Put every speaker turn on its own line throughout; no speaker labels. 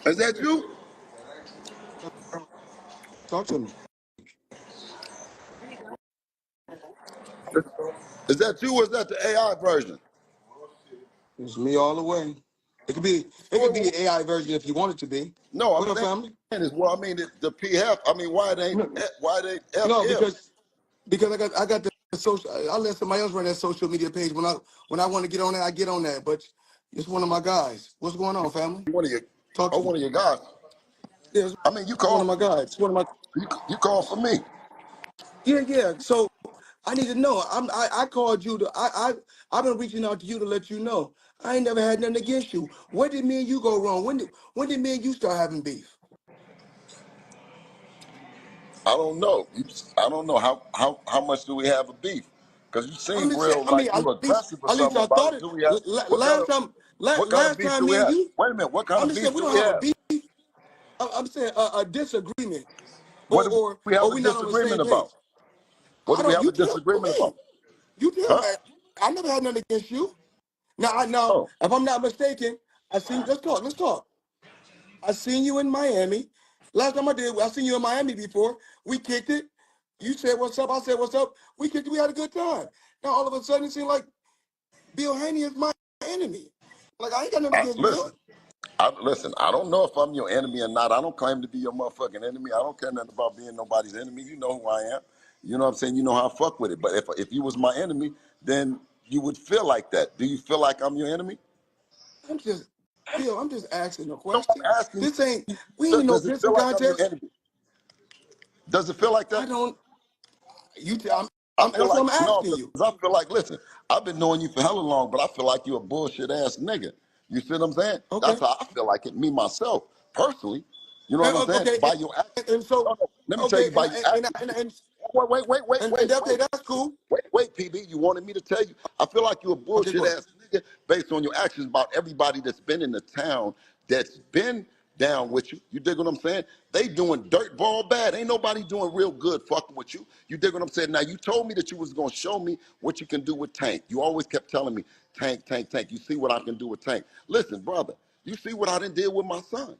Is that you?
Talk to me.
Is that you or is that the AI version?
It's me all the way. It could be the AI version if you want it to be.
No,
What
I'm
up,
saying
family?
is well, I mean the PF. I mean, why they
No,
FF?
because I got the social. I let somebody else run that social media page when I want to get on that. I get on that. But it's one of my guys. What's going on, family?
One of your
Talk to me.
one of your guys.
Yeah, it's
I mean, you
one of my
call
guys. It's one of my.
you call for me.
Yeah. So I need to know. I called you to. I've been reaching out to you to let you know. I ain't never had nothing against you. Where did me and you go wrong? When did me and you start having beef?
I don't know. I don't know how much do we have a beef? Because you
I'm
seem
just saying.
real
I mean,
like you aggressive or
at least
something
I
about
thought
it.
it.
Do we have what kind of
Last
beef
time,
do we
me and
have?
you.
Wait a minute. What kind
I'm
of
just saying
beef
we
do
don't
we
have a
have?
beef. I'm saying a disagreement,
What do we have
or
a
we not on the same
disagreement
page.
about? What
I
do we
don't.
have
You
a
tell
disagreement
me.
about?
You tell me.
Huh?
I never had nothing against you. Now,
Oh,
if I'm not mistaken, I seen. Let's talk. Let's talk. I seen you in Miami. Last time I seen you in Miami before. We kicked it. You said what's up. I said what's up. We kicked it. We had a good time. Now all of a sudden it seems like Bill Haney is my enemy. Like I ain't got nothing against Bill.
listen. I don't know if I'm your enemy or not. I don't claim to be your motherfucking enemy. I don't care nothing about being nobody's enemy. You know who I am. You know what I'm saying? You know how I fuck with it. But if you was my enemy, then you would feel like that. Do you feel like I'm your enemy?
I'm just Bill. I'm just asking a
No,
question.
I'm asking
This ain't.
you.
We ain't in no
Does it feel
pissing
like I'm your
contest.
enemy? Does it feel like
I
that?
don't. You. Tell.
I feel
That's what
like
I'm
no,
asking
because
you.
I feel like listen, I've been knowing you for hella long, but I feel like you're a bullshit ass nigga. You see what I'm saying?
Okay.
That's how I feel like it, me myself, personally. You know what I'm saying?
Okay.
By your actions.
And so
No, no. Let me tell
okay.
you by your actions.
Okay. That's cool.
Wait, PB. You wanted me to tell you? I feel like you're a
Okay.
bullshit
Go ahead.
ass nigga based on your actions about everybody that's been in the town that's been down with you. You dig what I'm saying? They doing dirt ball bad. Ain't nobody doing real good fucking with you. You dig what I'm saying? Now you told me that you was gonna show me what you can do with Tank. You always kept telling me, Tank, Tank, Tank. You see what I can do with Tank. Listen, brother, you see what I done did with my son.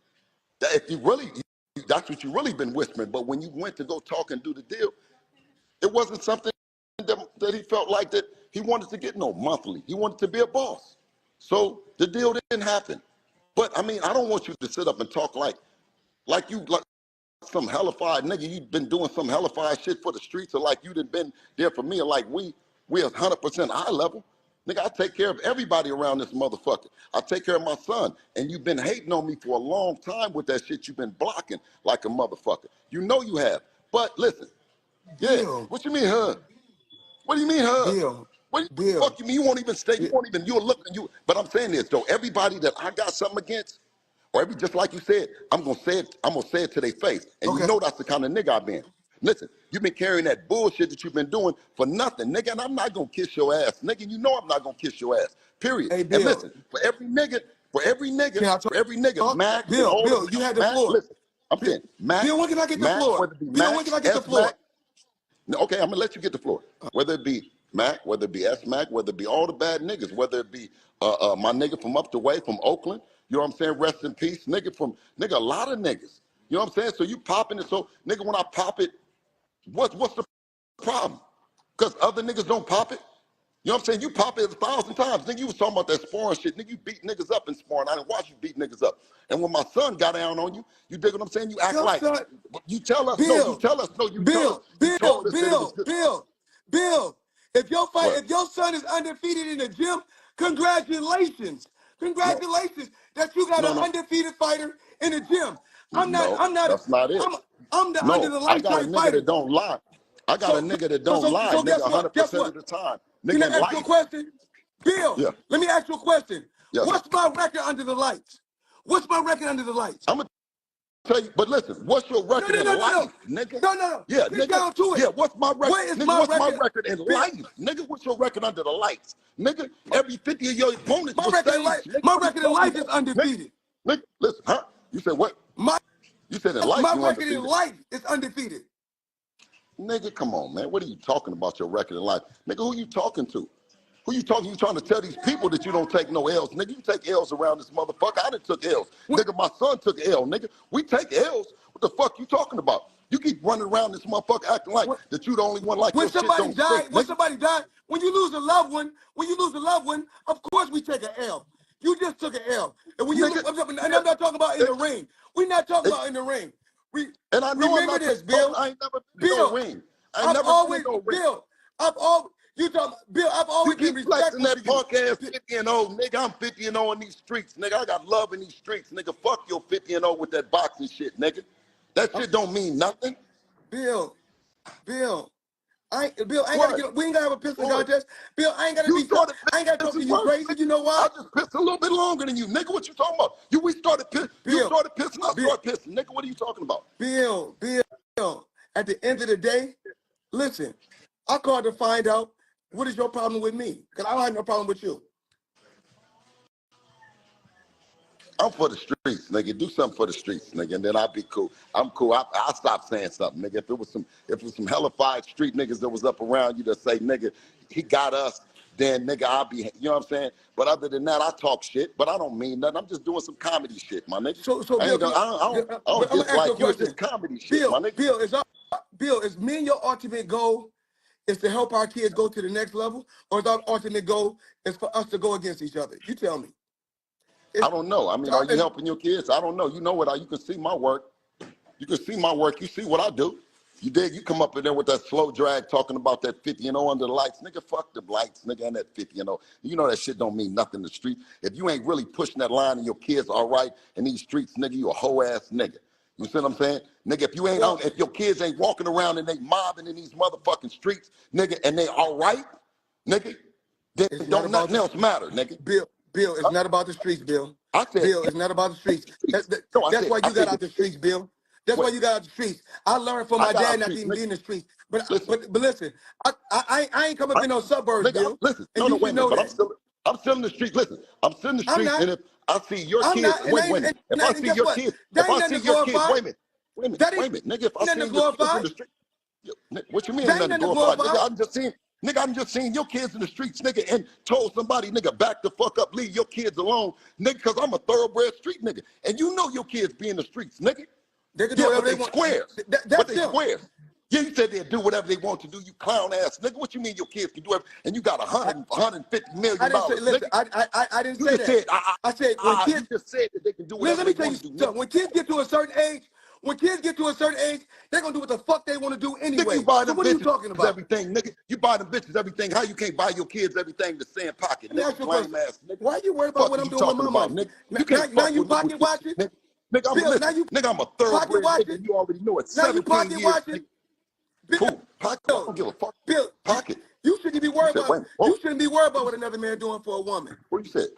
That if you really, that's what you really been whispering. But when you went to go talk and do the deal, it wasn't something that he felt like that he wanted to get no monthly. He wanted to be a boss. So the deal didn't happen. But I mean, I don't want you to sit up and talk like you like some hellified nigga. You've been doing some hellified shit for the streets, or like you done been there for me, or like we 100% high level. Nigga, I take care of everybody around this motherfucker. I take care of my son. And you've been hating on me for a long time with that shit. You've been blocking like a motherfucker. You know you have. But listen, yeah,
Bill.
what you mean, huh? What do you mean, huh?
Bill.
What the
Bill.
fuck you mean? You won't even stay. You won't even. You'll look. You. But I'm saying this though. Everybody that I got something against, or just like you said, I'm gonna say it. I'm gonna say it to their face. And you
Okay.
know that's the kind of nigga I've been. Listen, you've been carrying that bullshit that you've been doing for nothing, nigga. And I'm not gonna kiss your ass, nigga. You know I'm not gonna kiss your ass. Period.
Hey,
And
Bill.
listen,
Can I talk?
for every nigga, Mac and all
Bill,
them,
you had the
Mac.
floor.
Listen, I'm saying
Bill, when can I get the
Mac,
floor?
whether it be
Bill,
Mac,
when can I get the
S Mac.
floor?
No, okay, I'm gonna let you get the floor. Whether it be Mac, whether it be S Mac, whether it be all the bad niggas, whether it be my nigga from up the way from Oakland, you know what I'm saying? Rest in peace, nigga, a lot of niggas. You know what I'm saying? So you popping it, so nigga, when I pop it, what's the problem? Because other niggas don't pop it. You know what I'm saying? You pop it 1,000 times. Nigga, you was talking about that sparring shit. Nigga, you beat niggas up in sparring. I didn't watch you beat niggas up. And when my son got down on you, you dig what I'm saying? You act
Your
like,
son,
you tell us, no, you
Bill,
tell us, no, you told us,
Bill,
you
Bill,
told us that it was
Bill,
good.
Bill, Bill.
What?
If your son is undefeated in the gym, congratulations.
No,
Congratulations that you got
no,
an
no,
undefeated fighter in the gym.
no,
I'm not,
that's not it.
I'm the under
No,
the
I
light
got a
type
nigga that
fighter.
don't lie. I got a nigga that don't lie,
So
nigga,
guess what? Guess
100% of
what?
the time.
Can I
Nigga in
ask you a
life.
question? Bill,
Yeah,
let me ask you a question.
yes, sir.
What's my record under the lights? What's my record under the lights?
I'm gonna tell you, but listen, what's your
No,
record
no,
in
no, no, no.
life, nigga?
No, no, no.
Yeah,
Get
nigga.
down to
Yeah,
it.
what's my record?
What is
Nigga,
my
what's my
record?
record in
Bill,
life? Nigga, what's your record under the lights? Nigga, every 50 of your opponents
my
was
record in life,
staged. Nigga,
my
what are you
record in
talking
life is
about? Nigga,
undefeated.
nigga, listen, huh? You said what?
My
You said in life
my
you
record in
undefeated.
life is undefeated.
Nigga, come on, man. What are you talking about your record in life? Nigga, who you talking to? Who you talking? You trying to tell these people that you don't take no L's. Nigga, you take L's around this motherfucker. I done took L's.
When,
Nigga, my son took L. Nigga, we take L's. What the fuck you talking about? You keep running around this motherfucker acting like
when,
that you the only one like
when
your shit
somebody
don't stink,
died,
nigga.
when you lose a loved one, of course we take an L. You just took an L. And when you
Nigga,
lose, and I'm not talking about in the ring. We're not talking about in the ring.
and I know I'm
Remember
not
this,
talking,
Bill.
I ain't never been in no
Bill,
ring. I ain't
I've
never been in
always,
no ring.
Bill, I've always, you talking, Bill, I've
You
always been
keep flexing
respectful to
that
you.
punk ass 50 and 0, nigga. I'm 50 and 0 in these streets, nigga. I got love in these streets, nigga. Fuck your 50 and 0 with that boxing shit, nigga. That shit don't mean nothing.
Bill, Bill, Bill, I ain't gotta
What?
get. We ain't gotta have a pistol
What?
contest. Bill, I ain't gotta
You
be.
started
I ain't gotta talk to
pissing
you
first,
crazy.
nigga.
You know why?
I just pissed a little bit longer than you, nigga. What you talking about? You started
Bill,
pissing, I
Bill,
started pissing, nigga. What are you talking about?
Bill. At the end of the day, listen, I called to find out what is your problem with me, because I don't have no problem with you.
I'm for the streets, nigga. Do something for the streets, nigga, and then I'll be cool. I'm cool. I'll stop saying something, nigga. If it was some hellified street niggas that was up around you that say, nigga, he got us, then nigga, I'll be, you know what I'm saying? But other than that, I talk shit, but I don't mean nothing. I'm just doing some comedy shit, my nigga.
So
I
Bill,
ain't gonna, I
but
don't
I'm gonna ask you a
dislike you. It's
question.
just comedy shit, my nigga.
Bill, is me and your ultimate goal is to help our kids go to the next level, or is our ultimate goal is for us to go against each other? You tell me.
I don't know. I mean, are you helping your kids? I don't know. You know what? You can see my work. You can see my work. You see what I do. You did. You come up in there with that slow drag talking about that 50 and 0 under the lights. Nigga, fuck the lights, nigga, and that 50 and 0. You know that shit don't mean nothing in the street. If you ain't really pushing that line and your kids all right in these streets, nigga, you a hoe ass nigga. You see what I'm saying? Nigga, if you ain't
Well,
out, if your kids ain't walking around and they mobbing in these motherfucking streets, nigga, and they all right, nigga, then
it's not
don't
about
nothing
the
else matter, nigga.
Bill. It's
Huh?
not about the streets, Bill.
I said,
Bill, it's not about the streets.
streets. No,
That's why
I
you got
said,
out the streets, Bill. That's why
what?
you got out the streets. I learned from
I
my
got out
dad
the
not to
streets,
even
nigga.
be in the streets. But
Listen.
listen, I ain't come up in no suburbs,
Nigga,
Bill,
listen,
and
no,
you
wait a
should
minute,
know
but
that.
I'm still in the street. Listen, I'm still in the
I'm
street,
not.
and if I see your
I'm
kids,
not.
wait a minute. If I
And
see
guess
your
what?
kids,
That
if
ain't
I
nothing
see
to
your kids,
glorify. That
wait
ain't
a minute, nigga, if I
nothing
see
to
your kids in
glorify.
the street, what you mean
That
ain't
ain't
nothing to
nothing to
glorify?
glorify.
Nigga, I'm just seeing your kids in the streets, nigga, and told somebody, nigga, back the fuck up, leave your kids alone, nigga, because I'm a thoroughbred street nigga. And you know your kids be in the streets, nigga.
They can do
Yeah, but
whatever they
they
want.
squares. But
That's
they
them.
squares. Yeah, you said they'd do whatever they want to do, you clown ass nigga. What you mean your kids can do everything? And you got
I,
$150
I
million,
didn't say. Listen,
nigga.
I didn't
You
say
just
that.
said,
I said when
you
kids.
just said that they can do
Let
whatever
me
they
tell you
want to do, nigga.
something. When kids get to a certain age, they're gonna do what the fuck they want to do
Nigga, you
anyway.
buy
So
them
what are you
bitches
talking about?
everything, nigga. You buy them bitches everything. How you can't buy your kids everything the same pocket,
Let me ask
nigga?
you a
Lame
question.
ass nigga.
Why are you worried about
Fuck
what
is
I'm
you
doing with
talking
my
about,
money?
nigga?
Now,
You can't
now
fuck
you
with me with
pocket
this shit,
watching,
nigga. Nigga,
Bill. Now
listen,
you
nigga, I'm a
pocket
thoroughbred nigga,
watching.
and you already know it.
Now you
17
pocket
years,
watching,
nigga.
Bill.
Cool. Pocket, I don't give a fuck.
Bill,
Pocket.
you shouldn't be
You
worried
said,
about.
wait a minute.
You
Whoa.
shouldn't be worried about what another man doing for a woman.
What you said?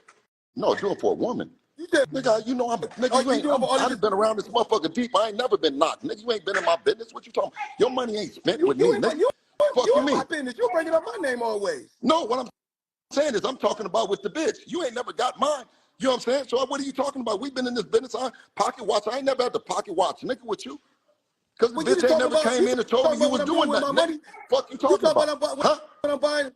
No, do it for a woman.
You said,
Nigga, you know nigga,
oh,
you
you
ain't,
doing for all
I
these?
done been around this motherfucker deep. I ain't never been knocked. Nigga, you ain't been in my business. What you talking about? Your money ain't spent with
You
me,
in my
nigga. Fuck
you
you
in my
mean?
business. You bringing up my name always.
No, what I'm saying is I'm talking about with the bitch. You ain't never got mine. You know what I'm saying? So what are you talking about? We've been in this business. I pocket watch. I ain't never had to pocket watch, nigga, with you. Because the
Well, you
bitch
just
ain't
talking
never
about
came in and told me you
what
was
I'm doing
doing
with my
nothing, nigga.
money.
Fuck you
You
talking
talking
about?
about
Huh?
what I'm buying.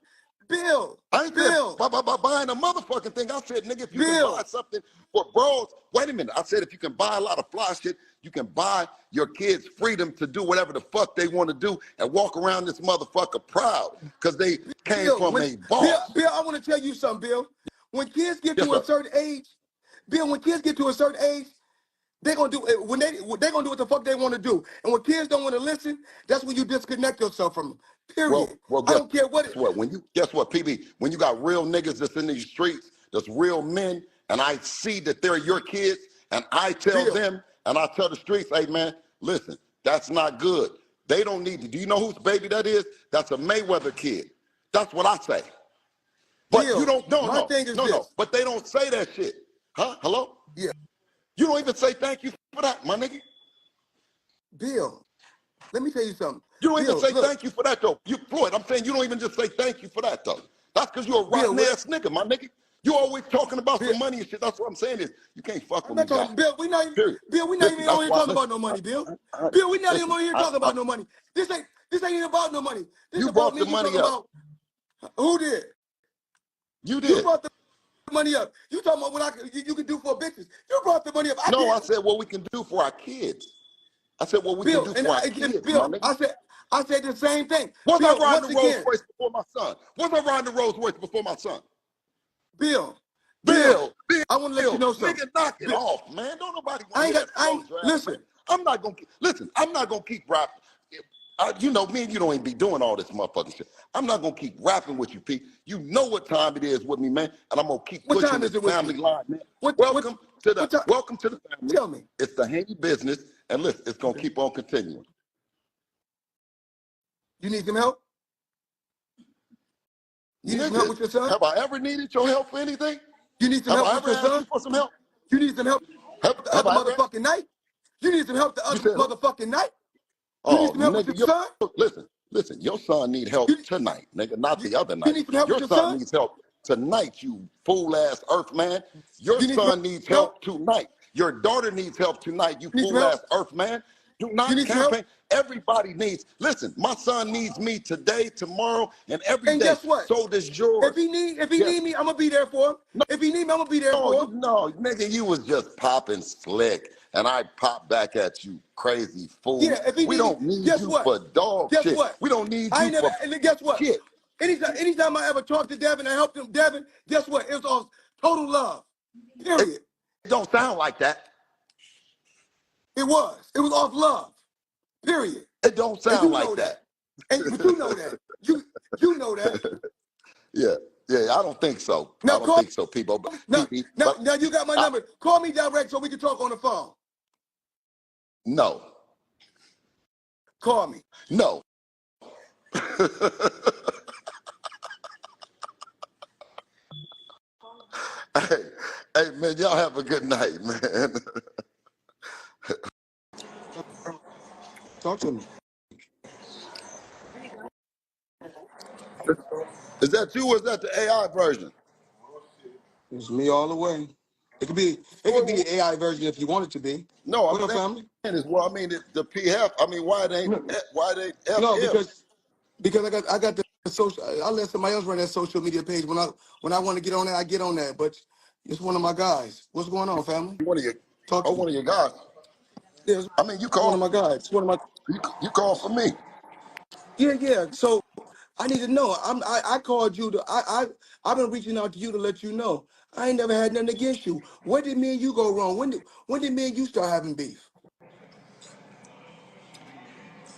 Bill,
I ain't said
Bill,
by buying a motherfucking thing. I said, nigga, if you can buy
Bill.
something for bros, wait a minute. I said, if you can buy a lot of fly shit, you can buy your kids freedom to do whatever the fuck they want to do and walk around this motherfucker proud because they came
Bill,
from a boss.
Bill, I want to tell you something, Bill. When kids get
Yes,
to a
sir.
certain age, Bill, when kids get to a certain age, they're gonna do when they're gonna do what the fuck they want to do. And when kids don't want to listen, that's when you disconnect yourself from them. Period.
Well,
I
guess
don't care what it.
what? Guess what, PB? When you got real niggas that's in these streets, that's real men, and I see that they're your kids, and I tell
Bill,
them, and I tell the streets, hey man, listen, that's not good. They don't need to. Do you know whose baby that is? That's a Mayweather kid. That's what I say. But you
Bill,
don't. No,
my
no,
thing is
no, no.
this.
But they don't say that shit. Huh? Hello?
Yeah,
You don't even say thank you for that, my nigga.
Bill. Let me tell you something.
You don't even
Bill,
say
look,
thank you for that, though. You, Floyd, I'm saying you don't even just say thank you for that, though. That's because you're a
Bill,
rotten ass nigga, my nigga. You always talking about
Bill.
some money and shit. That's what I'm saying is you can't fuck
I'm
with me,
not
guy.
talking, Bill.
Period.
Bill. We not
Listen,
even on
that's
here
why.
talking about
Listen,
no money, Bill. Bill, we not even
listen.
on here talking about no money. This ain't. This ain't even about no money. This
You
about
brought
me.
the
You
money
talking
up.
about who did?
You
You
did.
brought the money up. You talking about what you can do for bitches. You brought the money up. I
No, I
did.
said what we can do for our kids. I said what we can
Bill,
do
and
for our kids, my
Bill,
nigga.
I said the same thing.
Was I
Bill,
riding
once
the Rolls
again,
Royce before my son? Was I riding the Rolls Royce before my son?
Bill,
Bill,
I want to let you know something.
nigga, knock it
Bill,
off, man. Don't nobody want
I
to
ain't
hear
got,
that
I
slow
ain't,
jazz, man.
listen,
I'm not gonna listen. I'm not gonna keep rapping. You know, me and you don't even be doing all this motherfucking shit. I'm not gonna keep rapping with you, Pete. You know what time it is with me, man, and I'm gonna keep
what
pushing
time is
this
it with
family
you?
line, man.
What, what, what time?
Welcome to the family.
Tell me.
It's the Haney business, and listen, it's gonna
Okay.
keep on continuing.
You need some help? You need some help
Nigga,
with your son?
have I ever needed your help for anything?
You need some
Have
help
I
with
ever
your
asked
son?
you for some help?
You need some help the
Have
other
I ever asked?
motherfucking night? You need some help the
You
other
said who?
motherfucking night? You need
Oh,
some help with your
nigga,
son?
listen, your son need
You,
help tonight, nigga, not
you,
the other
you
night.
need some help with
Your
your
son
son?
needs help tonight, you fool-ass earth man. Your
You need some
son needs
help?
help tonight. Your daughter needs help tonight, you
You need some help?
fool-ass earth man. Do
You
not
need some help?
campaign. Everybody needs, listen, my son needs me today, tomorrow, and every
And
day.
guess what?
So does yours.
If he
Yes.
need me, I'm gonna be there for him. If he need me, I'm gonna be there
No,
for him.
nigga, you was just popping slick, and I popped back at you, crazy fool.
Yeah, if he
We
need me,
don't need
guess
you
what?
for dog
Guess
shit.
what?
We don't need
I
you
ain't never,
for
and then guess what?
shit.
Anytime I ever talked to Devin and helped him, Devin, guess what? It was all total love.
It
Period.
don't sound like that.
It was. It was off love. Period.
It don't
And
sound
you know
like
that.
that.
But you know that. You know that.
Yeah, yeah, I don't think so. I
Now
don't
call
think so, people. But
now
PP,
now
but
now you got my
I,
number. Call me direct so we can talk on the phone.
no,
Call me.
no. hey, hey, man, y'all have a good night, man.
Talk to me.
Is that you or is that the AI version?
It's me all the way. It could be the AI version if you want it to be.
No, I'm
What up,
saying
family?
is, well, I mean, the PF, I mean, why they
No,
FF?
because I got the social. I let somebody else run that social media page. When I want to get on that, I get on that. But it's one of my guys. What's going on, family?
One of your,
Talk
oh,
to me.
one of your guys.
Yeah, it's
I mean,
one of my guys. It's one of my.
you call for me.
Yeah. So I need to know. I called you to. I've been reaching out to you to let you know. I ain't never had nothing against you. Where did me and you go wrong? When did me and you start having beef?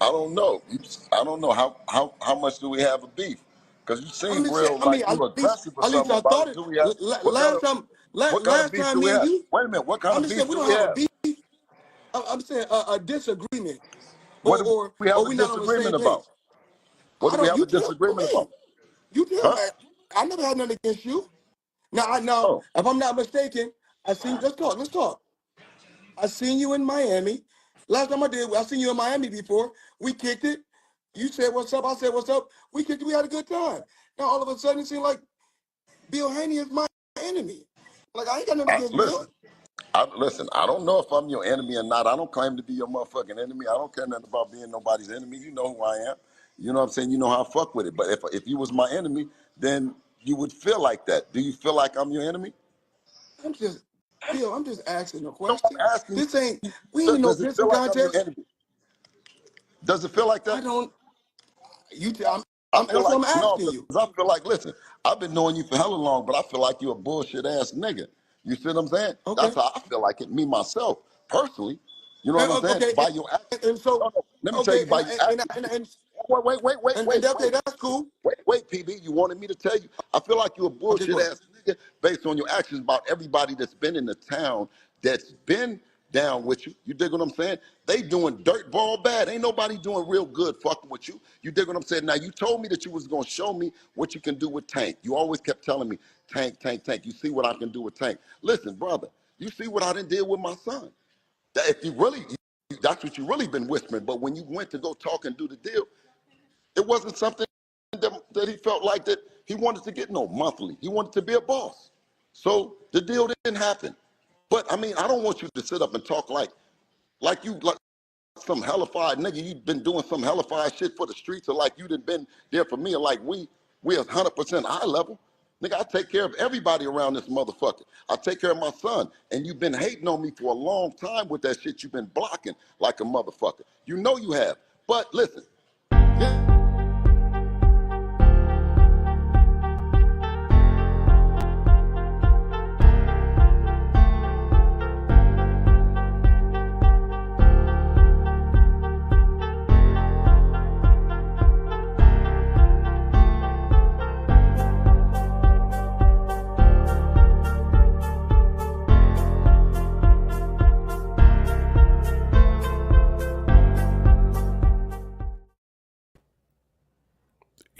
I don't know. I don't know how much do we have a beef? Because you
I'm
seem
just saying.
real
I mean,
like you aggressive or
at least
something
I
about
thought
it.
it.
Do we have
Last time,
what kind of
last
beef
time
do we
me and
have?
you.
Wait a minute. What kind
I'm
of
just saying
beef
we
do
don't
we
have a
have?
beef. I'm saying a disagreement,
What
or
do
or
we have
or
a
we not on the same
disagreement about?
page.
What
I
do we
don't.
have
You
a
tell
disagreement
me.
about?
You tell
Huh?
me. I never had nothing against you. Now,
Oh,
if I'm not mistaken, I seen. Let's talk. Let's talk. I seen you in Miami. Last time I seen you in Miami before. We kicked it. You said what's up. I said what's up. We kicked it. We had a good time. Now all of a sudden it seemed like Bill Haney is my enemy. Like I ain't got nothing against Bill.
listen. Listen, I don't know if I'm your enemy or not. I don't claim to be your motherfucking enemy. I don't care nothing about being nobody's enemy. You know who I am. You know what I'm saying? You know how I fuck with it. But if you was my enemy, then you would feel like that. Do you feel like I'm your enemy?
I'm just Bill. I'm just asking a
No,
question.
I'm asking
This ain't.
you,
We ain't in no
does it feel
pissing
like I'm your
contest.
enemy? Does it feel like
I
that?
don't. You. Tell.
I feel
That's what
like,
I'm
no,
asking you.
because I feel like, listen, I've been knowing you for hella long, but I feel like you're a bullshit ass nigga. You see what I'm saying?
Okay.
That's how I feel like it, me myself, personally. You know what I'm saying?
Okay.
By your actions.
And so.
No, no, let me tell
Okay.
you by your actions.
And okay, that's cool.
Wait, PB, you wanted me to tell you? I feel like you're a
Okay,
bullshit
go ahead.
ass nigga based on your actions about everybody that's been in the town that's been down with you. You dig what I'm saying? They doing dirt ball bad. Ain't nobody doing real good fucking with you. You dig what I'm saying? Now, you told me that you was going to show me what you can do with Tank. You always kept telling me, Tank, Tank, Tank. You see what I can do with Tank. Listen, brother, you see what I done did with my son. That if you really, that's what you really been whispering. But when you went to go talk and do the deal, it wasn't something that he felt like that he wanted to get no monthly. He wanted to be a boss. So the deal didn't happen. But I mean, I don't want you to sit up and talk like some hellified nigga, you been doing some hellified shit for the streets, or like you done been there for me, or like we 100% high level. Nigga, I take care of everybody around this motherfucker. I take care of my son. And you've been hating on me for a long time with that shit. You've been blocking like a motherfucker. You know you have. But listen.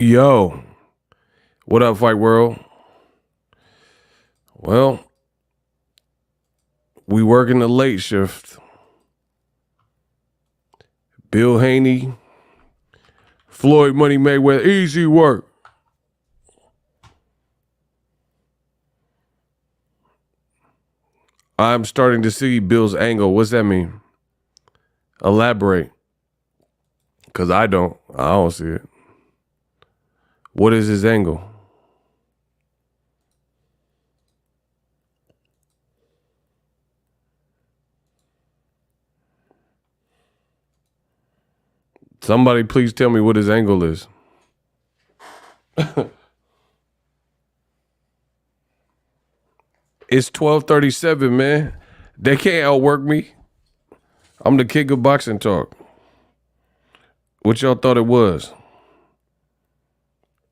Yo, what up, Fight World? Well, we working the late shift. Bill Haney, Floyd, Money Mayweather, easy work. I'm starting to see Bill's angle. What's that mean? Elaborate. Because I don't see it. What is his angle? Somebody please tell me what his angle is. It's 12:37, man. They can't outwork me. I'm the king of boxing talk. What y'all thought it was?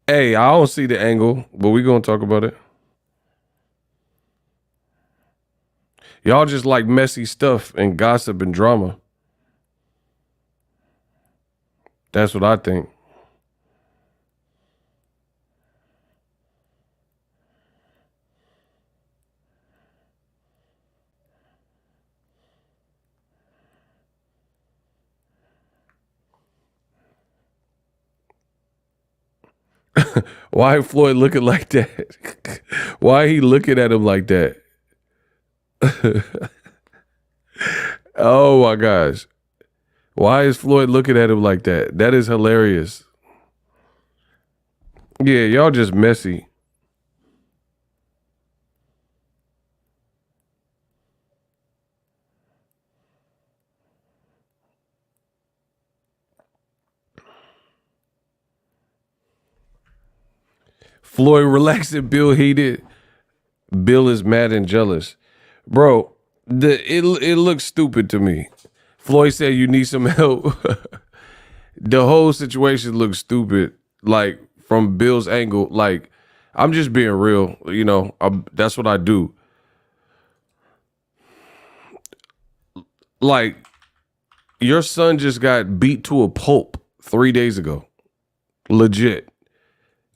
Hey, I don't see the angle, but we gonna talk about it. Y'all just like messy stuff and gossip and drama. That's what I think. Why Floyd looking like that? Why he looking at him like that? Oh my gosh. Why is Floyd looking at him like that? That is hilarious. Yeah, y'all just messy. Floyd relaxing, Bill heated. Bill is mad and jealous. Bro, it looks stupid to me. Floyd said you need some help. The whole situation looks stupid, like from Bill's angle. Like, I'm just being real, you know, that's what I do. Like, your son just got beat to a pulp 3 days ago. Legit.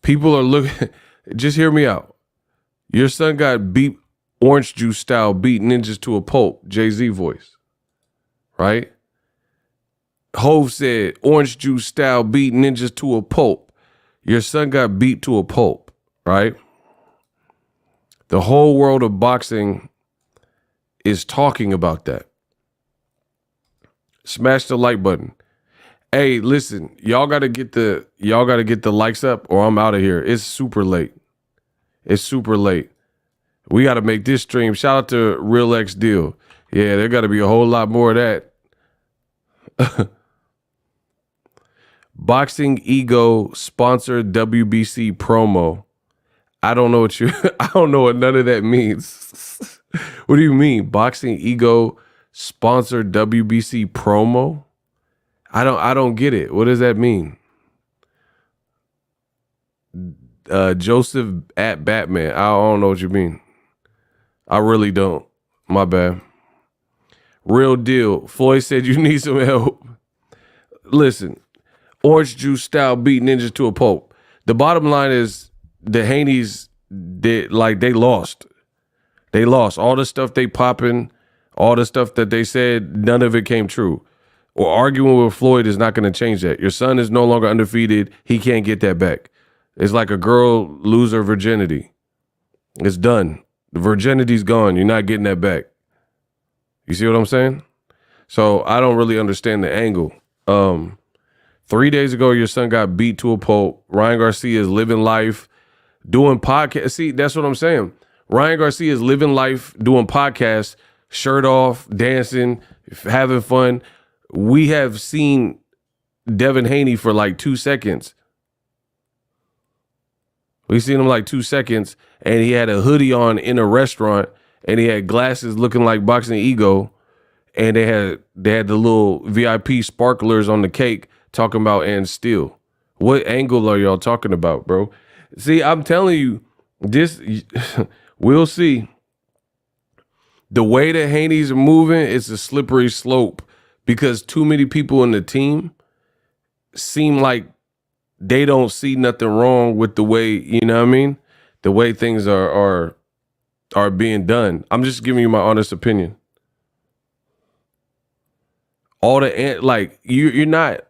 People are looking, just hear me out. Your son got beat, orange juice style, beat ninjas to a pulp, Jay-Z voice, right? Hove said, orange juice style, beat ninjas to a pulp. Your son got beat to a pulp, right? The whole world of boxing is talking about that. Smash the like button. Hey, listen, y'all gotta get the likes up or I'm out of here. It's super late. It's super late. We gotta make this stream. Shout out to Real X Deal. Yeah, there gotta be a whole lot more of that. Boxing Ego sponsored WBC promo. I don't know what none of that means. What do you mean? Boxing Ego sponsored WBC promo? I don't get it. What does that mean? Joseph at Batman. I don't know what you mean. I really don't. My bad. Real deal. Floyd said you need some help. Listen, orange juice style beat ninjas to a pulp. The bottom line is the Haneys, they lost. They lost. All the stuff they popping, all the stuff that they said, none of it came true. Or arguing with Floyd is not going to change that. Your son is no longer undefeated. He can't get that back. It's like a girl lose her virginity. It's done. The virginity's gone. You're not getting that back. You see what I'm saying? So I don't really understand the angle. 3 days ago, your son got beat to a pulp. Ryan Garcia is living life, doing podcasts. See, that's what I'm saying. Ryan Garcia is living life, doing podcasts, shirt off, dancing, having fun. We have seen Devin Haney for like 2 seconds. We seen him like 2 seconds, and he had a hoodie on in a restaurant, and he had glasses looking like Boxing Ego, and they had the little VIP sparklers on the cake talking about and still. What angle are y'all talking about, bro? See, I'm telling you, this we'll see. The way that Haney's moving, it's a slippery slope because too many people in the team seem like they don't see nothing wrong with the way, you know what I mean? The way things are being done. I'm just giving you my honest opinion. All the, like, you're not,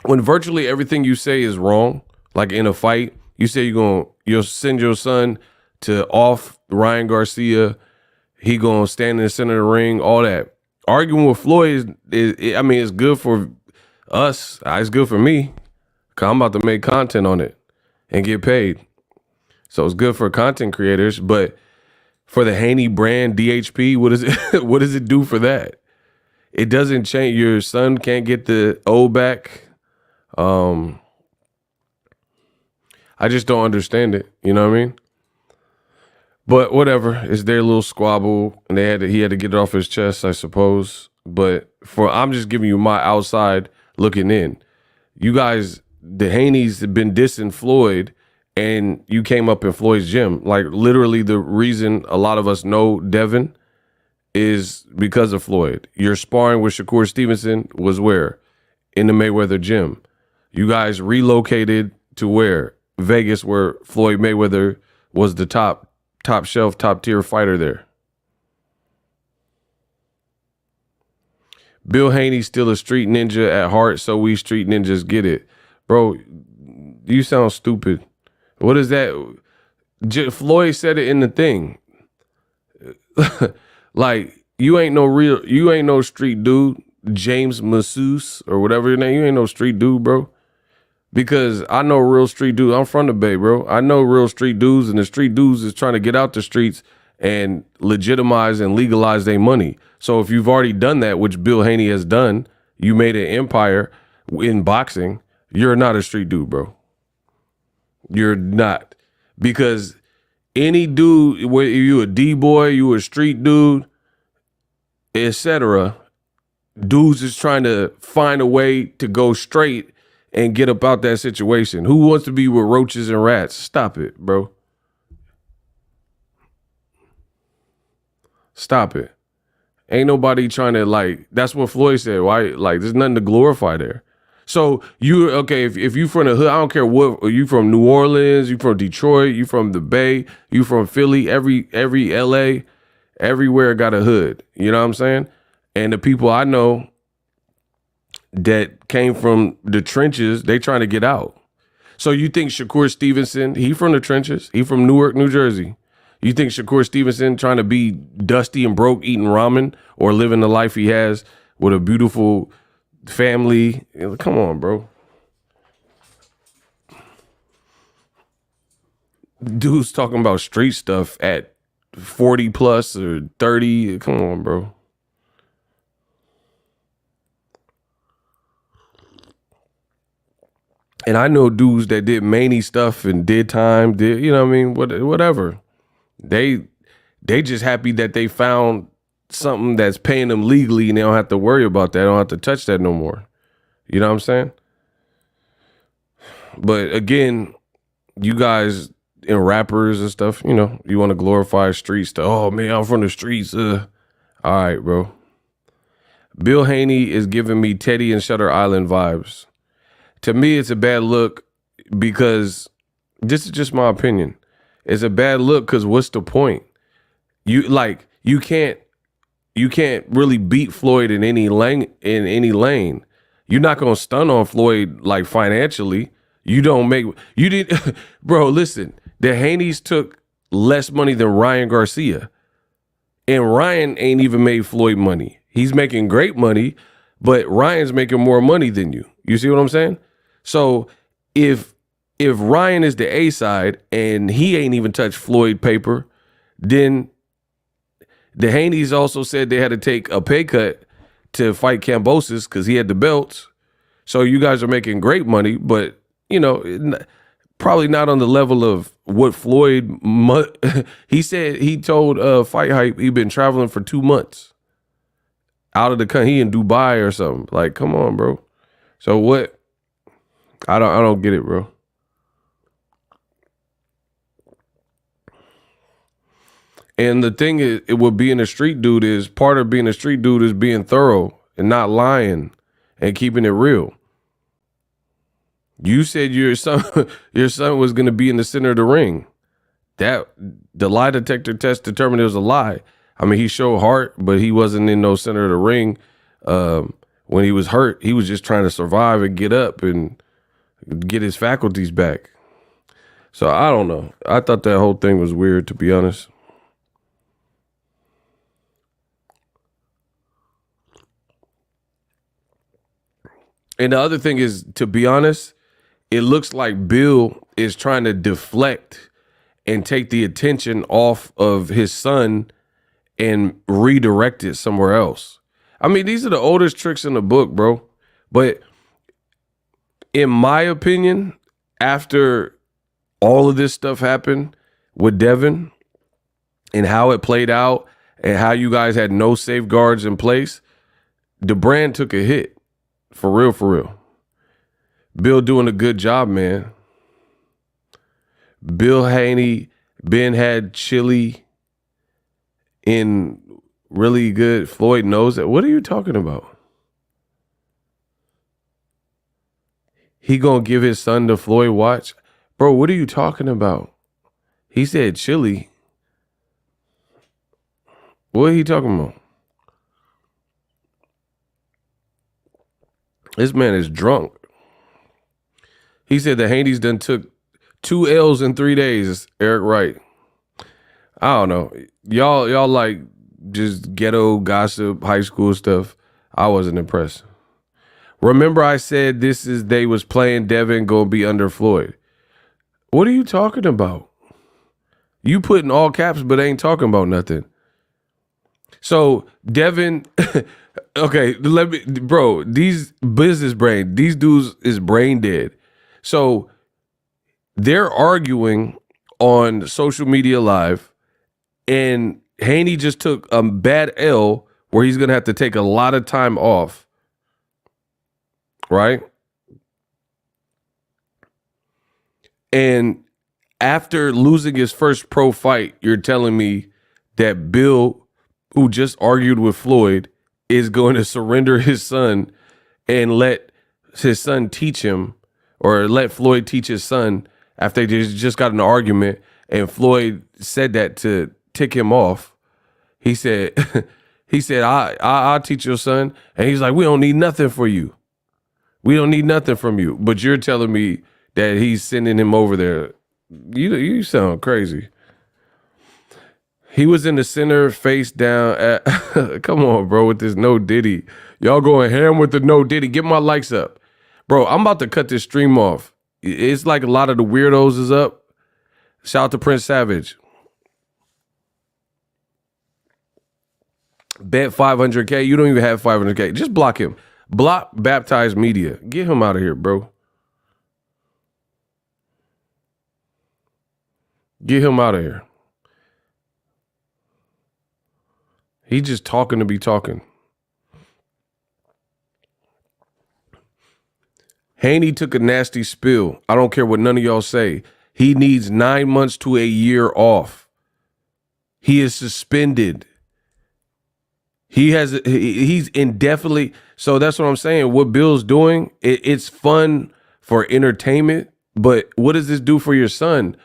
when virtually everything you say is wrong, like in a fight, you say you'll send your son to off Ryan Garcia, he gonna stand in the center of the ring, all that. Arguing with Floyd is I mean, it's good for us. It's good for me, because I'm about to make content on it and get paid. So it's good for content creators, but for the Haney brand DHP, what is it? What does it do for that? It doesn't change. Your son can't get the O back. I just don't understand it. You know what I mean? But whatever. It's their little squabble, and he had to get it off his chest, I suppose. But I'm just giving you my outside looking in. You guys, the Haneys have been dissing Floyd, and you came up in Floyd's gym. Like, literally the reason a lot of us know Devin is because of Floyd. Your sparring with Shakur Stevenson was where? In the Mayweather gym. You guys relocated to where? Vegas, where Floyd Mayweather was the top shelf, top tier fighter there. Bill Haney still a street ninja at heart, so we street ninjas get it. Bro, you sound stupid. What is that? Floyd said it in the thing. Like, you ain't no street dude, James Masseuse or whatever your name. You ain't no street dude, bro. Because I know real street dudes. I'm from the Bay, bro. I know real street dudes, and the street dudes is trying to get out the streets and legitimize and legalize their money. So if you've already done that, which Bill Haney has done, you made an empire in boxing, you're not a street dude, bro. You're not. Because any dude, whether you a D-boy, you a street dude, etc., dudes is trying to find a way to go straight and get up out that situation. Who wants to be with roaches and rats? Stop it, bro. Stop it. Ain't nobody trying to, like, that's what Floyd said. Why? Like, there's nothing to glorify there. So you, okay, if you from the hood, I don't care what, you from New Orleans, you from Detroit, you from the Bay, you from Philly, every LA, everywhere got a hood. You know what I'm saying? And the people I know that came from the trenches, they trying to get out. So you think Shakur Stevenson, he from the trenches, he from Newark, New Jersey. You think Shakur Stevenson trying to be dusty and broke eating ramen or living the life he has with a beautiful family? Come on, bro. Dude's talking about street stuff at 40 plus or 30. Come on, bro. And I know dudes that did Maney stuff and did time, you know what I mean? Whatever. They just happy that they found something that's paying them legally and they don't have to worry about that. They don't have to touch that no more. You know what I'm saying? But again, you guys and rappers and stuff, you know, you want to glorify street stuff. Oh, man, I'm from the streets. All right, bro. Bill Haney is giving me Teddy and Shutter Island vibes. To me, it's a bad look because this is just my opinion. It's a bad look because what's the point? You can't really beat Floyd in any lane. You're not gonna stun on Floyd like financially. You didn't, bro. Listen, the Haneys took less money than Ryan Garcia And Ryan ain't even made Floyd money. He's making great money, but Ryan's making more money than you. You see what I'm saying? So if Ryan is the A side and he ain't even touched Floyd paper, then the Haneys also said they had to take a pay cut to fight Kambosos because he had the belts. So you guys are making great money, but probably not on the level of what Floyd. He said he told Fight Hype he been traveling for 2 months out of the country. He in Dubai or something. Like, come on, bro. So what? I don't get it, bro. And the thing is, what being a street dude is, part of being a street dude is being thorough and not lying and keeping it real. You said your son was going to be in the center of the ring. That the lie detector test determined it was a lie. I mean, he showed heart, but he wasn't in no center of the ring. When he was hurt, he was just trying to survive and get up and get his faculties back. So I don't know. I thought that whole thing was weird, to be honest. And the other thing is, to be honest, it looks like Bill is trying to deflect and take the attention off of his son and redirect it somewhere else. I mean, these are the oldest tricks in the book, bro. But in my opinion, after all of this stuff happened with Devin and how it played out and how you guys had no safeguards in place, the brand took a hit. For real, for real. Bill doing a good job, man. Bill Haney had chili in really good. Floyd knows that. What are you talking about? He gonna give his son the Floyd watch? Bro, what are you talking about? He said chili. What are he talking about? This man is drunk. He said the Haneys done took 2 L's in 3 days. Eric Wright. I don't know. Y'all like just ghetto gossip, high school stuff. I wasn't impressed. Remember I said they was playing Devin gonna be under Floyd. What are you talking about? You put in all caps but ain't talking about nothing. So Devin, okay, bro, these business brain, these dudes is brain dead. So they're arguing on social media live, and Haney just took a bad L where he's going to have to take a lot of time off, right? And after losing his first pro fight, you're telling me that Bill, who just argued with Floyd, is going to surrender his son and let his son teach him, or let Floyd teach his son after they just got in an argument, and Floyd said that to tick him off. He said, I'll teach your son. And he's like, we don't need nothing for you. We don't need nothing from you. But you're telling me that he's sending him over there. You sound crazy. He was in the center, face down. Come on, bro, with this no Diddy. Y'all going ham with the no Diddy. Get my likes up. Bro, I'm about to cut this stream off. It's like a lot of the weirdos is up. Shout out to Prince Savage. Bet 500K. You don't even have 500K. Just block him. Block Baptized Media. Get him out of here, bro. Get him out of here. He just talking to be talking. Haney took a nasty spill. I don't care what none of y'all say. He needs 9 months to a year off. He is suspended. He's indefinitely. So that's what I'm saying. What Bill's doing, it's fun for entertainment, but what does this do for your son?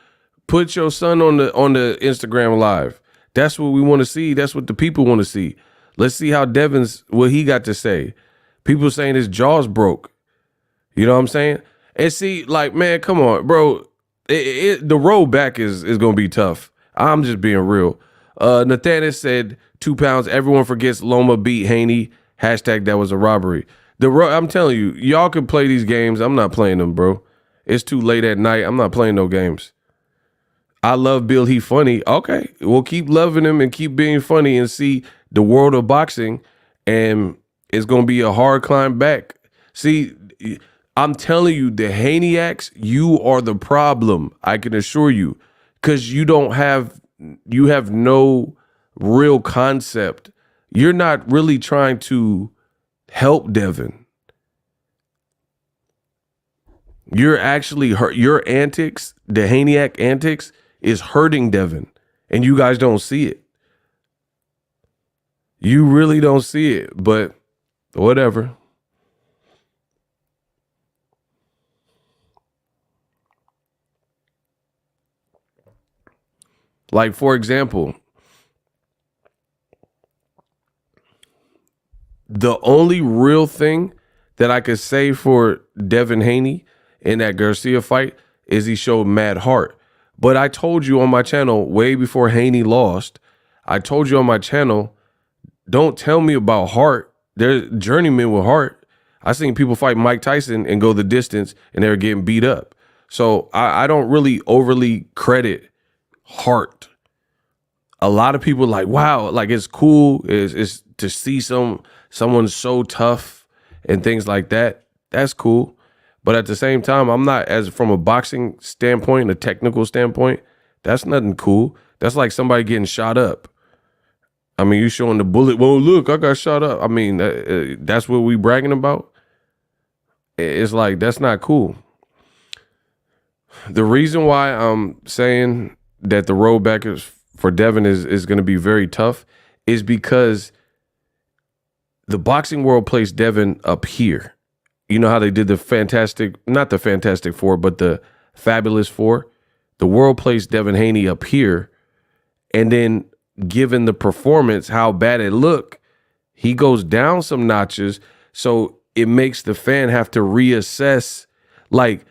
Put your son on the Instagram live. That's what we want to see. That's what the people want to see. Let's see how what he got to say. People saying his jaw's broke. You know what I'm saying? And see, like, man, come on, bro. The road back is going to be tough. I'm just being real. Nathaniel said 2 pounds. Everyone forgets Loma beat Haney. Hashtag that was a robbery. I'm telling you, y'all can play these games. I'm not playing them, bro. It's too late at night. I'm not playing no games. I love Bill. He funny. Okay, we'll keep loving him and keep being funny and see the world of boxing. And it's going to be a hard climb back. See, I'm telling you, the Haneyacks, you are the problem. I can assure you, because you have no real concept. You're not really trying to help Devin. You're actually hurt. Your antics, the Haneyacks antics, is hurting Devin, and you guys don't see it. You really don't see it, but whatever. Like, for example, the only real thing that I could say for Devin Haney in that Garcia fight is he showed mad heart. But I told you on my channel way before Haney lost, I told you on my channel, don't tell me about heart. There's journeymen with heart. I seen people fight Mike Tyson and go the distance and they were getting beat up. So I don't really overly credit heart. A lot of people like, wow, like it's cool is to see someone so tough and things like that. That's cool. But at the same time, I'm not, as from a boxing standpoint, a technical standpoint, that's nothing cool. That's like somebody getting shot up. I mean, you showing the bullet. Well, look, I got shot up. I mean, that's what we bragging about. It's like, that's not cool. The reason why I'm saying that the road back for Devin is going to be very tough is because the boxing world placed Devin up here. You know how they did not the Fantastic Four, but the Fabulous Four? The world placed Devin Haney up here, and then given the performance, how bad it looked, he goes down some notches, so it makes the fan have to reassess. Like,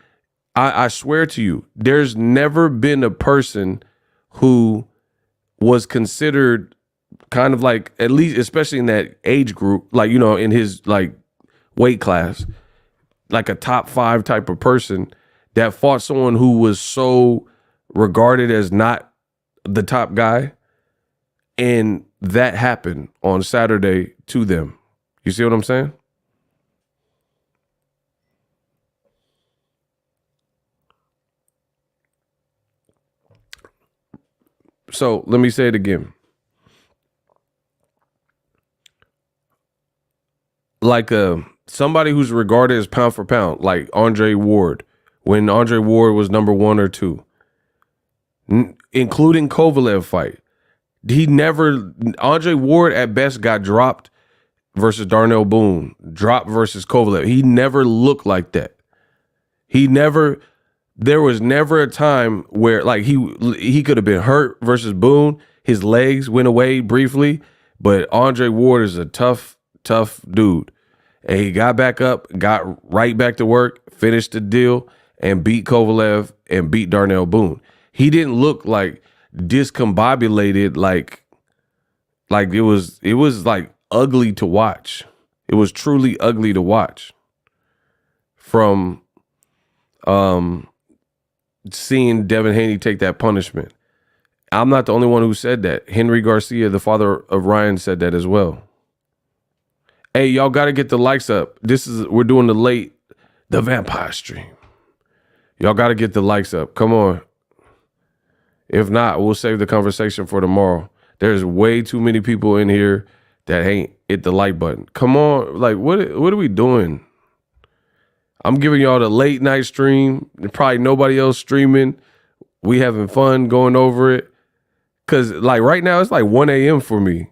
I swear to you, there's never been a person who was considered kind of like, at least, especially in that age group, like, you know, in his like weight class, like a top 5 type of person that fought someone who was so regarded as not the top guy. And that happened on Saturday to them. You see what I'm saying? So let me say it again. Like somebody who's regarded as pound for pound, like Andre Ward, when Andre Ward was number 1 or 2, including Kovalev fight. Andre Ward at best got dropped versus Darnell Boone, dropped versus Kovalev. He never looked like that. There was never a time where like he could have been hurt versus Boone. His legs went away briefly, but Andre Ward is a tough dude. And he got back up, got right back to work, finished the deal, and beat Kovalev and beat Darnell Boone. He didn't look like discombobulated, like it was like ugly to watch. It was truly ugly to watch. From seeing Devin Haney take that punishment. I'm not the only one who said that. Henry Garcia, the father of Ryan, said that as well. Hey, y'all got to get the likes up. We're doing the vampire stream. Y'all got to get the likes up. Come on. If not, we'll save the conversation for tomorrow. There's way too many people in here that ain't hit the like button. Come on. Like, what are we doing? I'm giving y'all the late night stream. Probably nobody else streaming. We having fun going over it. Cause like right now it's like 1 a.m. for me.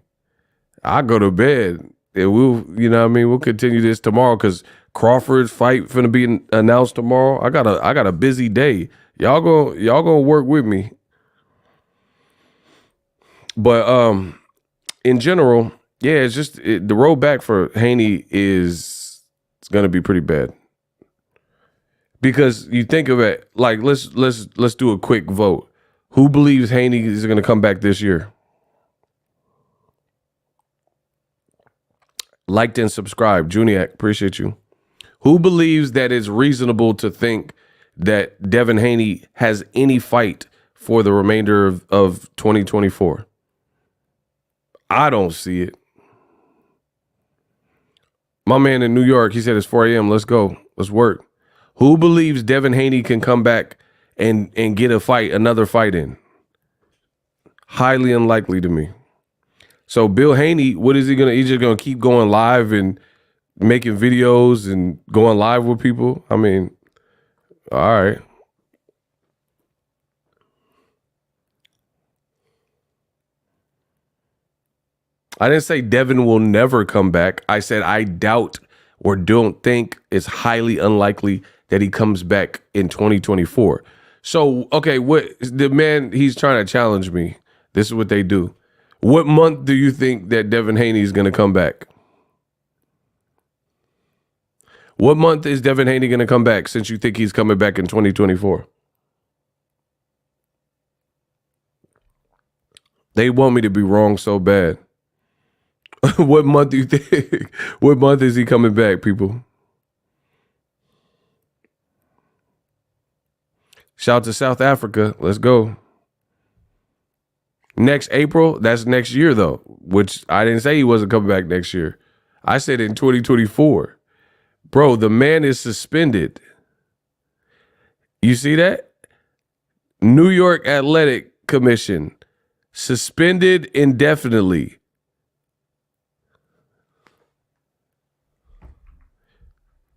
I go to bed. And we'll continue this tomorrow because Crawford's fight finna be announced tomorrow. I got a busy day. Y'all gonna work with me. But in general, yeah, it's just the road back for Haney it's gonna be pretty bad. Because you think of it, like let's do a quick vote. Who believes Haney is gonna come back this year? Liked and subscribed. Juniac, appreciate you. Who believes that it's reasonable to think that Devin Haney has any fight for the remainder of 2024? I don't see it. My man in New York, he said it's 4 a.m. Let's go. Let's work. Who believes Devin Haney can come back and get another fight in? Highly unlikely to me. So Bill Haney, what is he gonna? He's just gonna keep going live and making videos and going live with people? I mean, all right. I didn't say Devin will never come back. I said I doubt or don't think it's highly unlikely that he comes back in 2024. So, okay, what the man, he's trying to challenge me. This is what they do. What month do you think that Devin Haney is going to come back? What month is Devin Haney going to come back since you think he's coming back in 2024? They want me to be wrong so bad. What month do you think? What month is he coming back, people? Shout out to South Africa. Let's go. Next April, that's next year, though, which I didn't say he wasn't coming back next year. I said in 2024. Bro, the man is suspended. You see that? New York Athletic Commission suspended indefinitely.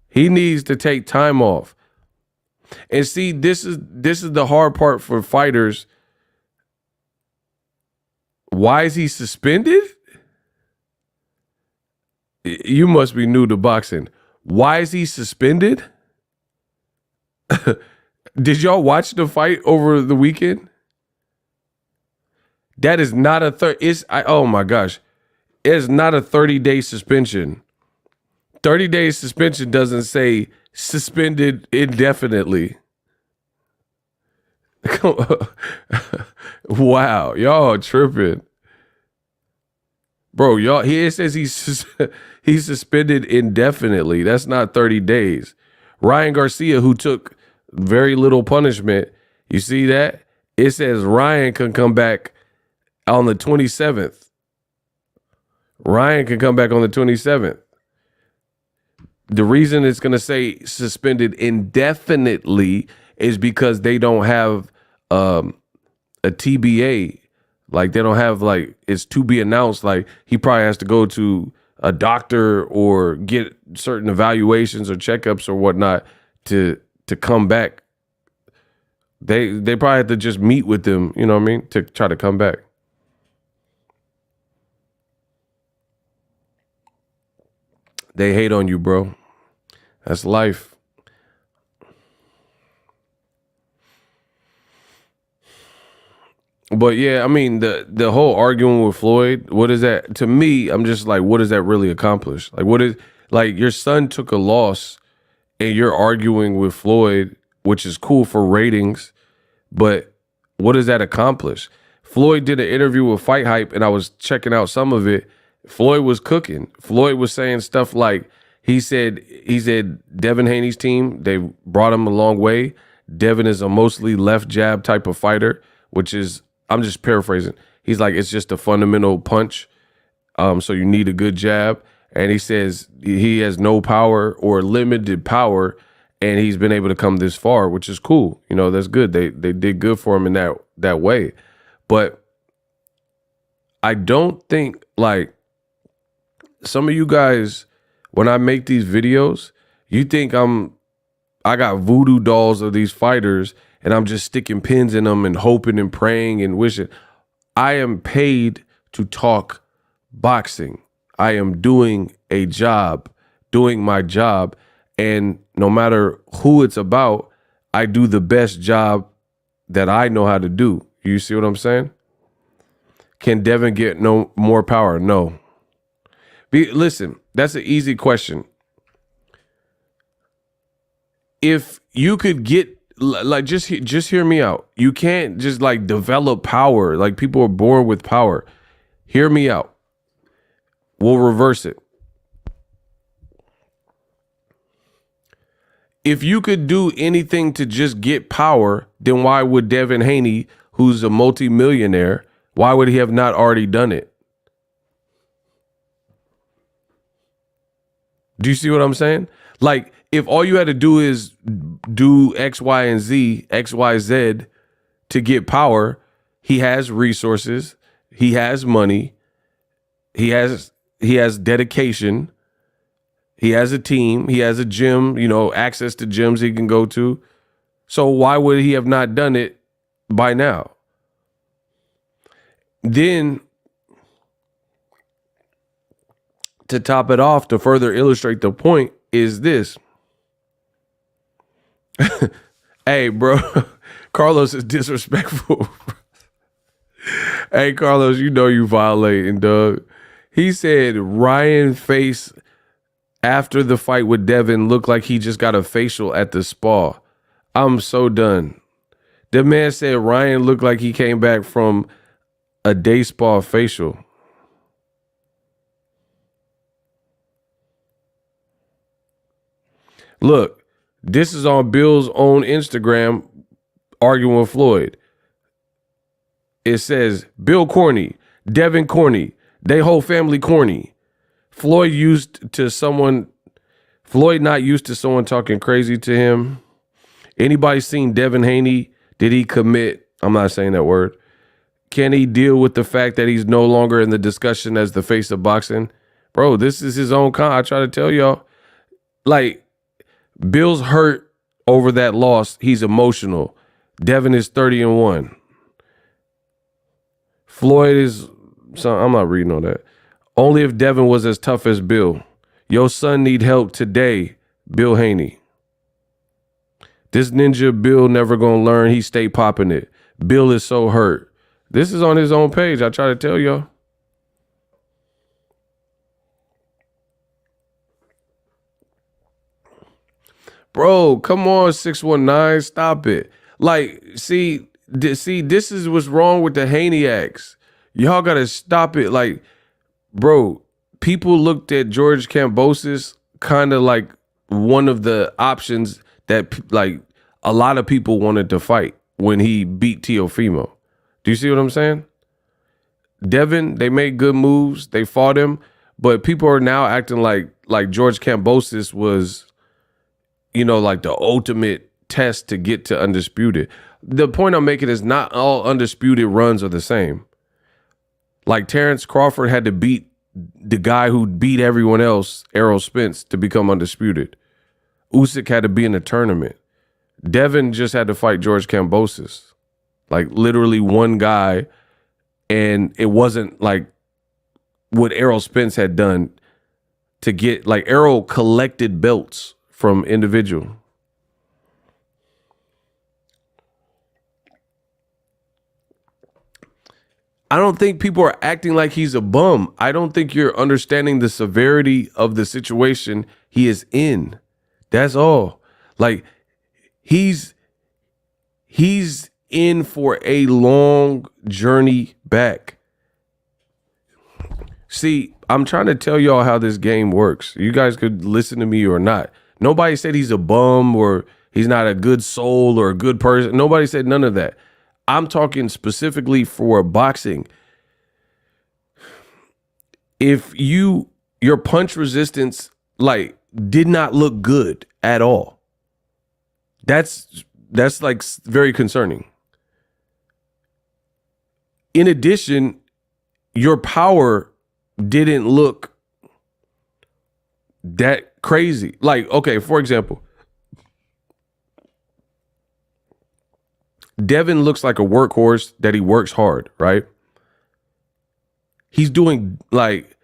He needs to take time off. And see, this is the hard part for fighters. Why is he suspended? You must be new to boxing. Why is he suspended? Did y'all watch the fight over the weekend? That is not oh my gosh. It's not a 30-day suspension. 30-day suspension doesn't say suspended indefinitely. Wow, y'all tripping. Bro, y'all, it says he's suspended indefinitely. That's not 30 days. Ryan Garcia, who took very little punishment, you see that? It says Ryan can come back on the 27th. Ryan can come back on the 27th. The reason it's going to say suspended indefinitely is because they don't have a TBA. Like, they don't have, like, it's to be announced. Like, he probably has to go to a doctor or get certain evaluations or checkups or whatnot to come back. They probably have to just meet with them, you know what I mean, to try to come back. They hate on you, bro. That's life. But yeah, I mean, the whole arguing with Floyd, what is that? To me, I'm just like, what does that really accomplish? Like, what is, like, your son took a loss and you're arguing with Floyd, which is cool for ratings, but what does that accomplish? Floyd did an interview with Fight Hype and I was checking out some of it. Floyd was cooking. Floyd was saying stuff like, he said Devin Haney's team, they brought him a long way. Devin is a mostly left jab type of fighter, which is, I'm just paraphrasing. He's like, it's just a fundamental punch. So you need a good jab. And he says he has no power or limited power, and he's been able to come this far, which is cool. You know, that's good. They did good for him in that way. But I don't think, like, some of you guys, when I make these videos, you think I got voodoo dolls of these fighters and I'm just sticking pins in them and hoping and praying and wishing. I am paid to talk boxing. I am doing a job, doing my job. And no matter who it's about, I do the best job that I know how to do. You see what I'm saying? Can Devin get no more power? No. Listen, that's an easy question. If you could get, like, just hear me out. You can't just, like, develop power. Like, people are born with power. Hear me out. We'll reverse it. if you could do anything to just get power, then why would Devin Haney, who's a multimillionaire, why would he have not already done it? Do you see what I'm saying? Like, if all you had to do is do X, Y, and Z, X, Y, Z to get power, he has resources, he has money, he has dedication, he has a team, he has a gym, access to gyms he can go to. So why would he have not done it by now? Then, to top it off, to further illustrate the point, is this. Hey, bro, Carlos is disrespectful. Hey, Carlos, you violating, dog. He said Ryan face after the fight with Devin looked like he just got a facial at the spa. I'm so done. The man said Ryan looked like he came back from a day spa facial. Look, this is on Bill's own Instagram arguing with Floyd. It says, Bill corny, Devin corny, they whole family corny. Floyd not used to someone talking crazy to him. Anybody seen Devin Haney? Did he commit? I'm not saying that word. Can he deal with the fact that he's no longer in the discussion as the face of boxing? Bro, this is his own I try to tell y'all. Like, Bill's hurt over that loss. He's emotional. Devin is 30-1. Floyd is, I'm not reading all that. Only if Devin was as tough as Bill. Your son need help today, Bill Haney. This ninja Bill never gonna learn. He stay popping it. Bill is so hurt. This is on his own page. I try to tell y'all. Bro, come on, 619. Stop it. Like, see, this is what's wrong with the Haney-acts. Y'all gotta stop it. Like, bro, people looked at George Kambosos kind of like one of the options that like a lot of people wanted to fight when he beat Teofimo. Do you see what I'm saying? Devin, they made good moves. They fought him, but people are now acting like George Kambosos was, like the ultimate test to get to undisputed. The point I'm making is not all undisputed runs are the same. Like Terrence Crawford had to beat the guy who beat everyone else, Errol Spence, to become undisputed. Usyk had to be in a tournament. Devin just had to fight George Kambosos. Like literally one guy, and it wasn't like what Errol Spence had done to get, like Errol collected belts from individual. I don't think people are acting like he's a bum. I don't think you're understanding the severity of the situation he is in. That's all. Like he's in for a long journey back. See, I'm trying to tell y'all how this game works. You guys could listen to me or not. Nobody said he's a bum or he's not a good soul or a good person. Nobody said none of that. I'm talking specifically for boxing. If your punch resistance like did not look good at all, that's like very concerning. In addition, your power didn't look that crazy. Like, okay, for example, Devin looks like a workhorse that he works hard, right? He's doing like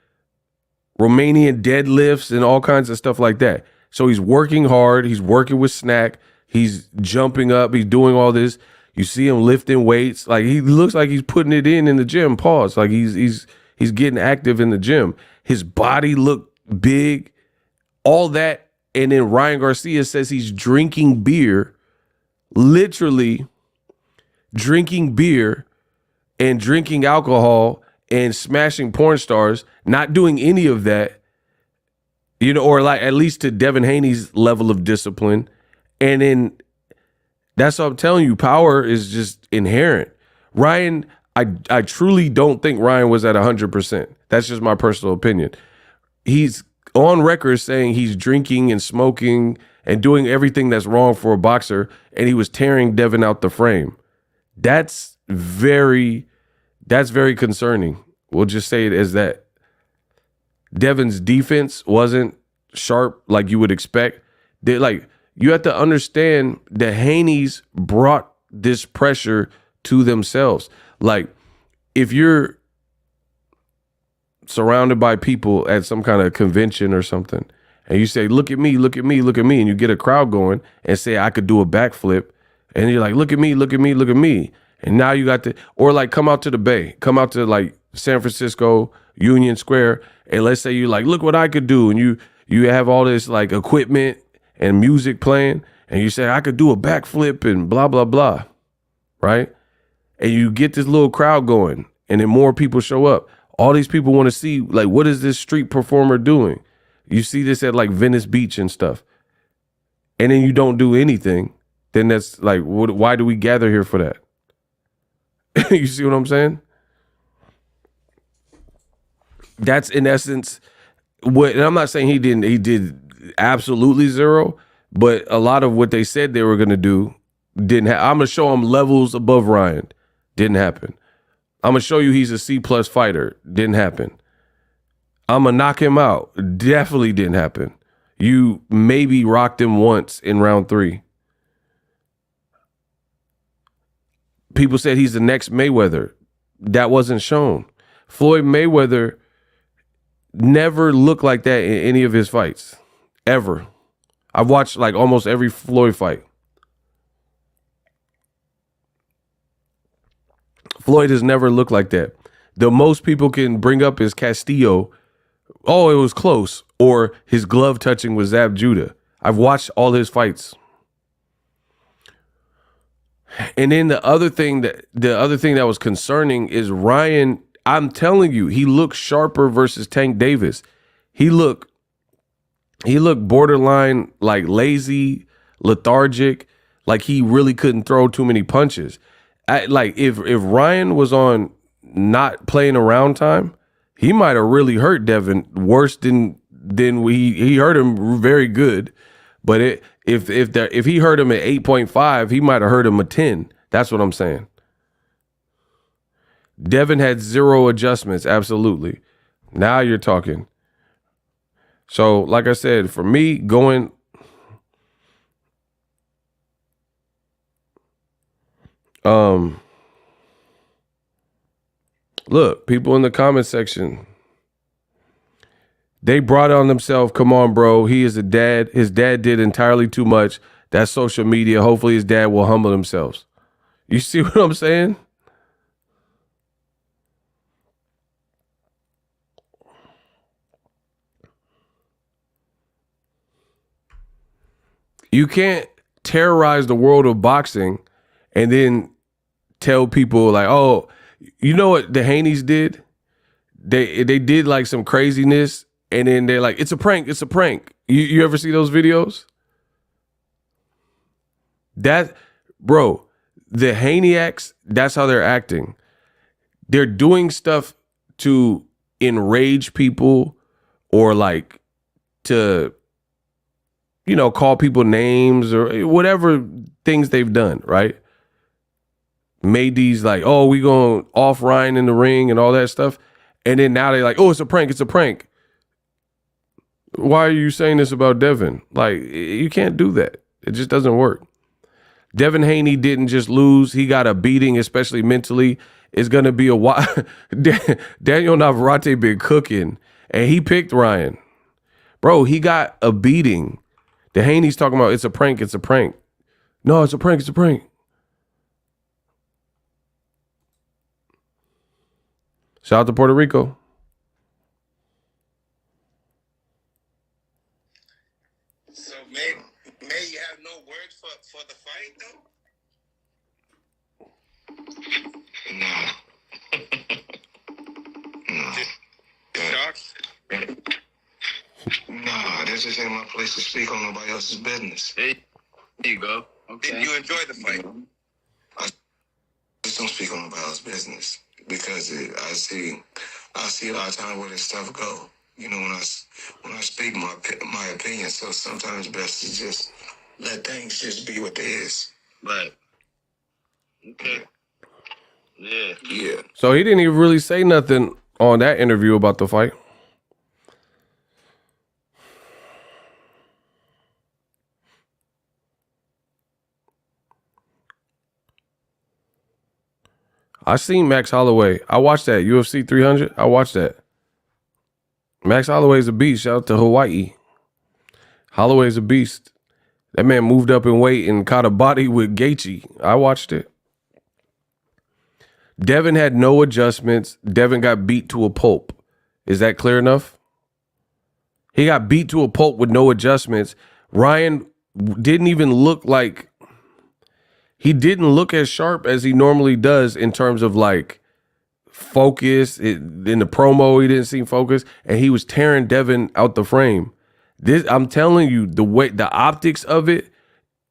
Romanian deadlifts and all kinds of stuff like that. So he's working hard. He's working with snack. He's jumping up. He's doing all this. You see him lifting weights. Like he looks like he's putting it in the gym. Pause. Like he's getting active in the gym. His body looked big. All that. And then Ryan Garcia says he's drinking beer, literally drinking beer and drinking alcohol and smashing porn stars, not doing any of that, or like at least to Devin Haney's level of discipline. And then that's what I'm telling you. Power is just inherent. Ryan, I truly don't think Ryan was at 100%. That's just my personal opinion. He's on record saying he's drinking and smoking and doing everything that's wrong for a boxer, and he was tearing Devin out the frame. That's very concerning. We'll just say it as that. Devin's defense wasn't sharp like you would expect. You have to understand the Haneys brought this pressure to themselves. Like, if you're surrounded by people at some kind of convention or something, and you say, look at me, look at me, look at me, and you get a crowd going and say, I could do a backflip, and you're like, look at me, look at me, look at me. And now you got or like come out to the Bay, come out to like San Francisco, Union Square, and let's say you like, look what I could do. And you have all this like equipment and music playing, and you say, I could do a backflip and blah, blah, blah, right? And you get this little crowd going, and then more people show up. All these people want to see, like, what is this street performer doing? You see this at like Venice Beach and stuff. And then you don't do anything. Then that's like, why do we gather here for that? You see what I'm saying? That's in essence what, and I'm not saying he did absolutely zero, but a lot of what they said they were going to do didn't happen. I'm going to show him levels above Ryan. Didn't happen. I'm going to show you he's a C+ fighter. Didn't happen. I'm going to knock him out. Definitely didn't happen. You maybe rocked him once in round 3. People said he's the next Mayweather. That wasn't shown. Floyd Mayweather never looked like that in any of his fights. Ever. I've watched like almost every Floyd fight. Floyd has never looked like that. The most people can bring up is Castillo. Oh, it was close. Or his glove touching with Zab Judah. I've watched all his fights. And then the other thing that was concerning is Ryan. I'm telling you, he looked sharper versus Tank Davis. He looked borderline like lazy, lethargic, like he really couldn't throw too many punches. Like if Ryan was on not playing around time, he might have really hurt Devin worse than he hurt him very good. But if he hurt him at 8.5, he might have hurt him at 10. That's what I'm saying. Devin had 0 adjustments, absolutely. Now you're talking. So, like I said, for me, look, people in the comment section, they brought on themselves, come on, bro, he is a dad. His dad did entirely too much. That's social media. Hopefully his dad will humble themselves. You see what I'm saying? You can't terrorize the world of boxing and then tell people like, oh, you know what the Haneys did? They did like some craziness, and then they're like, it's a prank, it's a prank. You ever see those videos? That, bro, the Haney-acts, that's how they're acting. They're doing stuff to enrage people or like to, you know, call people names or whatever things they've done, right? Made these like, oh, we going off Ryan in the ring and all that stuff. And then now they're like, oh, it's a prank, it's a prank. Why are you saying this about Devin? Like, you can't do that. It just doesn't work. Devin Haney didn't just lose. He got a beating, especially mentally. It's going to be a while. Daniel Navarrete been cooking, and he picked Ryan. Bro, he got a beating. The Haney's talking about it's a prank, it's a prank. No, it's a prank, it's a prank. Shout out to Puerto Rico.
So May you have no words for the fight though? No. Shocked? Nah, this just ain't my place to speak on nobody else's business. Hey.
There you go. Okay. Did you enjoy the fight? I just don't speak on nobody's business because I see a lot of times where this stuff go. You know, when I speak my opinion, so sometimes it's best to just let things just be what they is. Right. Okay. Yeah. Yeah.
So he didn't even really say nothing on that interview about the fight. I seen Max Holloway. I watched that UFC 300. I watched that. Max Holloway's a beast. Shout out to Hawaii. Holloway's a beast. That man moved up in weight and caught a body with Gaethje. I watched it. Devin had no adjustments. Devin got beat to a pulp. Is that clear enough? He got beat to a pulp with no adjustments. Ryan didn't even look like, he didn't look as sharp as he normally does in terms of like focus. In the promo, he didn't seem focused, and he was tearing Devin out the frame. This, I'm telling you, the optics of it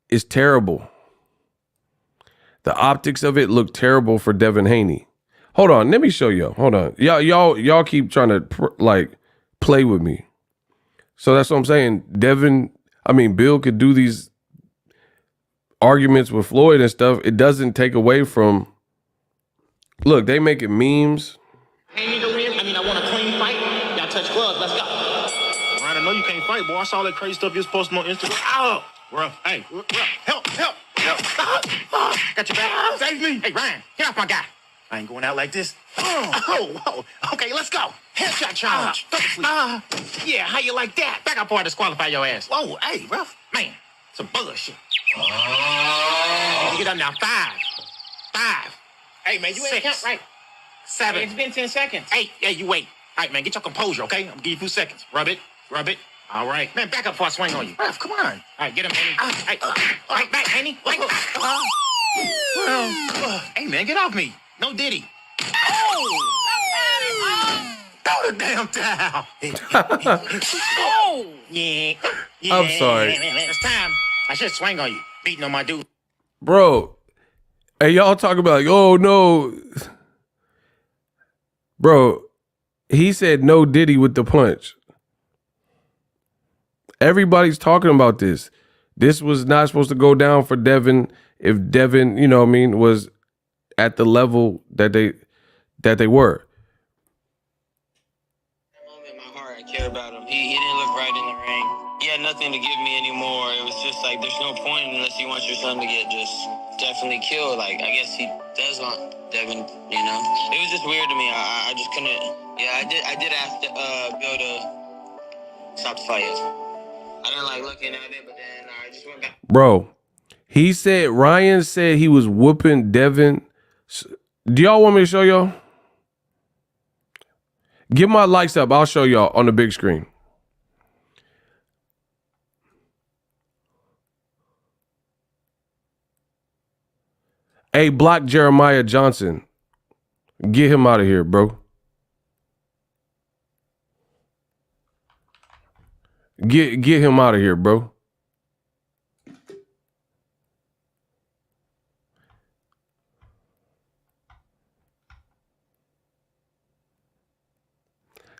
is terrible. The optics of it look terrible for Devin Haney. Hold on, let me show you. Hold on, y'all keep trying to like play with me. So that's what I'm saying. Bill could do these arguments with Floyd and stuff. It doesn't take away from. Look, they make it memes.
Haney to win. I want a clean fight. Y'all touch gloves. Let's go. Ryan, I know you can't fight, boy. I saw that crazy stuff you was posting on Instagram. Ow! Ruff. Hey, Ruff. Help. Got your back. Save me. Hey, Ryan, get off my guy. I ain't going out like this. Oh. Okay, let's go. Headshot challenge. Yeah, how you like that? Back up before I disqualify your ass. Whoa, hey, Ruff. Man, some bullshit. Get up now. 5. Hey, man, you ain't count right. 7. Hey, it's been 10 seconds. 8. Yeah, you wait. All right, man, get your composure, okay? I'm gonna give you a few seconds. Rub it. All right. Man, back up before I swing on you. Ruff, come on. All right, get him, Haney. Hey, right back, Haney. Right back. Hey, man, get off me. No diddy. Throw the damn towel. Yeah.
I'm sorry.
It's time. I should swing on you. Beating on my dude.
Bro, hey, y'all talk about like, oh no. Bro, he said no diddy with the punch. Everybody's talking about this. This was not supposed to go down for Devin if Devin, was at the level that they were.
In my heart, I care about him. He didn't look right in the ring. He had nothing to give me anymore. It was just like, there's no point unless you want your son to get just definitely killed. Like, I guess he does want Devin, It was just weird to me. I just couldn't. Yeah, I did ask Bill to stop the fight. I didn't like looking at it, but then I just went back.
Bro, Ryan said he was whooping Devin. Do y'all want me to show y'all? Give my likes up. I'll show y'all on the big screen. Hey, block Jeremiah Johnson. Get him out of here, bro. Get him out of here, bro.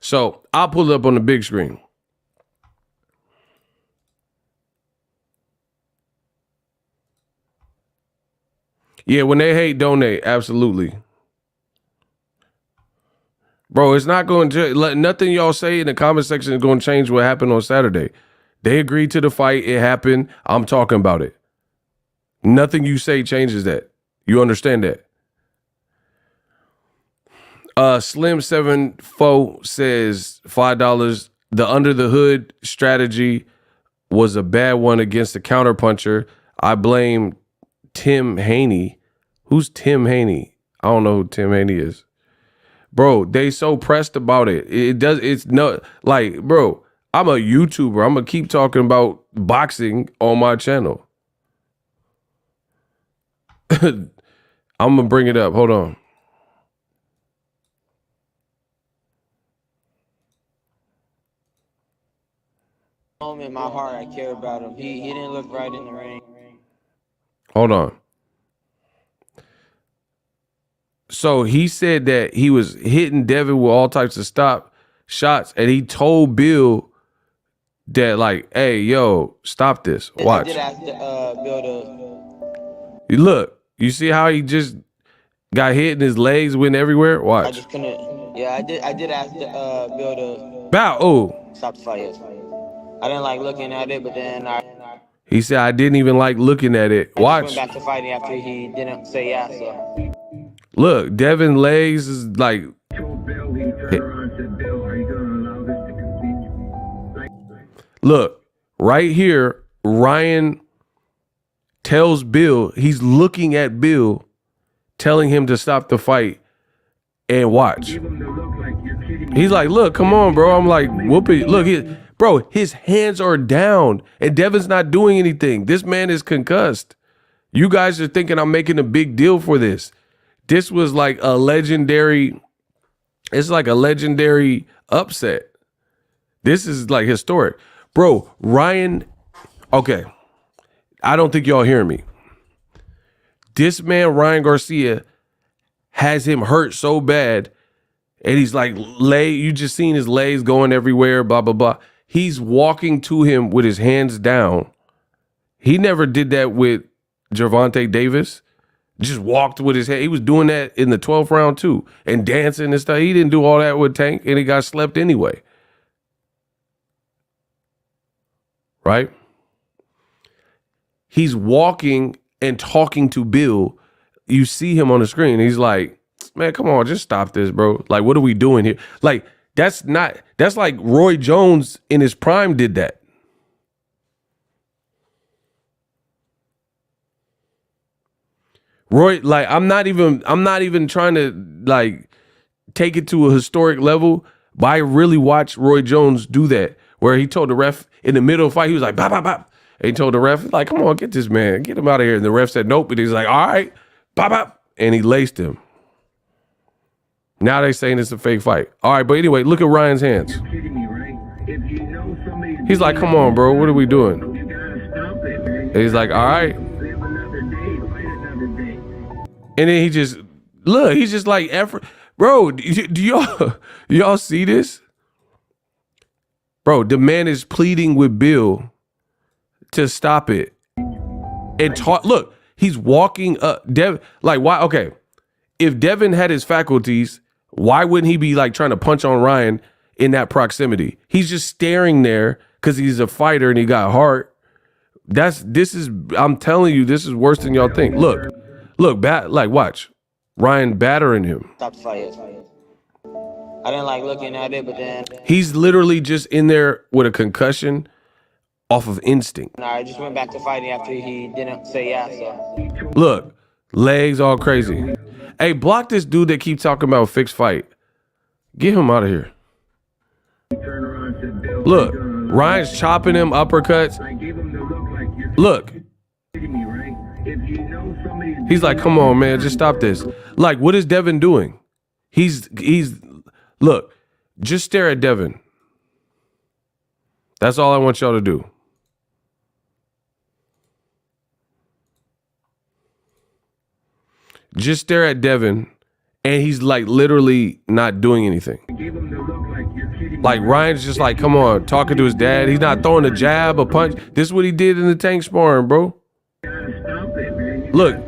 So I'll pull it up on the big screen. Yeah, when they hate, donate. Absolutely. Bro, it's not going to, nothing y'all say in the comment section is going to change what happened on Saturday. They agreed to the fight. It happened. I'm talking about it. Nothing you say changes that. You understand that? Slim74 says $5. The under the hood strategy was a bad one against the counterpuncher. I blame Tim Haney. Who's Tim Haney? I don't know who Tim Haney is. Bro, they so pressed about it. It's no, like, bro, I'm a YouTuber. I'm going to keep talking about boxing on my channel. I'm going to bring it up. Hold on.
In my heart, I care about him. He didn't look right in the ring.
Hold on. So he said that he was hitting Devin with all types of stop shots, and he told Bill that, like, hey, yo, stop this. Watch.
I did ask Bill to.
Look, you see how he just got hit and his legs went everywhere? Watch.
I just couldn't. Yeah, I did ask Bill to.
Bow. Oh.
Stop the fight. I didn't like looking at it, but then
He said, I didn't even like looking at it. Watch.
Went back to fighting after he didn't say yeah. So
look, Devin legs is like. Look, right here, Ryan tells Bill, he's looking at Bill, telling him to stop the fight and watch. He's like, look, come on, bro. I'm like, whoop it. Look, bro, his hands are down and Devin's not doing anything. This man is concussed. You guys are thinking I'm making a big deal for this. This was like a legendary, it's like a legendary upset. This is like historic. Bro, Ryan, okay, I don't think y'all hear me. This man, Ryan Garcia, has him hurt so bad, and he's like, you just seen his legs going everywhere, blah, blah, blah. He's walking to him with his hands down. He never did that with Gervonta Davis. Just walked with his head. He was doing that in the 12th round too, and dancing and stuff. He didn't do all that with Tank, and he got slept anyway. Right? He's walking and talking to Bill. You see him on the screen. He's like, man, come on, just stop this, bro. Like, what are we doing here? Like, that's like Roy Jones in his prime did that. Roy, like, I'm not even trying to like take it to a historic level, but I really watched Roy Jones do that, where he told the ref in the middle of the fight, he was like, bop, bop, bop. And he told the ref, like, come on, get this man, get him out of here. And the ref said, nope. And he's like, all right, bop, bop. And he laced him. Now they saying it's a fake fight. All right, but anyway, look at Ryan's hands. He's like, come on, bro, what are we doing? And he's like, all right. And then he just, look, he's just like, effort. Bro, do y'all see this? Bro, the man is pleading with Bill to stop it. And look, he's walking up. Like, why? Okay, if Devin had his faculties, why wouldn't he be like trying to punch on Ryan in that proximity? He's just staring there because he's a fighter and he got heart. I'm telling you, this is worse than y'all think. Look, like, watch. Ryan battering him.
stop the fight. I didn't like looking at it, but then
He's literally just in there with a concussion off of instinct.
I just went back to fighting after he didn't say yeah. So
Look, legs all crazy. Hey, block this dude that keeps talking about fixed fight. Get him out of here. Look, Ryan's chopping him uppercuts. Look. He's like, come on, man, just stop this. Like, what is Devin doing? He's look, just stare at Devin. That's all I want y'all to do. Just stare at Devin, and he's like literally not doing anything. Like, Ryan's just like, come on, talking to his dad. He's not throwing a jab, a punch. This is what he did in the Tank sparring, bro. Look.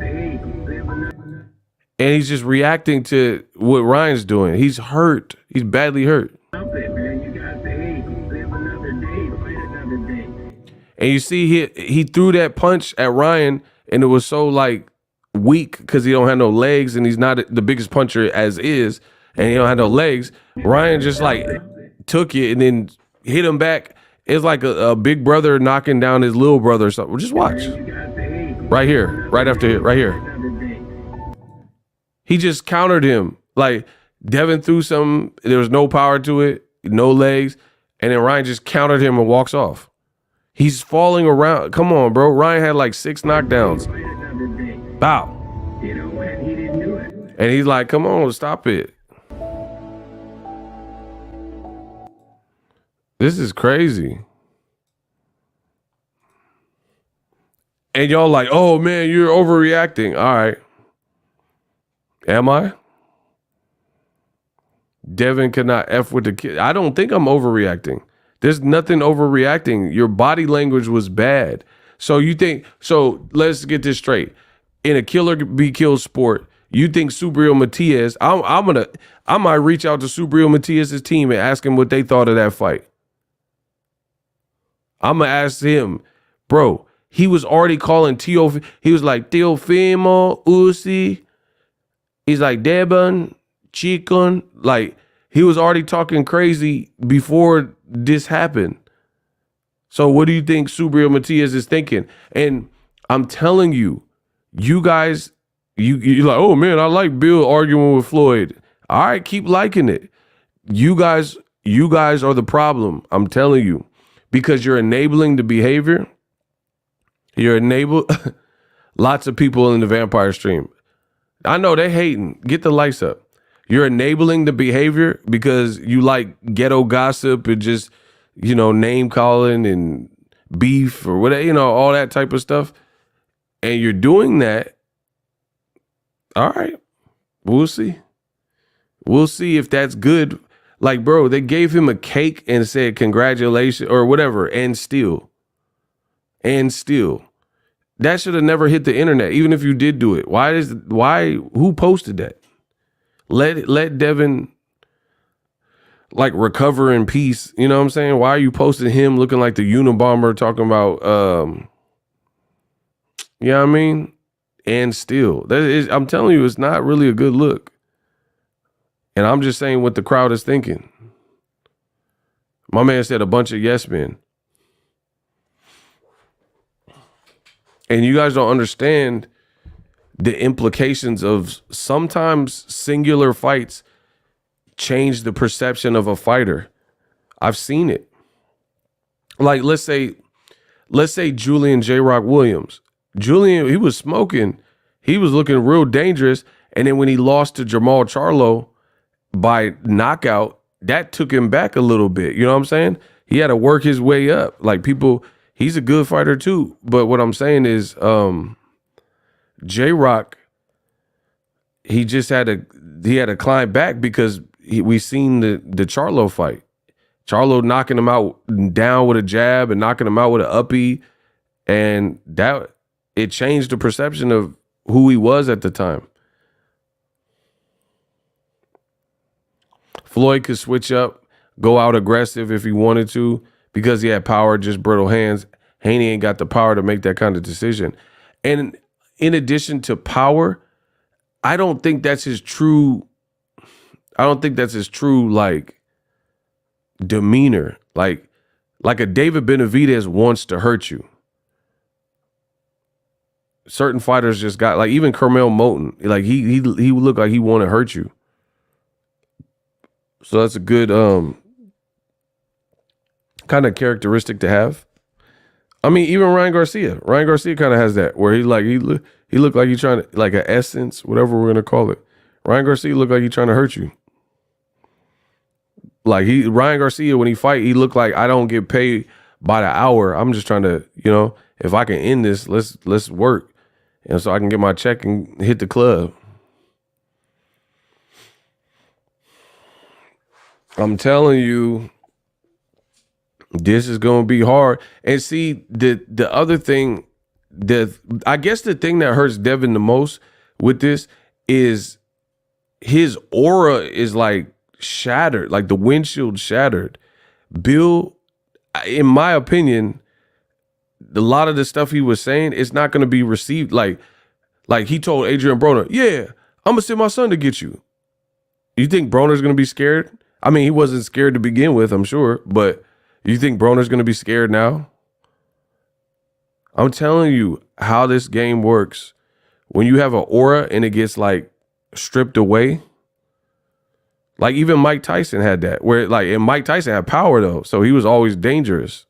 And he's just reacting to what Ryan's doing. He's hurt. He's badly hurt. And you see he threw that punch at Ryan, and it was so like weak because he don't have no legs, and he's not the biggest puncher as is, and he don't have no legs. Ryan just like took it and then hit him back. It's like a big brother knocking down his little brother or something. Just watch. Right here. Right after here. Right here. He just countered him. Like, Devin threw something. There was no power to it. No legs. And then Ryan just countered him and walks off. He's falling around. Come on, bro. Ryan had like 6 knockdowns. Bow. And he's like, come on, stop it. This is crazy. And y'all like, oh man, you're overreacting. All right. Am I? Devin cannot F with the kid. I don't think I'm overreacting. There's nothing overreacting. Your body language was bad. So let's get this straight. In a killer be killed sport, you think Subriel Matias, I might reach out to Subriel Matias' team and ask him what they thought of that fight. I'm going to ask him, bro, he was already calling he was like, Teofimo, Uzi. He's like, Devin, Chicken. Like, he was already talking crazy before this happened. So what do you think Subriel Matias is thinking? And I'm telling you, you guys, you're like, oh man, I like Bill arguing with Floyd. All right, keep liking it. You guys are the problem. I'm telling you, because you're enabling the behavior. You're lots of people in the vampire stream. I know they hating. Get the lights up. You're enabling the behavior because you like ghetto gossip and just, name calling and beef or whatever, all that type of stuff. And you're doing that. All right. We'll see. We'll see if that's good. Like, bro, they gave him a cake and said congratulations or whatever. And still. That should have never hit the internet, even if you did do it. Who posted that? Let Devin recover in peace. You know what I'm saying? Why are you posting him looking like the Unabomber talking about you know what I mean? And still, I'm telling you, it's not really a good look. And I'm just saying what the crowd is thinking. My man said a bunch of yes men. And you guys don't understand the implications of sometimes singular fights change the perception of a fighter. I've seen it. Like, let's say Julian J. Rock Williams. Julian, he was smoking. He was looking real dangerous. And then when he lost to Jamal Charlo by knockout, that took him back a little bit. You know what I'm saying? He had to work his way up. He's a good fighter too. But what I'm saying is J-Rock, he had to climb back because we seen the Charlo fight. Charlo knocking him out down with a jab and knocking him out with an uppie. And it changed the perception of who he was at the time. Floyd could switch up, go out aggressive if he wanted to, because he had power, just brittle hands. Haney ain't got the power to make that kind of decision. And in addition to power, I don't think that's his true demeanor. Like a David Benavidez wants to hurt you. Certain fighters just got, even Carmel Moulton, he looked like he want to hurt you. So that's a good kind of characteristic to have. I mean, even Ryan Garcia kind of has that, where he looked like he's trying to, like an essence, whatever we're gonna call it. Ryan Garcia looked like he's trying to hurt you. Ryan Garcia, when he fight, he looked like, I don't get paid by the hour. I'm just trying to, if I can end this, let's work, and so I can get my check and hit the club. I'm telling you, this is going to be hard. And see, the other thing, I guess the thing that hurts Devin the most with this is his aura is shattered, like the windshield shattered. Bill, in my opinion, a lot of the stuff he was saying, it's not going to be received. Like he told Adrian Broner, yeah, I'm going to send my son to get you. You think Broner's going to be scared? I mean, he wasn't scared to begin with, I'm sure, but you think Broner's going to be scared now? I'm telling you how this game works. When you have an aura and it gets stripped away, even Mike Tyson had that, where and Mike Tyson had power though, so he was always dangerous.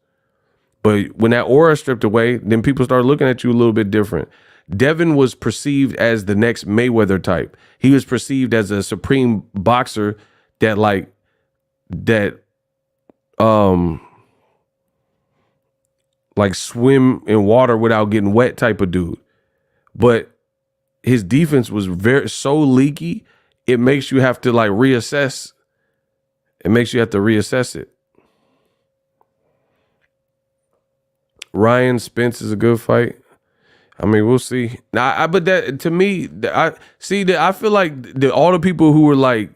But when that aura stripped away, then people start looking at you a little bit different. Devin was perceived as the next Mayweather type. He was perceived as a supreme boxer that like swim in water without getting wet type of dude. But his defense was so leaky, it makes you have to like reassess. It makes you have to reassess it. Ryan Spence is a good fight. I mean, we'll see. Now, but that to me, I see that I feel like all the people who were like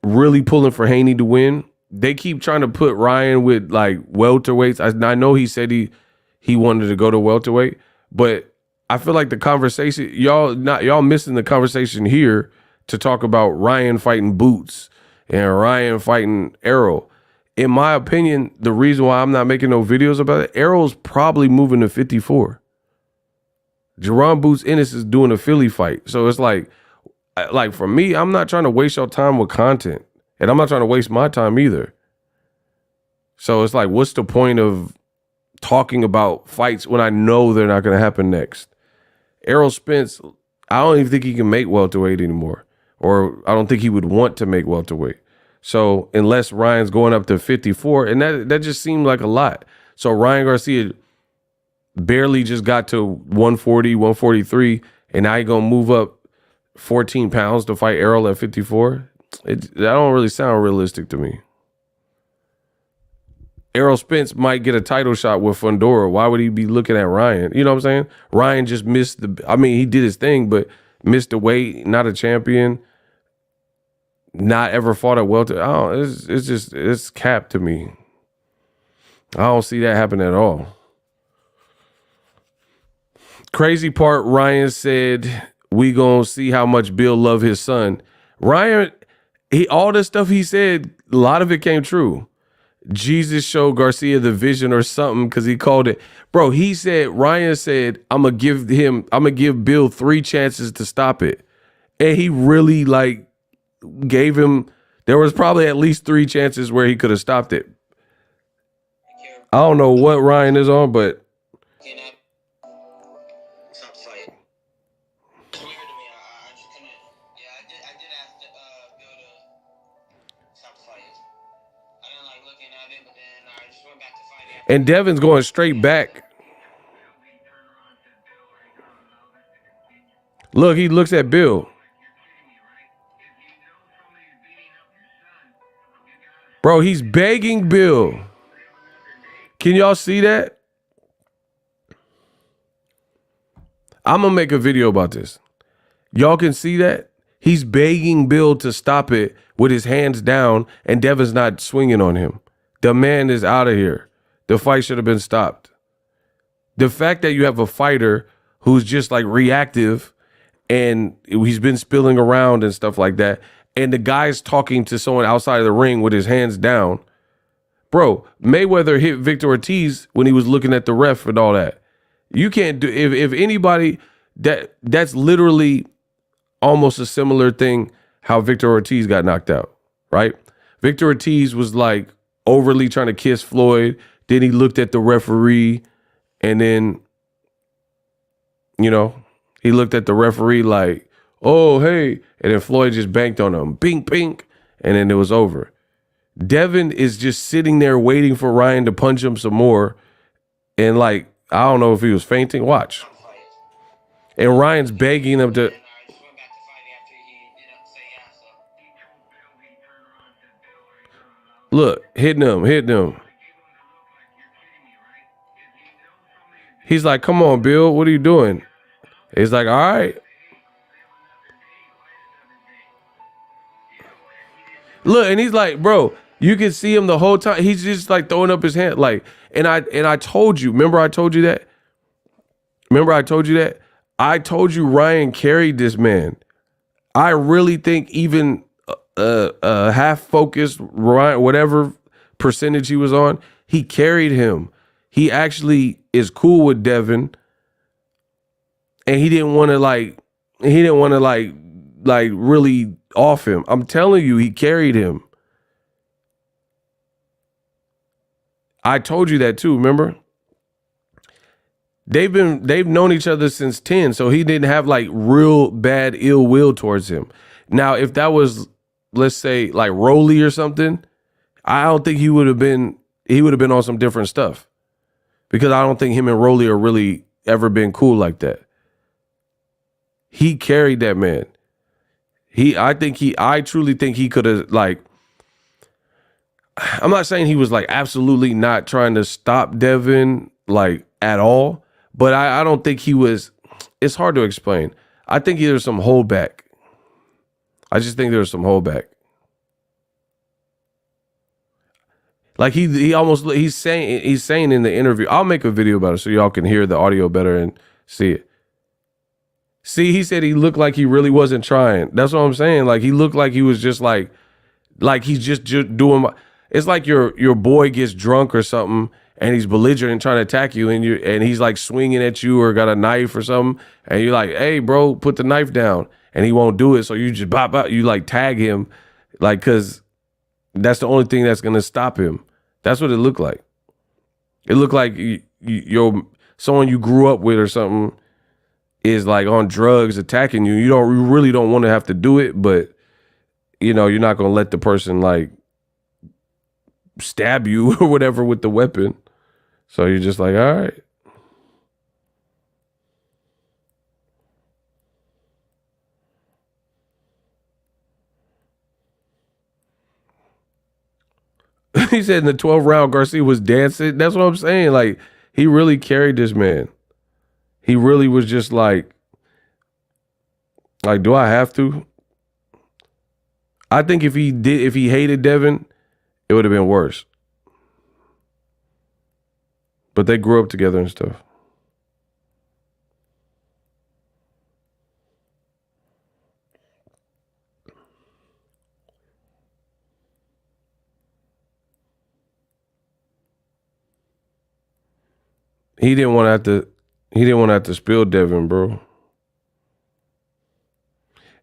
really pulling for Haney to win, they keep trying to put Ryan with like welterweights. I know he said he wanted to go to welterweight, but I feel like the conversation, y'all missing the conversation here to talk about Ryan fighting Boots and Ryan fighting Errol. In my opinion, the reason why I'm not making no videos about it, Errol's probably moving to 54. Jerron Boots Ennis is doing a Philly fight. So it's like for me, I'm not trying to waste your time with content. And I'm not trying to waste my time either. So it's like, what's the point of talking about fights when I know they're not going to happen next? Errol Spence, I don't even think he can make welterweight anymore. Or I don't think he would want to make welterweight. So unless Ryan's going up to 54, and that just seemed like a lot. So Ryan Garcia barely just got to 140, 143, and now he's going to move up 14 pounds to fight Errol at 54. That don't really sound realistic to me. Errol Spence might get a title shot with Fundora. Why would he be looking at Ryan? You know what I'm saying? Ryan just missed he did his thing, but missed the weight, not a champion, not ever fought at welter. It's capped to me. I don't see that happen at all. Crazy part, Ryan said, we gonna see how much Bill love his son. Ryan, all the stuff he said, a lot of it came true. Jesus showed Garcia the vision or something because he called it. Bro, Ryan said, I'm gonna give Bill 3 chances to stop it. And he really like gave him, there was probably at least 3 chances where he could have stopped it. I don't know what Ryan is on, but and Devin's going straight back. Look, he looks at Bill. Bro, he's begging Bill. Can y'all see that? I'm going to make a video about this. Y'all can see that? He's begging Bill to stop it with his hands down, and Devin's not swinging on him. The man is out of here. The fight should have been stopped. The fact that you have a fighter who's just like reactive and he's been spilling around and stuff like that, and the guy's talking to someone outside of the ring with his hands down. Bro, Mayweather hit Victor Ortiz when he was looking at the ref and all that. You can't do, if anybody, that's literally almost a similar thing how Victor Ortiz got knocked out, right? Victor Ortiz was like overly trying to kiss Floyd. Then he looked at the referee, and then, he looked at the referee like, oh, hey. And then Floyd just banked on him. Bink, bink. And then it was over. Devin is just sitting there waiting for Ryan to punch him some more. And like, I don't know if he was fainting. Watch. And Ryan's begging him to. Look, hitting him. He's like, come on, Bill, what are you doing? He's like, all right. Look, and he's like, bro, you can see him the whole time. He's just like throwing up his hand. Like, and I told you, remember I told you that? I told you Ryan carried this man. I really think even half focused, Ryan, whatever percentage he was on, he carried him. He actually is cool with Devin, and he didn't want to really off him. I'm telling you, he carried him. I told you that too, remember? They've known each other since 10, so he didn't have like real bad ill will towards him. Now, if that was, let's say, like Rolly or something, I don't think he would have been on some different stuff. because I don't think him and Rolly are really ever been cool like that. He carried that man. I truly think he could have, like, I'm not saying he was like absolutely not trying to stop Devin like at all, but I don't think he was. It's hard to explain. I think there's some holdback. I just think there's some holdback. Like he's saying in the interview. I'll make a video about it so y'all can hear the audio better and see it. See, he said he looked like he really wasn't trying. That's what I'm saying. Like he looked like he was just like he's just doing. It's like your boy gets drunk or something and he's belligerent and trying to attack you and he's like swinging at you or got a knife or something and you're like, hey bro, put the knife down, and he won't do it. So you just you like tag him, like, cause that's the only thing that's gonna stop him. That's what it looked like. It looked like someone you grew up with or something is like on drugs attacking you. You really don't want to have to do it, but you know, you're not gonna let the person like stab you or whatever with the weapon. So you're just like, all right. He said in the 12th round, Garcia was dancing. That's what I'm saying. Like, he really carried this man. He really was just like, do I have to? I think if he hated Devin, it would have been worse. But they grew up together and stuff. He didn't want to have to spill Devin, bro.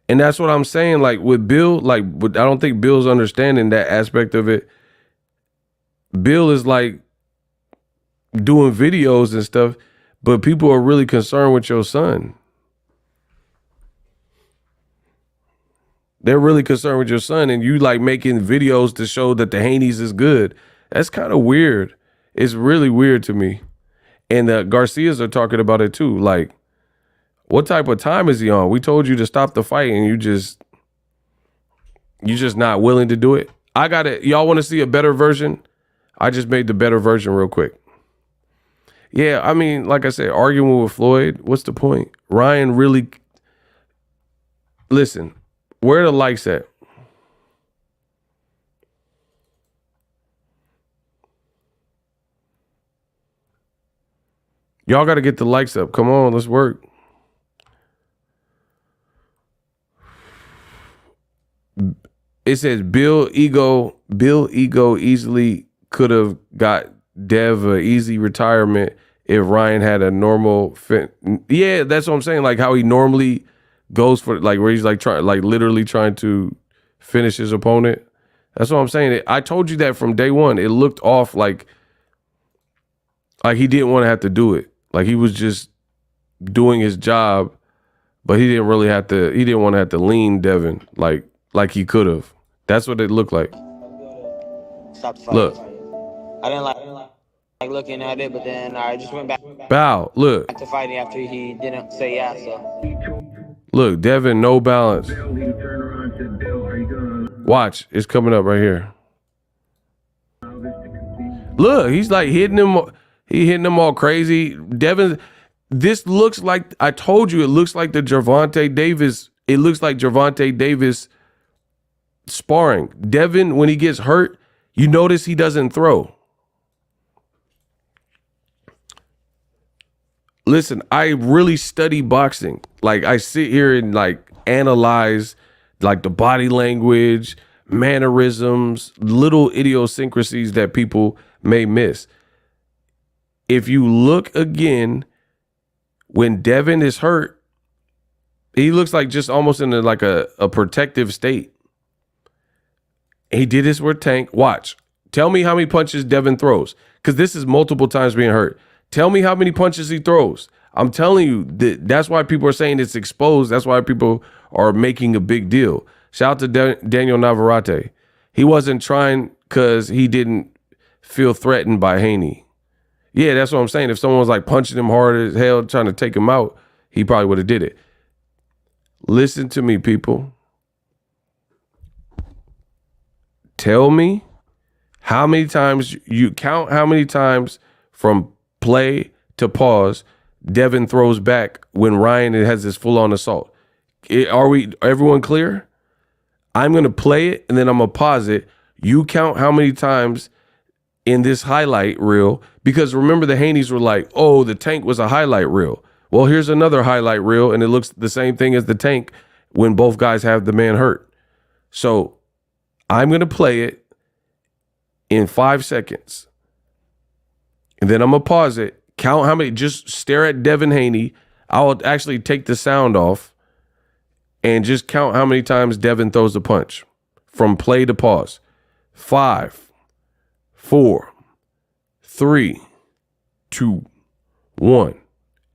And that's what I'm saying. Like with Bill, I don't think Bill's understanding that aspect of it. Bill is like doing videos and stuff, but people are really concerned with your son. They're really concerned with your son, and you like making videos to show that the Haneys is good. That's kind of weird. It's really weird to me. And the Garcias are talking about it too. Like, what type of time is he on? We told you to stop the fight, and you just not willing to do it. I got it. Y'all want to see a better version? I just made the better version real quick. Yeah, I mean, like I said, arguing with Floyd, what's the point? Ryan really... Listen, where are the likes at? Y'all got to get the likes up. Come on, let's work. It says Bill Ego easily could have got Dev an easy retirement if Ryan had a normal yeah, that's what I'm saying. Like how he normally goes for, like where he's like literally trying to finish his opponent. That's what I'm saying. I told you that from day one. It looked off like he didn't want to have to do it. Like he was just doing his job, but he didn't really have to. He didn't want to have to lean Devin like he could have. That's what it looked like.
Stop the fight.
Look,
I didn't like looking at it, but then I just went back
bow. Look,
to fighting after he didn't say yeah. So
look, Devin, no balance. Watch, it's coming up right here. Look, he's like hitting him. He hitting them all crazy. Devin, this looks like, I told you, it looks like the Gervonta Davis. It looks like Gervonta Davis sparring. Devin, when he gets hurt, you notice he doesn't throw. Listen, I really study boxing. Like I sit here and like analyze like the body language, mannerisms, little idiosyncrasies that people may miss. If you look again, when Devin is hurt, he looks like just almost in a protective state. He did this with Tank. Watch. Tell me how many punches Devin throws, because this is multiple times being hurt. Tell me how many punches he throws. I'm telling you, that's why people are saying it's exposed. That's why people are making a big deal. Shout out to Daniel Navarrete. He wasn't trying because he didn't feel threatened by Haney. Yeah, that's what I'm saying. If someone was like punching him hard as hell, trying to take him out, he probably would have did it. Listen to me, people. Tell me how many times you count how many times from play to pause Devin throws back when Ryan has this full-on assault. Are we everyone clear? I'm going to play it and then I'm going to pause it. You count how many times in this highlight reel, because remember the Haneys were like, oh, the tank was a highlight reel. Well, here's another highlight reel and it looks the same thing as the tank when both guys have the man hurt. So I'm going to play it in 5 seconds. And then I'm going to pause it. Count how many, just stare at Devin Haney. I'll actually take the sound off and just count how many times Devin throws the punch from play to pause. 5, 4, 3, 2, 1,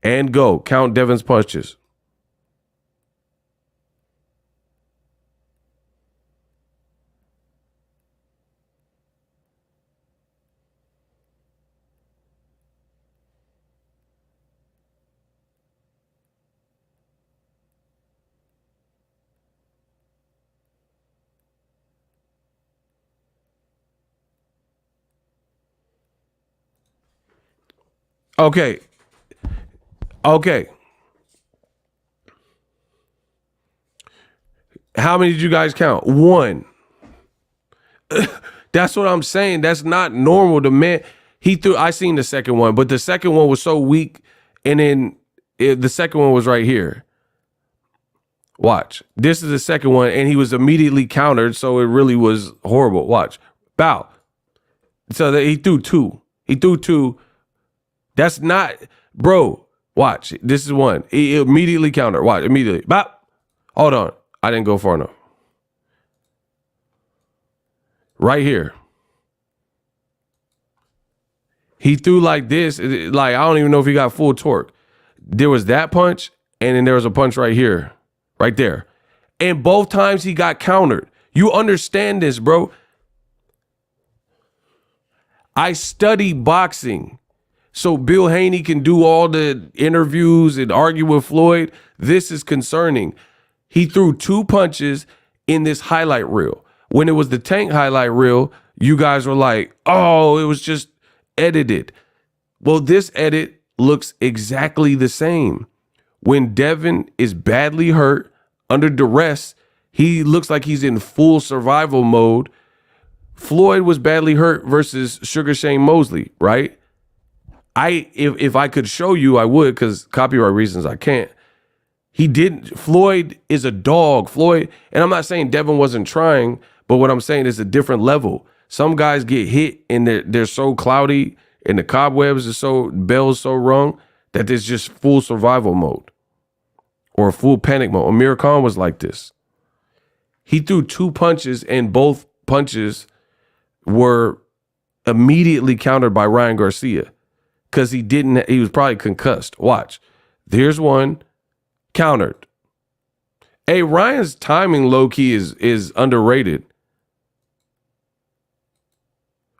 and go. Count Devin's punches. Okay. How many did you guys count? 1. That's what I'm saying. That's not normal. The man, I seen the second one, but the second one was so weak. And then the second one was right here. Watch. This is the second one. And he was immediately countered. So it really was horrible. Watch. Bow. So he threw 2. He threw 2. That's not, bro. Watch. This is 1. He immediately countered. Watch. Immediately. Bop. Hold on. I didn't go far enough. Right here. He threw like this. Like, I don't even know if he got full torque. There was that punch, and then there was a punch right here. Right there. And both times he got countered. You understand this, bro. I study boxing. So Bill Haney can do all the interviews and argue with Floyd. This is concerning. He threw 2 punches in this highlight reel. When it was the tank highlight reel, you guys were like, oh, it was just edited. Well, this edit looks exactly the same. When Devin is badly hurt, under duress, he looks like he's in full survival mode. Floyd was badly hurt versus Sugar Shane Mosley, right? If I could show you, I would, because copyright reasons I can't. He didn't. Floyd is a dog. Floyd, and I'm not saying Devin wasn't trying, but what I'm saying is a different level. Some guys get hit and they're so cloudy and the cobwebs are so, bells so rung that there's just full survival mode or full panic mode. Amir Khan was like this. He threw 2 punches and both punches were immediately countered by Ryan Garcia because he was probably concussed. Watch. There's one countered. Hey, Ryan's timing low-key is underrated.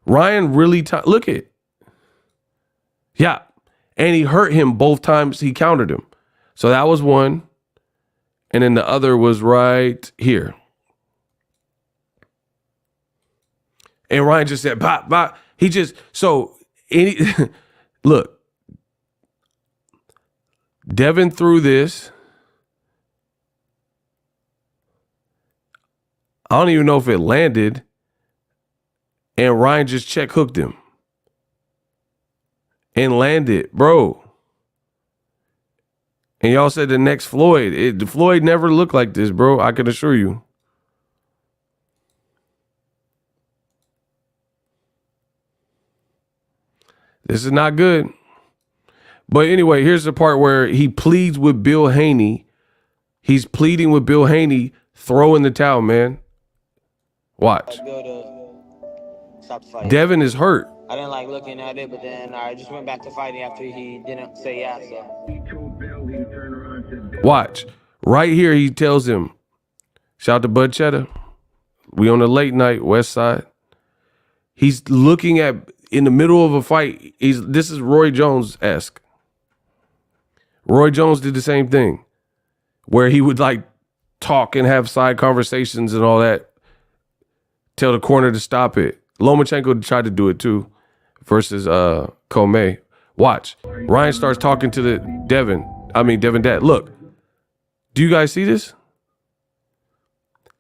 Ryan really, look at it. Yeah. And he hurt him both times he countered him. So that was one. And then the other was right here. And Ryan just said, bop, bop. He just, look, Devin threw this. I don't even know if it landed. And Ryan just check hooked him. And landed, bro. And y'all said the next Floyd. Floyd never looked like this, bro. I can assure you. This is not good. But anyway, here's the part where he pleads with Bill Haney. He's pleading with Bill Haney, throw in the towel, man. Watch. Devin is hurt.
I didn't like looking at it, but then I just went back to fighting after he didn't say yeah. So.
Watch. Right here, he tells him, shout out to Bud Cheddar. We on the late night, West Side. He's looking at, in the middle of a fight, this is Roy Jones-esque. Roy Jones did the same thing, where he would like talk and have side conversations and all that, tell the corner to stop it. Lomachenko tried to do it too, versus Comey. Watch. Ryan starts talking to Devin Dad. Look, do you guys see this?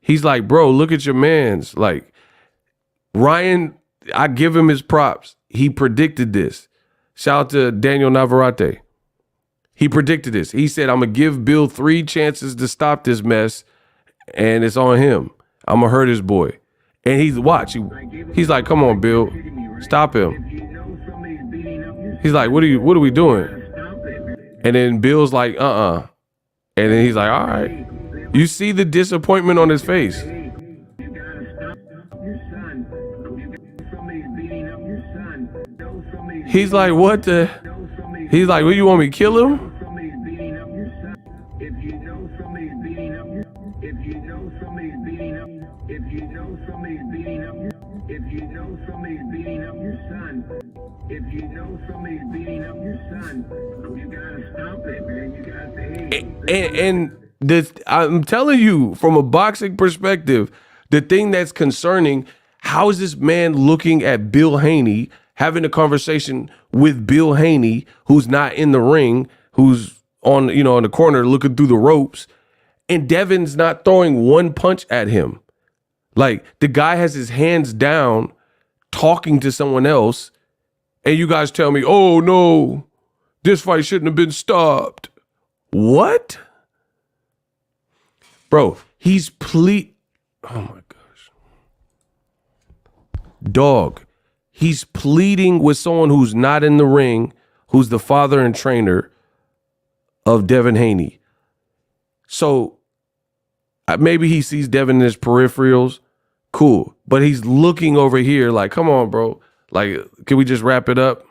He's like, bro, look at your mans. Like, Ryan, I give him his props. He predicted this. Shout out to Daniel Navarrete. He predicted this. He said, I'm going to give Bill 3 chances to stop this mess, and it's on him. I'm going to hurt his boy. And he's like, come on, Bill. Stop him. He's like, what are we doing? And then Bill's like, And then he's like, all right. You see the disappointment on his face. He's like, what the? He's like, what, you want me to kill him? And this, I'm telling you, from a boxing perspective, the thing that's concerning, how is this man looking at Bill Haney, having a conversation with Bill Haney, who's not in the ring, who's on, in the corner looking through the ropes, and Devin's not throwing one punch at him. Like, the guy has his hands down talking to someone else, and you guys tell me, oh no, this fight shouldn't have been stopped. What? Bro, he's oh my gosh. Dog, he's pleading with someone who's not in the ring, who's the father and trainer of Devin Haney. So maybe he sees Devin in his peripherals. Cool. But he's looking over here like, come on, bro. Like, can we just wrap it up?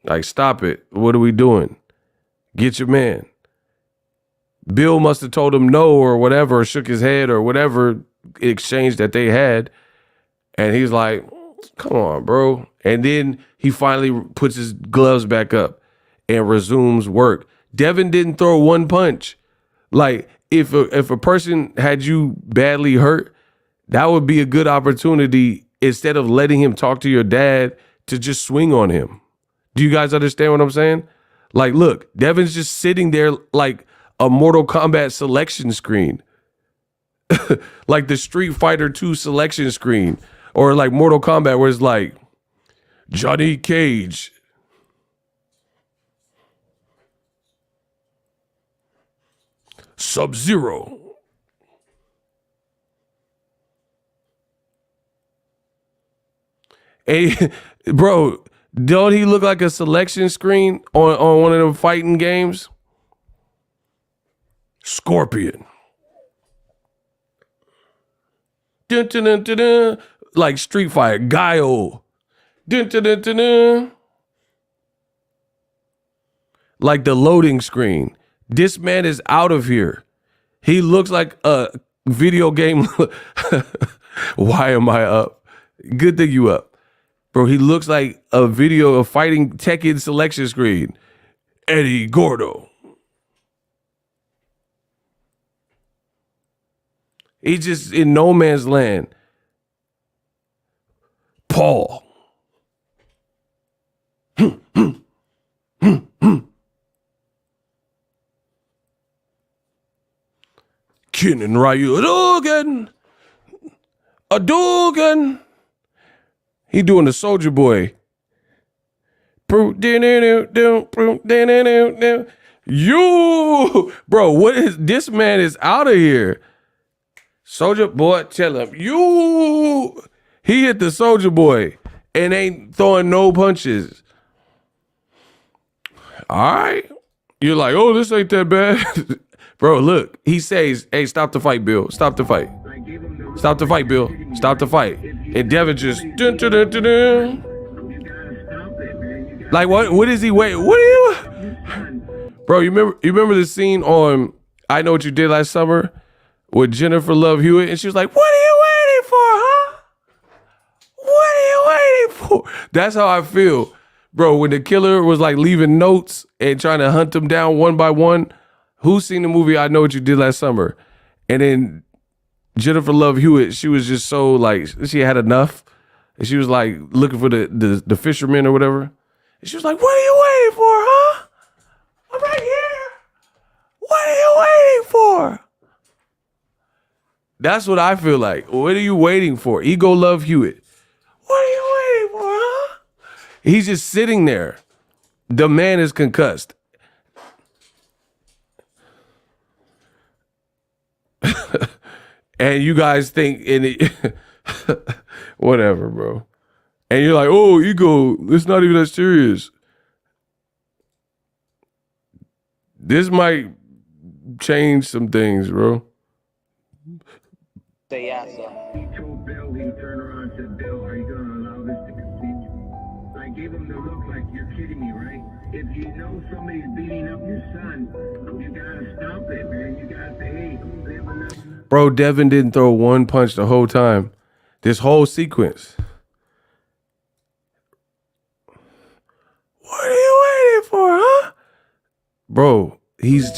Like, stop it. What are we doing? Get your man. Bill must have told him no or whatever, or shook his head or whatever exchange that they had. And he's like, come on, bro. And then he finally puts his gloves back up and resumes work. Devin didn't throw one punch. Like, if a person had you badly hurt, that would be a good opportunity, instead of letting him talk to your dad, to just swing on him. Do you guys understand what I'm saying? Like, look, Devin's just sitting there like a Mortal Kombat selection screen. Like the Street Fighter 2 selection screen. Or like Mortal Kombat, where it's like, Johnny Cage. Sub-Zero. Hey, bro, don't he look like a selection screen on one of them fighting games? Scorpion. Dun, dun, dun, dun, dun. Like Street Fighter. Guile. Dun, dun, dun, dun, dun. Like the loading screen. This man is out of here. He looks like a video game. Why am I up? Good thing you up. Bro, he looks like a fighting Tekken selection screen. Eddie Gordo. He's just in no man's land. Paul. Kenan Ryu. Adogan. He doing the Soldier Boy. You, bro, what is this? Man is out of here. Soldier Boy, tell him you. He hit the Soldier Boy and ain't throwing no punches. All right, you're like, oh, this ain't that bad, bro. Look, he says, hey, stop the fight, Bill. Stop the fight. Stop the fight, Bill. Stop the fight. And Devin just dun, dun, dun, dun, dun. Like, what is he waiting? What are you, bro? You remember the scene on I Know What You Did Last Summer with Jennifer Love Hewitt, and she was like, what are you waiting for, huh? What are you bro, that's how I feel. Bro, when the killer was like leaving notes and trying to hunt them down one by one, who's seen the movie I Know What You Did Last Summer? And then Jennifer Love Hewitt, she was just so like, she had enough. And she was like looking for the fisherman or whatever. And she was like, what are you waiting for, huh? I'm right here. What are you waiting for? That's what I feel like. What are you waiting for? Ego Love Hewitt. What are you waiting for, huh? He's just sitting there. The man is concussed. And you guys think whatever, bro. And you're like, oh, Ego, it's not even that serious. This might change some things, bro.
Say yeah, so.
He told Bill, he turned around and said, Bill, are you going to allow this to continue? I gave him the look like, you're kidding me, right? If you know somebody's beating up your son, you got to stop it, man. You got to say, hey, live enough.
Bro, Devin didn't throw one punch the whole time. This whole sequence. What are you waiting for, huh? Bro, he's
I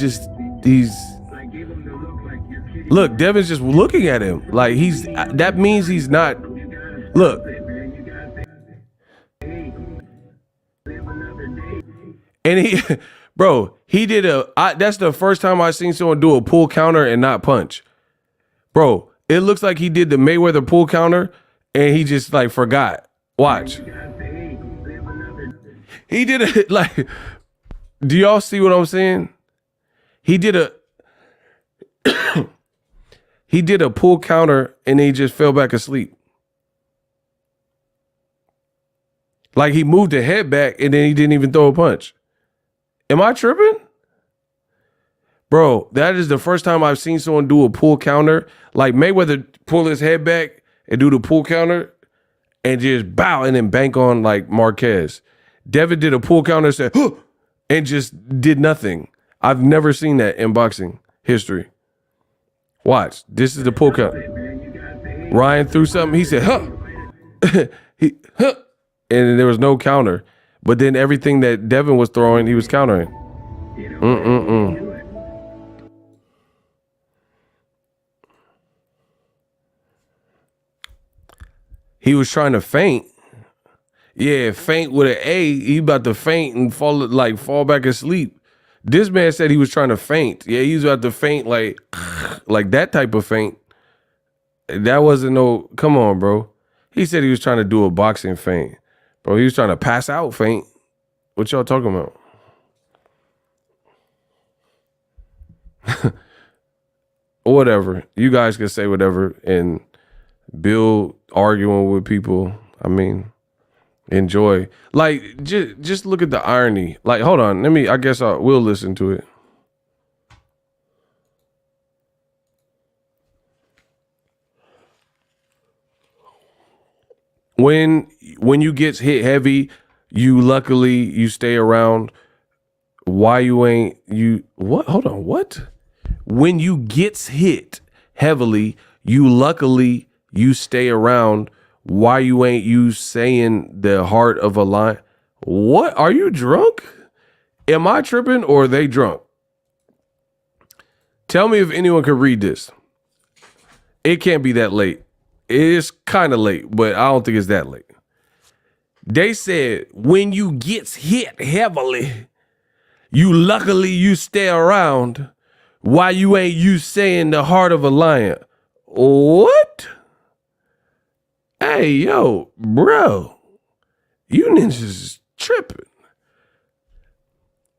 gave him the look like, you're kidding me.
look, Devin's just looking at him. Like that means he's not, look. And he, bro, he did that's the first time I seen someone do a pull counter and not punch. Bro, it looks like he did the Mayweather pull counter and he just like forgot. Watch. He did it like, do y'all see what I'm saying? He did a pull counter and he just fell back asleep. Like he moved the head back and then he didn't even throw a punch. Am I tripping? Bro, that is the first time I've seen someone do a pull counter. Like Mayweather pull his head back and do the pull counter and just bow and then bank on like Marquez. Devin did a pull counter and said, huh, and just did nothing. I've never seen that in boxing history. Watch. This is the pull counter. Ryan threw something. He said, huh. Huh. And there was no counter. But then everything that Devin was throwing, he was countering. He was trying to feint. Yeah, feint with an A. He about to feint and fall back asleep. This man said he was trying to feint. Yeah, he was about to feint like that type of feint. That wasn't no, come on, bro. He said he was trying to do a boxing feint. Bro, he was trying to pass out feint. What y'all talking about? Whatever. You guys can say whatever. And Bill arguing with people. I mean, enjoy. Like, just look at the irony. Like, hold on. I guess we'll listen to it. When you get hit heavy, you stay around. Why you ain't you what? Hold on, what? When you gets hit heavily, you stay around. Why you ain't you saying the heart of a lion? What? Are you drunk? Am I tripping or are they drunk? Tell me if anyone could read this. It can't be that late. It's kind of late, but I don't think it's that late. They said, when you gets hit heavily, you stay around. Why you ain't you saying the heart of a lion? What? Hey, yo, bro, you ninjas is tripping.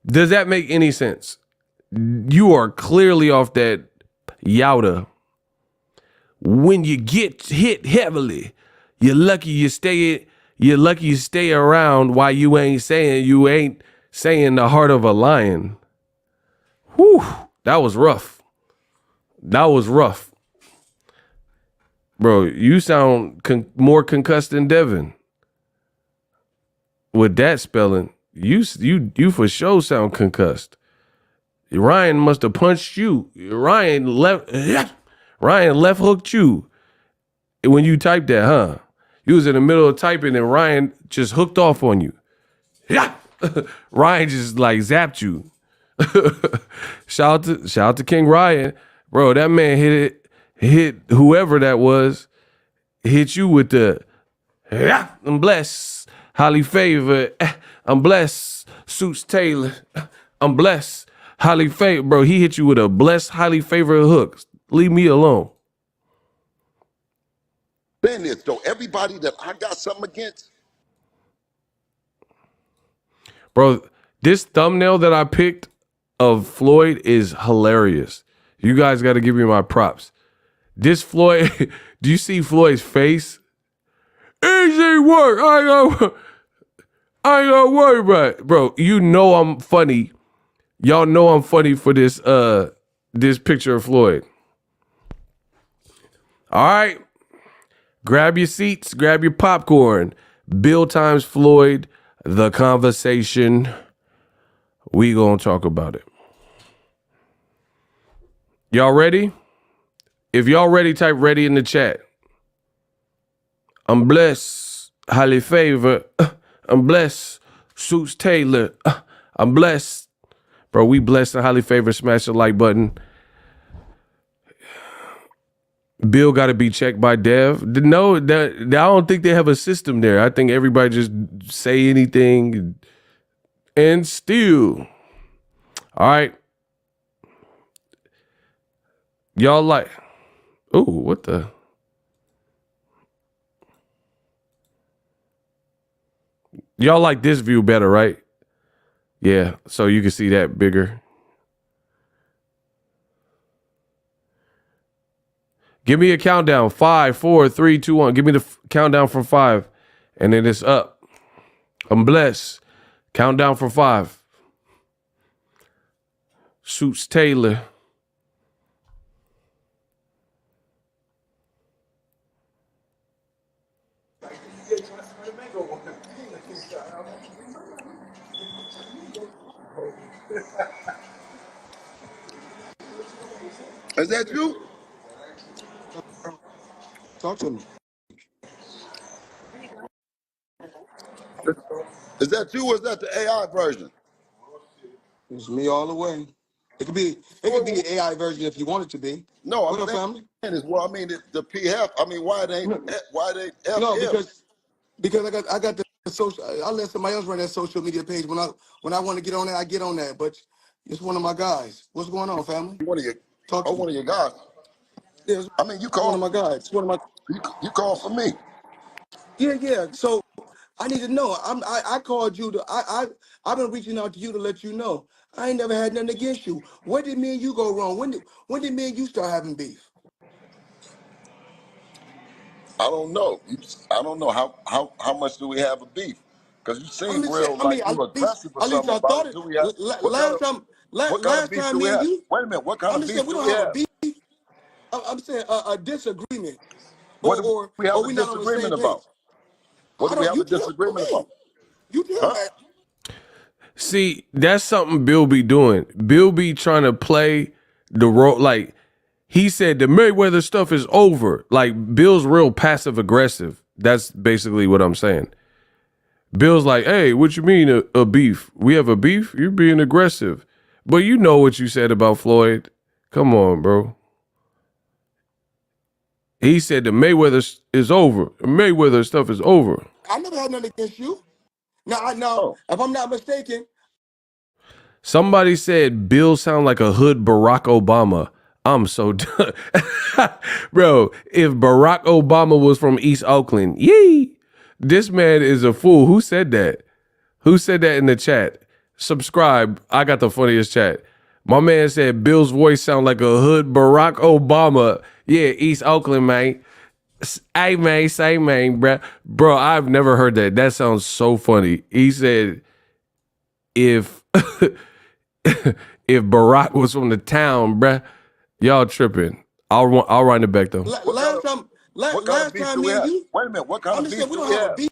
Does that make any sense? You are clearly off that yowda. When you get hit heavily, you're lucky you stay around. Why you ain't saying the heart of a lion. Whew, that was rough. Bro, you sound more concussed than Devin. With that spelling, you for sure sound concussed. Ryan must have punched you. Ryan left hooked you when you typed that, huh? You was in the middle of typing and Ryan just hooked off on you. Yeah. Ryan just like zapped you. Shout out to King Ryan. Bro, that man hit whoever that was, hit you with the I'm blessed. Highly favored. I'm blessed. Suits Taylor. I'm blessed. Highly favored. Bro, he hit you with a blessed, highly favored hook. Leave me alone.
Been this though. Everybody that I got something against.
Bro, this thumbnail that I picked of Floyd is hilarious. You guys got to give me my props. This Floyd, do you see Floyd's face? Easy work. I ain't gonna worry about it. Bro, you know I'm funny. Y'all know I'm funny for this this picture of Floyd. All right. Grab your seats, grab your popcorn. Bill times Floyd, the conversation. We gonna talk about it. Y'all ready? If y'all ready, type ready in the chat. I'm blessed, highly favored. I'm blessed, Suits Taylor. I'm blessed. Bro, we blessed and highly favored. Smash the like button. Bill got to be checked by Dev. No, I don't think they have a system there. I think everybody just say anything and steal. All right. Y'all like, ooh, what the? Y'all like this view better, right? Yeah, so you can see that bigger. Give me a countdown. 5, 4, 3, 2, 1. Give me the countdown from 5. And then it's up. I'm blessed. Countdown from 5. Suits Taylor.
Is that you?
Talk to me.
Is that you or is that the AI version?
It's me all the way. It could be the AI version if you want it to be.
No,
What
I'm
up, family?
saying is, well, I mean, the PF. I mean, why they
No,
FF?
because I got the social. I let somebody else run that social media page. When I want to get on that, I get on that. But it's one of my guys. What's going on, family?
One of your,
Talk to me.
one of your guys.
Yeah, it's
I mean, you
one of my
call,
guys. It's one of my.
you call for me.
Yeah. So I need to know. I called you to. I've been reaching out to you to let you know. I ain't never had nothing against you. Where did me and you go wrong? When did me and you start having beef?
I don't know. I don't know how much do we have a beef? Because you
I'm
seem
just saying.
real
I mean,
like you aggressive or
at least
something
I
about
thought
it.
it.
Do we have what kind of
Last
beef
time
do we
me and
have?
you.
Wait a minute. What kind
I'm
of
just saying
beef
we
do
don't
we
have a
have?
beef. I'm saying a disagreement,
What do we have
or
a
we not on the same
disagreement
page.
about? What
I
do we
don't.
have
You
a
tell
disagreement
me.
about?
You tell
Huh?
me.
See, that's something Bill be doing. Bill be trying to play the role. Like, he said the Mayweather stuff is over. Like, Bill's real passive aggressive. That's basically what I'm saying. Bill's like, hey, what you mean a beef? We have a beef? You're being aggressive. But you know what you said about Floyd. Come on, bro. He said the Mayweather is over. The Mayweather stuff is over.
I never had nothing against you. Now,
Oh,
if I'm not mistaken,
Somebody said Bill sound like a hood Barack Obama. I'm so done. Bro, if Barack Obama was from East Oakland, yee. This man is a fool. Who said that? Who said that in the chat? Subscribe. I got the funniest chat. My man said Bill's voice sound like a hood Barack Obama. Yeah, East Oakland, man. Hey, man, say, man, bro. Bro, I've never heard that. That sounds so funny. He said, if if Barack was from the town, bruh, y'all tripping. I'll run it back though.
what kind of what kind of
last
beef
time
do we
me and
have?
you.
Wait a minute. What kind
I'm
of
just saying
beef
we
do
don't
we
have a
have?
beef.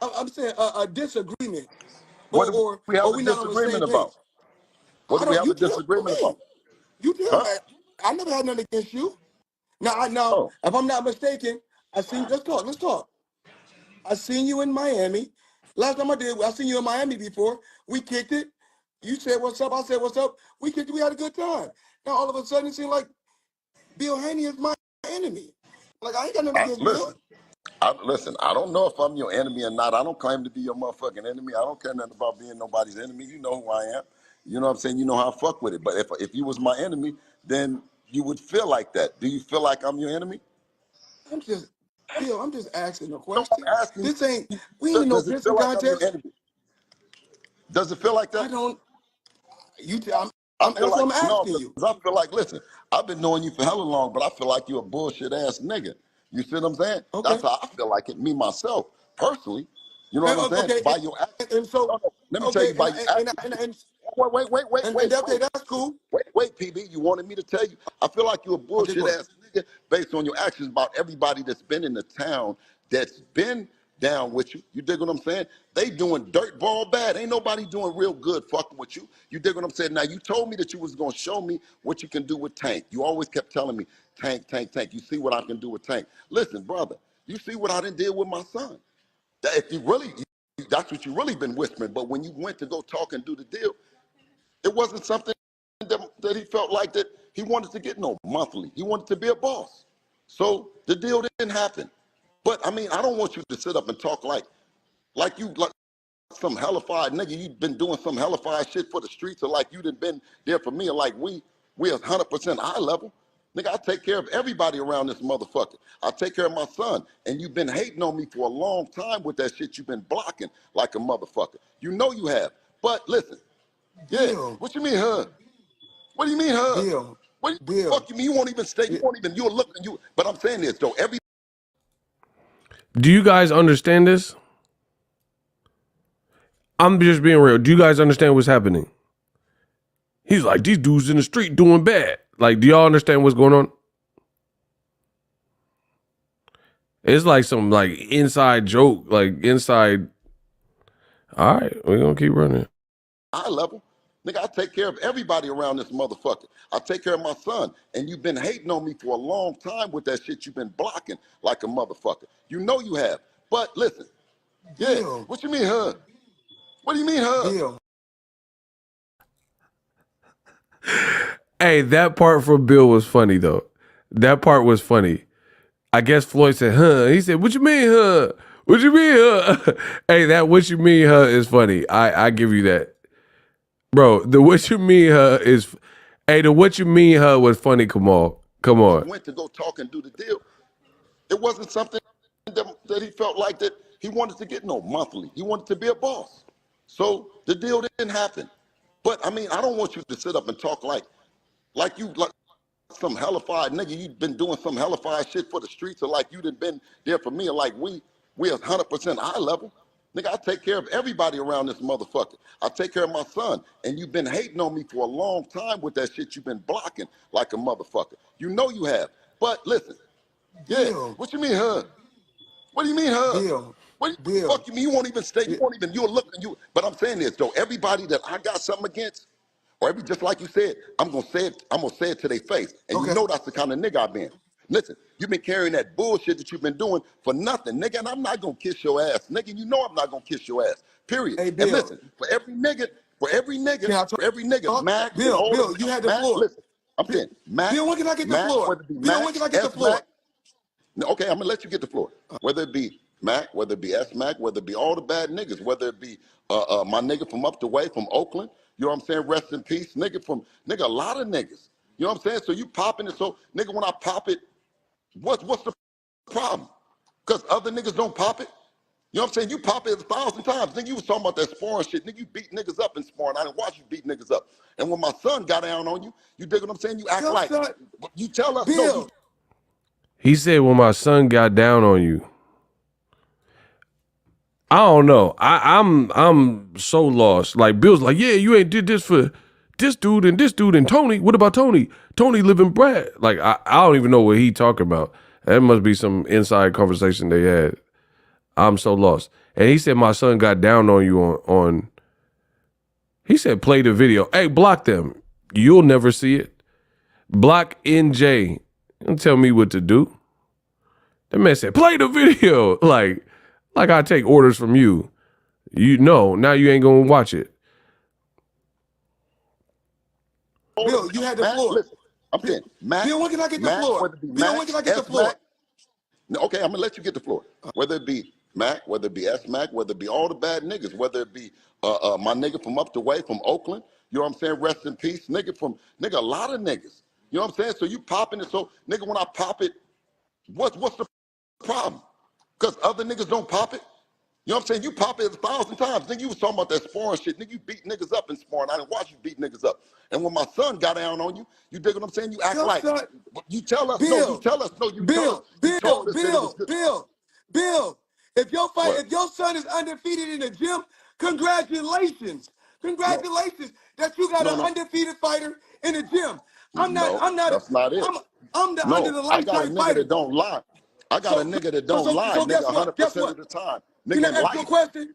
I'm saying a disagreement,
What do we have
or
a
we not on the same
disagreement about?
page.
What
I
do we
don't.
have
You
a
tell
disagreement
me.
about?
You tell me.
Huh?
I never had nothing against you. Now,
Oh,
if I'm not mistaken, I see. Let's talk. I seen you in Miami. Last time I seen you in Miami before. We kicked it. You said what's up. I said what's up. We kicked it. We had a good time. Now all of a sudden it seems like Bill Haney is my enemy. Like I ain't got nothing against Bill.
Listen, I don't know if I'm your enemy or not. I don't claim to be your motherfucking enemy. I don't care nothing about being nobody's enemy. You know who I am. You know what I'm saying? You know how I fuck with it. But if you was my enemy, then you would feel like that. Do you feel like I'm your enemy?
Bill, I'm just asking a
No,
question.
I'm asking
This ain't,
you,
we ain't in no
does it feel
pissing
like I'm your
contest.
enemy? Does it feel like
I
that?
don't,
I feel
that's what
like,
I'm
no,
asking you.
because I feel like, listen, I've been knowing you for hella long, but I feel like you're a bullshit ass nigga. You see what I'm saying?
Okay.
That's how I feel like it, me myself, personally. You know what I'm saying?
Okay.
By your actions.
And so,
No, let me tell
okay.
you, by your actions.
Okay, that's cool.
Wait, PB. You wanted me to tell you. I feel like you're a
Okay,
bullshit
go ahead.
ass nigga based on your actions about everybody that's been in the town that's been down with you. You dig what I'm saying? They doing dirt ball bad. Ain't nobody doing real good fucking with you. You dig what I'm saying? Now, you told me that you was going to show me what you can do with Tank. You always kept telling me, Tank, Tank, Tank. You see what I can do with Tank. Listen, brother, you see what I done did with my son. That if you really, that's what you really been whispering. But when you went to go talk and do the deal, it wasn't something that he felt like that he wanted to get no monthly. He wanted to be a boss. So the deal didn't happen. But I mean, I don't want you to sit up and talk like you like some hellified nigga. You've been doing some hellified shit for the streets, or like you done been there for me, or like we 100% high level. Nigga, I take care of everybody around this motherfucker. I take care of my son. And you've been hating on me for a long time with that shit you've been blocking like a motherfucker. You know you have. But listen, yeah,
Bill,
what you mean, huh? What do you mean, huh?
Bill,
What the
Bill.
fuck you mean? You won't even stay. You won't even. You're looking. You. But I'm saying this though.
Do you guys understand this? I'm just being real. Do you guys understand what's happening? He's like, these dudes in the street doing bad. Like, do y'all understand what's going on? It's like some like inside joke, like inside. All right, we're gonna keep running.
high level. Nigga, I take care of everybody around this motherfucker. I take care of my son. And you've been hating on me for a long time with that shit you've been blocking like a motherfucker. You know you have. But listen, yeah,
Bill,
what you mean, huh? What do you mean, huh?
Bill.
Hey, that part from Bill was funny though. That part was funny. I guess Floyd said, huh? He said, what you mean, huh? What you mean, huh? Hey, that what you mean, huh, is funny. I give you that. Bro, the what you mean, huh, is, hey, the what you mean, huh, was funny, Kamal. Come on.
Went to go talk and do the deal. It wasn't something that he felt like that he wanted to get no monthly. He wanted to be a boss. So the deal didn't happen. But I mean, I don't want you to sit up and talk like you like some hellified nigga. You've been doing some hellified shit for the streets, or like you done been there for me, or like we 100% high level. Nigga, I take care of everybody around this motherfucker. I take care of my son. And you've been hating on me for a long time with that shit you've been blocking like a motherfucker. You know you have. But listen, yeah,
Bill,
what you mean, huh? What do you mean, huh?
Bill,
What the
Bill.
fuck you mean? You won't even stay. You won't even. You're looking. You. But I'm saying this though. Everybody that I got something against, or just like you said, I'm gonna say it. I'm gonna say it to their face. And you
Okay.
know that's the kind of nigga I've been. Listen, you've been carrying that bullshit that you've been doing for nothing, nigga. And I'm not gonna kiss your ass, nigga. You know I'm not gonna kiss your ass. Period.
Hey,
And
Bill.
listen,
Can I
for every nigga,
talk?
Mac and
Bill,
all
Bill,
them,
you had the
Mac.
floor.
Listen, I'm saying
Bill, when can I get the
Mac,
floor?
whether it be
Bill,
Mac,
when can I get the
S
floor?
Mac. No, okay, I'm gonna let you get the floor. Whether it be Mac, whether it be S Mac, whether it be all the bad niggas, whether it be my nigga from up the way from Oakland, you know what I'm saying? Rest in peace, nigga, a lot of niggas. You know what I'm saying? So you popping it, so nigga, when I pop it, what's the problem? Because other niggas don't pop it. You know what I'm saying? You pop it 1,000 times. Nigga, you was talking about that sparring shit. Nigga, you beat niggas up in sparring. I didn't watch you beat niggas up. And when my son got down on you, you dig what I'm saying? You act
Your
like,
son,
you tell us, no, you
Bill.
He said, when my son got down on you. I don't know. I'm so lost. Like Bill's like, yeah, you ain't did this for this dude and Tony. What about Tony? Tony live in Brad. Like I don't even know what he talking about. That must be some inside conversation they had. I'm so lost. And he said my son got down on you on he said play the video. Hey, block them. You'll never see it. Block NJ. Don't tell me what to do. The man said, play the video. Like, Like I take orders from you. You know, now you ain't gonna watch it.
Bill, you had the
Mac,
floor.
listen, I'm saying Mac,
Bill, when can I get the
Mac,
floor?
whether it be
Bill,
Mac,
when can I get the
S
floor?
Mac. Okay, I'm gonna let you get the floor. Whether it be Mac, whether it be S Mac, whether it be all the bad niggas, whether it be my nigga from up the way from Oakland, you know what I'm saying? Rest in peace, nigga, a lot of niggas. You know what I'm saying? So you popping it. So nigga, when I pop it, what's the problem? Because other niggas don't pop it. You know what I'm saying? You pop it 1,000 times. Nigga, you was talking about that sparring shit. Nigga, you beat niggas up in sparring. I didn't watch you beat niggas up. And when my son got down on you, you dig what I'm saying? You act
Your
like,
son,
you tell us, no, you
Bill,
tell us, no, you told us,
Bill,
you
Bill,
told us that it was
Bill,
good.
Bill, Bill.
What?
If your son is undefeated in the gym, congratulations.
No,
Congratulations that you got
no,
an
no,
undefeated fighter in the gym.
no,
I'm not,
that's not it.
I'm the under
No,
the
I
light
got a
type
nigga
fighter.
that don't lie. I got a nigga that don't lie,
So
nigga,
guess what? Guess
100% of
what?
the time.
Can
Nigga
I
in
ask you a
life.
question?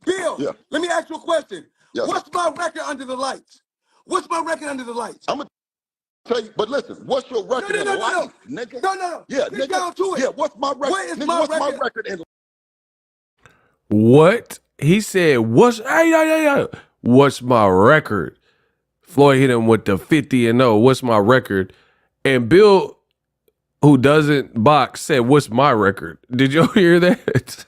Bill,
Yeah,
let me ask you a question.
yes.
What's my record under the lights? What's my record under the lights?
I'm going to tell you, but listen, what's your
No,
record
no,
in
no, no, no.
life, nigga?
No, no, no.
Yeah,
Get
nigga.
down to it.
Yeah, what's my record?
What is
Nigga,
my
what's my
record?
record in
What? He said, what's my record? Floyd hit him with the 50-0. What's my record? And Bill, who doesn't box, said, what's my record? Did y'all hear that?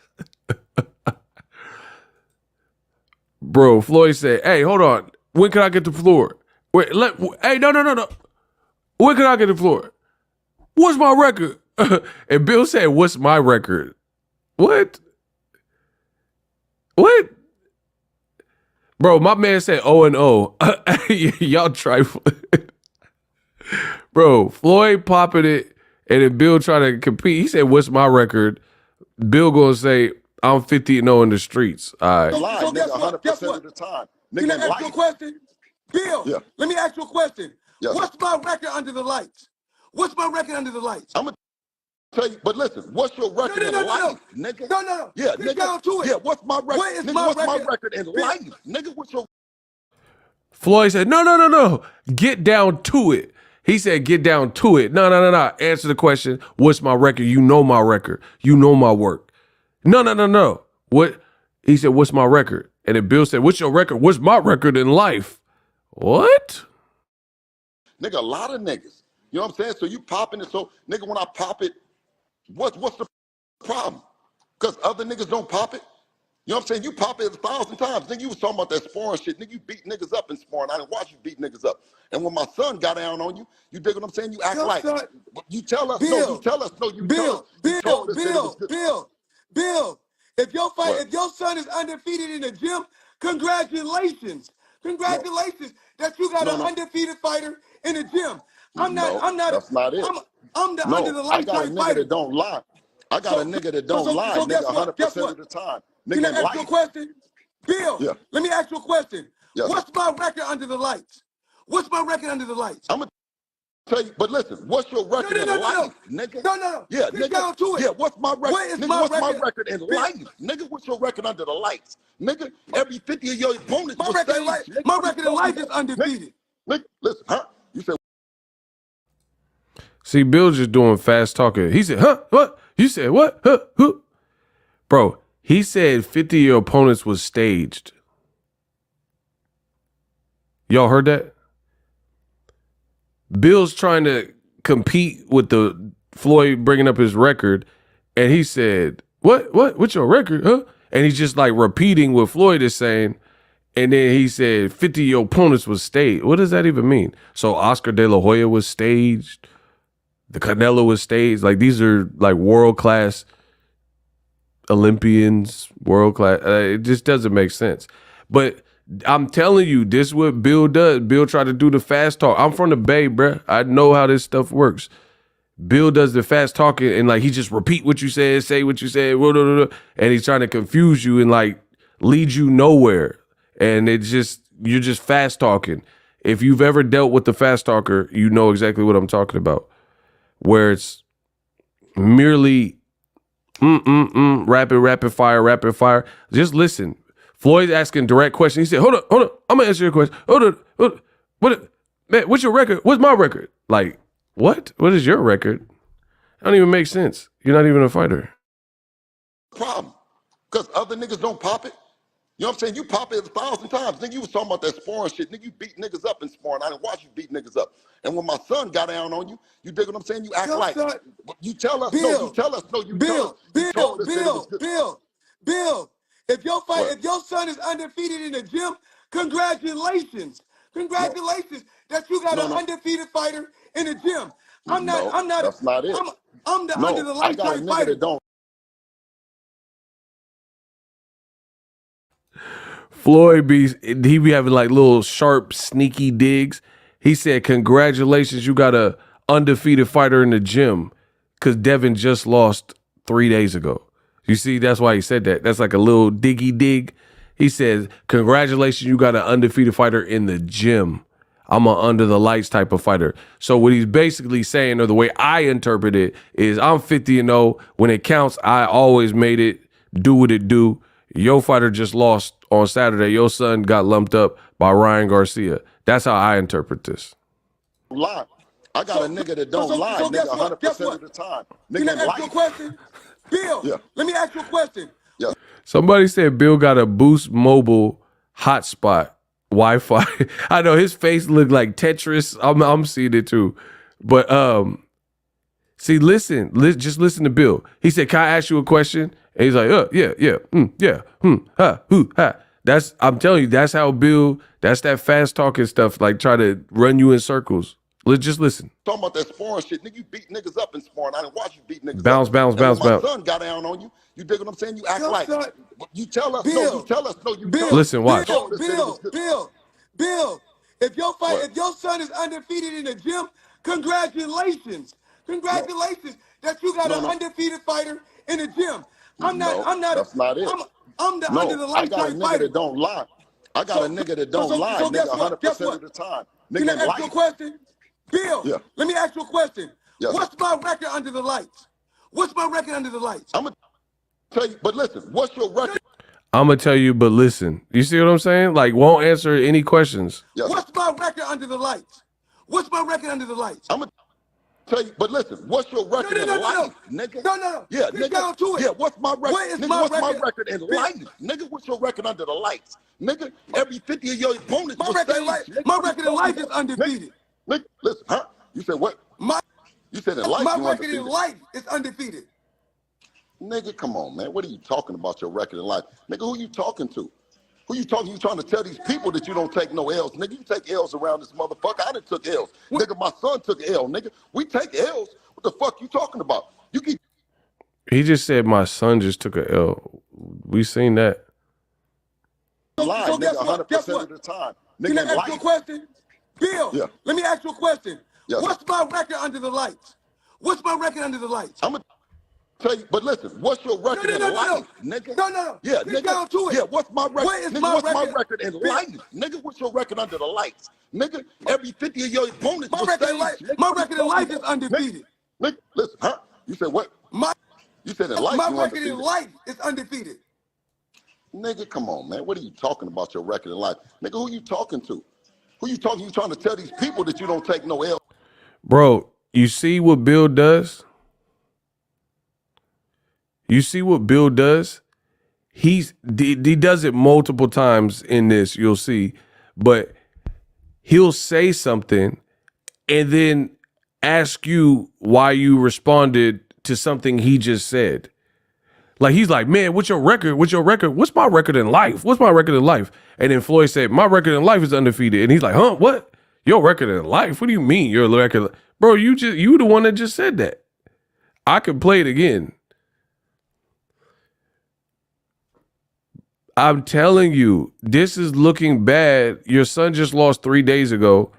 Bro, Floyd said, hey, hold on. When can I get the floor? Wait, hey, no. When can I get the floor? What's my record? And Bill said, what's my record? What? What? Bro, my man said 0-0. Y'all trifling. Bro, Floyd popping it, and then Bill trying to compete. He said, what's my record? Bill gonna say, I'm 50-0 in the streets. All right.
lie,
So
nigga,
guess what? Guess
100% of
what?
the time.
Can I
Nigga in
ask you a
life.
question? Bill,
Yeah,
let me ask you a question.
yes.
What's my record under the lights? What's my record under the lights?
I'm going to tell you, but listen, what's your
No,
record
no,
in
no, no,
life,
no.
nigga?
No, no, no.
Yeah,
Get
nigga.
down to
Yeah,
it.
what's my record?
What is
Nigga,
my
what's my
record?
record in
Bill,
life? Nigga, what's your
Floyd said, no. Get down to it. He said, get down to it. No. Answer the question. What's my record? You know my record. You know my work. No. What? He said, what's my record? And then Bill said, what's your record? What's my record in life? What?
nigga, a lot of niggas. You know what I'm saying? So you popping it. So nigga, when I pop it, what's the problem? Because other niggas don't pop it. You know what I'm saying? You pop it 1,000 times. Nigga, you was talking about that sparring shit. Nigga, you beat niggas up in sparring. I didn't watch you beat niggas up. And when my son got down on you, you dig what I'm saying? You act
your
like,
son,
you tell us, no, you
Bill,
tell us, no, you told us,
Bill,
you
Bill,
told us that it was
Bill,
good.
Bill, Bill.
What?
If your son is undefeated in the gym, congratulations.
No,
Congratulations that you got
no,
an
no,
undefeated fighter in the gym.
no,
I'm not,
that's not it.
I'm the under
No,
the
I
light
got a
type
nigga that
fighter.
don't lie. I got a nigga that don't lie,
So
nigga,
guess what? Guess
100%
what?
of the time.
Can
Nigga
I
in
ask you a
life.
question? Bill,
Yeah,
let me ask you a question.
yes.
What's my record under the lights? What's my record under the lights?
I'm going to tell you, but listen, what's your
No,
record
no,
in
no, no, no.
life, nigga?
No, no, no.
Yeah,
Get
nigga.
down to
Yeah,
it.
what's my record?
What is
Nigga,
my
what's my
record?
record in
Bill,
life? Nigga, what's your record under the lights? Nigga, every 50 of your opponents was staged. Nigga,
my
what are you
record in
talking
life is
about? Nigga,
undefeated.
nigga, listen, huh? You said,
See, Bill's just doing fast talking. He said, huh? What? You said what? Huh? Who? Bro, he said 50 of your opponents was staged. Y'all heard that? Bill's trying to compete with the Floyd bringing up his record, and he said, what? What's your record, huh? And he's just like repeating what Floyd is saying, and then he said 50 of your opponents was staged. What does that even mean? So Oscar De La Hoya was staged, the Canelo was staged. Like, these are like world-class Olympians, world-class. It just doesn't make sense. But I'm telling you, this is what Bill does. Bill tried to do the fast talk. I'm from the Bay, bruh. I know how this stuff works. Bill does the fast talking, and like he just repeat what you said, say what you said, and he's trying to confuse you and like lead you nowhere. And you're just fast talking. If you've ever dealt with the fast talker, you know exactly what I'm talking about. Where it's merely rapid fire. Just listen. Floyd's asking direct questions. He said, hold on. I'm gonna answer your question. Hold on. Man, what's your record? What's my record? Like, what? What is your record? That don't even make sense. You're not even a fighter.
problem. Because other niggas don't pop it. You know what I'm saying? You pop it 1,000 times. Nigga, you was talking about that sparring shit. Nigga, you beat niggas up in sparring. I didn't watch you beat niggas up. And when my son got down on you, you dig what I'm saying? You act like, you tell us, no, you tell us, no, you tell us. You told us that it was good.
Bill, if your
What?
if your son is undefeated in the gym, congratulations. Congratulations that you got an undefeated fighter in the gym. I'm not,
That's not it.
I'm the under
No,
the
I
light
got a
type
nigga
fighter.
that don't.
Floyd he be having like little sharp, sneaky digs. He said, congratulations, you got a undefeated fighter in the gym because Devin just lost 3 days ago. You see, that's why he said that. That's like a little diggy dig. He says, congratulations, you got an undefeated fighter in the gym. I'm an under the lights type of fighter. So what he's basically saying, or the way I interpret it, is I'm 50-0. When it counts, I always made it. Do what it do. Your fighter just lost on Saturday. Your son got lumped up by Ryan Garcia. That's how I interpret this.
Lie. I got a nigga that don't lie, nigga, 100% of the time. Nigga,
Can I ask you a question? Bill, let me ask you a question.
Yeah.
Somebody said Bill got a Boost Mobile hotspot Wi-Fi. I know his face looked like Tetris. I'm seeing it too. But see, just listen to Bill. He said, "Can I ask you a question?" And he's like, ha. I'm telling you, that's how Bill, that's that fast talking stuff, like try to run you in circles. Let's just listen.
Talking about that sparring shit, nigga, you beat niggas up in sparring. I didn't watch you beat niggas
bounce,
up.
Bounce.
My son got down on you. You dig what I'm saying? You act like, you tell us, no, you tell us, no, you tell us.
Listen, watch.
Bill, if your son is undefeated in the gym, congratulations. Congratulations that you got an undefeated fighter in the gym. I'm not,
that's not it.
I'm the under the light type fighter.
I got a nigga that don't lie. I got a nigga that don't lie, nigga, 100% of the time. Nigga,
can I ask you a question? Bill, let me ask you a question. What's my record under the lights? What's my record under the lights?
I'm going to tell you, but listen, what's your record?
I'm going to tell you, but listen. You see what I'm saying? Like, won't answer any questions.
What's my record under the lights? What's my record under the lights?
I'm going to tell you, but listen, what's your record in life, nigga?
No.
Yeah,
Get
nigga.
down to it.
Yeah, what's my record?
What is
nigga,
my
what's
record?
My record in life? Nigga, what's your record under the lights? Nigga, every 50 of your opponents
my
will
record
stage.
in life, my record in life is undefeated.
Nigga, listen, huh? You said what? You said in life
my
you
record
undefeated.
in life is undefeated.
Nigga, come on, man. What are you talking about your record in life? Nigga, who you talking to? Who you talking? You trying to tell these people that you don't take no L's. Nigga, you take L's around this motherfucker. I done took L's. What? Nigga, my son took L. Nigga, we take L's. What the fuck you talking about? You keep.
He just said my son just took a L. We seen that.
Lie, nigga, 100% of the time. Nigga,
can I ask you a question? Bill, let me ask you a question.
Yes.
What's my record under the lights? What's my record under the lights?
I'm going to tell you, but listen, what's your record in life, nigga?
No.
Yeah,
Get
nigga.
down to it.
Yeah, what's my record?
What is
nigga,
my
what's
record?
My record in life? Nigga, what's your record under the lights? Nigga, every 50 of your opponents will stage.
My record in life is undefeated.
Nigga, listen, huh? You said what? You said in life
my
you
record
undefeated.
in life is undefeated.
Nigga, come on, man. What are you talking about your record in life? Nigga, who you talking to? Who you talking? You trying to tell these people that you don't take no L?
Bro, you see what Bill does? You see what Bill does? He does it multiple times in this, you'll see. But he'll say something and then ask you why you responded to something he just said. Like, he's like, man, what's your record? What's your record? What's my record in life? What's my record in life? And then Floyd said, my record in life is undefeated. And he's like, huh, what? Your record in life? What do you mean your record? Bro, you the one that just said that. I could play it again. I'm telling you, this is looking bad. Your son just lost 3 days ago.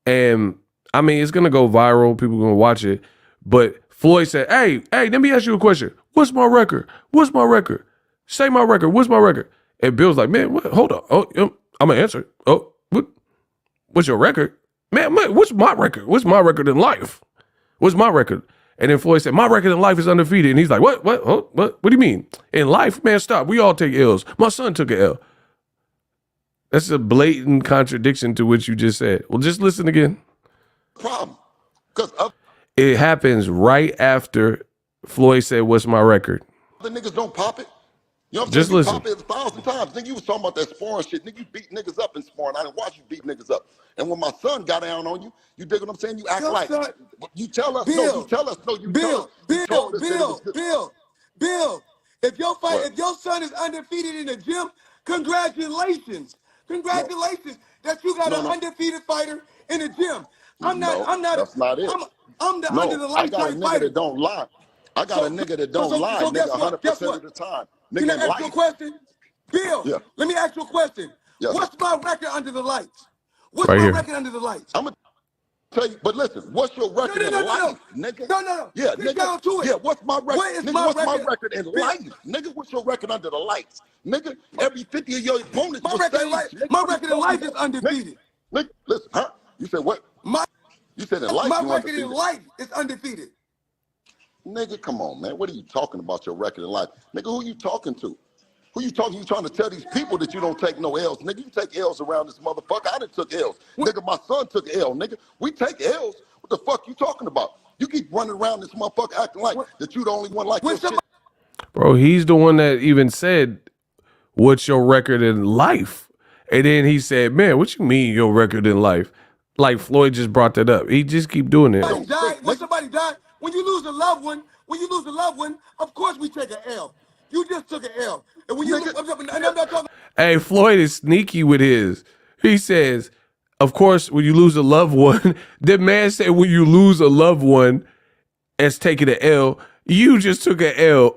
And I mean, it's going to go viral. People are going to watch it. But Floyd said, hey, let me ask you a question. What's my record? What's my record? Say my record. What's my record? And Bill's like, man, what? Hold on. Oh, I'm going to answer. Oh, what's your record? Man, what's my record? What's my record in life? What's my record? And then Floyd said, my record in life is undefeated. And he's like, what? What do you mean? In life? Man, stop. We all take L's. My son took an L. That's a blatant contradiction to what you just said. Well, just listen again.
Problem.
It happens right after Floyd said, what's my record?
The niggas don't pop it. You know what I'm saying?
Just
You
listen.
pop it 1,000 times. Nigga, you was talking about that sparring shit. Nigga, you beat niggas up in sparring. I didn't watch you beat niggas up. And when my son got down on you, you dig what I'm saying? You act
Your
like,
son,
you tell us, no, you
Bill,
tell us, no, you told us,
Bill,
you
Bill,
told us that it was
Bill,
good.
Bill, Bill.
What?
If your son is undefeated in the gym, congratulations.
No,
Congratulations that you got
no,
an
no,
undefeated fighter in the gym.
no,
I'm not,
that's not it.
I'm the under
No,
the
I
light
got a
type
nigga that
fighter.
don't lie. I got a nigga that don't lie,
So
nigga,
guess what? Guess
100% of
what?
the time.
Can I
Nigga in
ask you a
life.
question? Bill,
Yeah,
let me ask you a question.
yes.
What's my record under the lights? What's
Right
my
here.
record under the lights?
I'm going to tell you, but listen, what's your
No,
record
no,
in
no, no, no.
life, nigga?
No, no, no.
Yeah,
Get
nigga.
down to
Yeah,
it.
what's my record?
What is
Nigga,
my
what's my
record?
record in
Bill,
life? Nigga, what's your record under the lights? Nigga, every 50 of your opponents
my
was
record in life,
staged. Nigga,
my
what are you
record in
talking
life is
about? Nigga,
undefeated.
nigga, listen, huh? You said what?
My
You said in life
my
you
record in
undefeated.
life is undefeated.
Nigga, come on, man. What are you talking about your record in life? Nigga, who you talking to? Who you talking? You trying to tell these people that you don't take no L's. Nigga, you take L's around this motherfucker. I done took L's.
When,
Nigga, my son took L. Nigga, we take L's. What the fuck you talking about? You keep running around this motherfucker acting like
when,
that you the only one like
when
your shit.
somebody
Bro, he's the one that even said, "What's your record in life?" And then he said, "Man, what you mean your record in life?" Like Floyd just brought that up. He just keep doing it.
Don't
died,
think,
when
nigga.
somebody died, when you lose a loved one, of course we take an L. You just took an L. And when you
Nigga,
look, and I'm not talking
Hey, Floyd is sneaky with his. He says, "Of course, when you lose a loved one," the man said, "When you lose a loved one, as taking an L, you just took an L."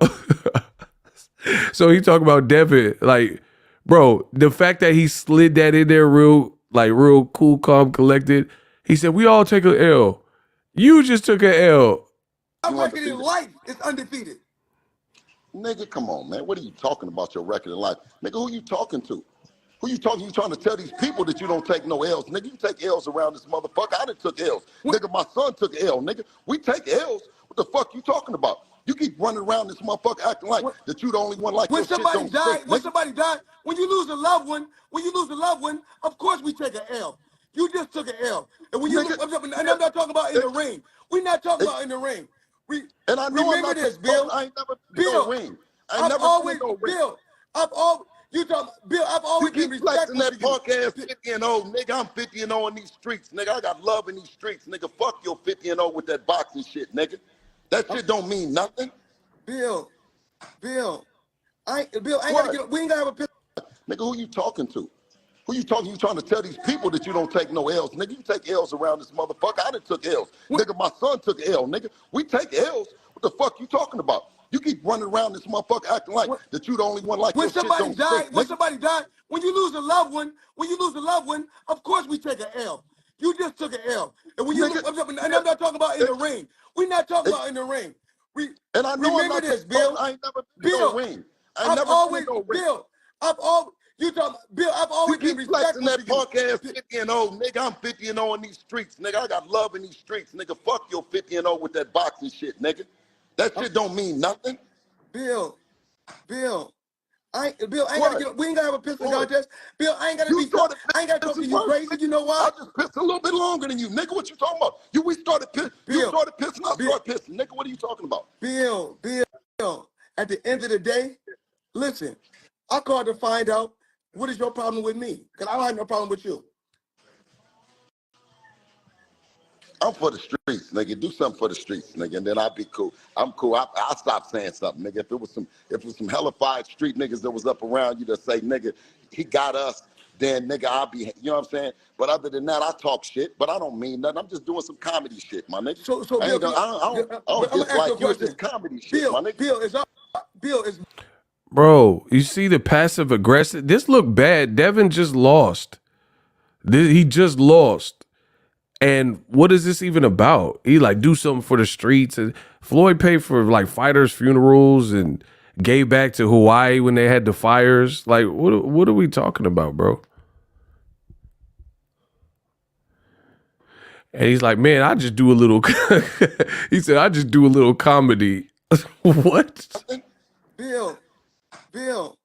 So he talking about Devin, like, bro, the fact that he slid that in there real cool, calm, collected. He said, "We all take an L. You just took an L."
my
you
record in
undefeated.
life is undefeated.
Nigga, come on, man. What are you talking about your record in life? Nigga, who you talking to? Who you talking? You trying to tell these people that you don't take no L's. Nigga, you take L's around this motherfucker. I done took L's.
When,
Nigga, my son took L. Nigga, we take L's. What the fuck you talking about? You keep running around this motherfucker acting like
when,
that you the only one like
when
your shit don't stink,
when
nigga.
somebody died, when you lose a loved one, of course we take an L. You just took an L. And when you
Nigga,
look, and
yeah.
I'm not talking about in the ring. We're not talking about in the ring.
And I know I'm
Remember
not
this,
talking,
Bill.
I ain't never been in no
Bill,
ring. I ain't
I've
never been in
always,
no ring.
Bill, I've
You
always been
keep flexing
respectful to
that
you.
punk ass 50 and 0, nigga. I'm 50 and 0 in these streets, nigga. I got love in these streets, nigga. Fuck your 50 and 0 with that boxing shit, nigga. That shit don't mean nothing.
Bill, Bill, Bill, I ain't gotta
What?
get, we ain't gotta have a pistol.
Nigga, who you talking to? Who you talking? You trying to tell these people that you don't take no L's. Nigga, you take L's around this motherfucker. I done took L's.
When,
Nigga, my son took L. Nigga, we take L's. What the fuck you talking about? You keep running around this motherfucker acting like
when,
that you the only one like your shit don't stink,
when
nigga.
somebody died, when you lose a loved one, of course we take an L. You just took an L. And when you
Nigga,
look, and
yeah.
I'm not talking about in the ring. We're not talking about in the ring.
And I know I'm
Remember
not
this,
talking,
Bill.
I ain't never been in no
Bill,
ring. I ain't never been in no ring.
Bill, I've
You
always been
keep flexing
respectful to
that
you.
punk ass 50 and 0, nigga. I'm 50 and 0 in these streets, nigga. I got love in these streets, nigga. Fuck your 50 and 0 with that boxing shit, nigga. That shit don't mean nothing.
Bill, Bill, Bill, I ain't gotta
What?
get. We ain't gotta have a pistol
What?
contest. Bill, I ain't gotta
You
be.
started
I ain't gotta talk to
pissing
you
worse,
crazy.
nigga.
You know why?
I just pissed a little bit longer than you, nigga. What you talking about? You started
Bill,
pissing, I
Bill,
started pissing, nigga. What are you talking about?
Bill. At the end of the day, listen. I called to find out what is your problem with me, because I don't have no problem with you.
I'm for the streets, nigga. Do something for the streets, nigga, and then I'll be cool. I'm cool. I'll stop saying something, nigga. If it was some hellified street niggas that was up around you that say, nigga, he got us, then nigga, I'll be, you know what I'm saying? But other than that, I talk shit, but I don't mean nothing. I'm just doing some comedy shit, my nigga.
So
I
Bill,
ain't, I
but
don't
I'm gonna ask you a
dislike you. It's
question.
just comedy shit, my nigga.
Bill is
Bro, you see the passive aggressive? This look bad. Devin just lost. He just lost. And what is this even about? He like do something for the streets. And Floyd paid for like fighters' funerals and gave back to Hawaii when they had the fires. Like, what are we talking about, bro? And he's like, man, I just do a little. He said, I just do a little comedy. What?
Bill. Bill,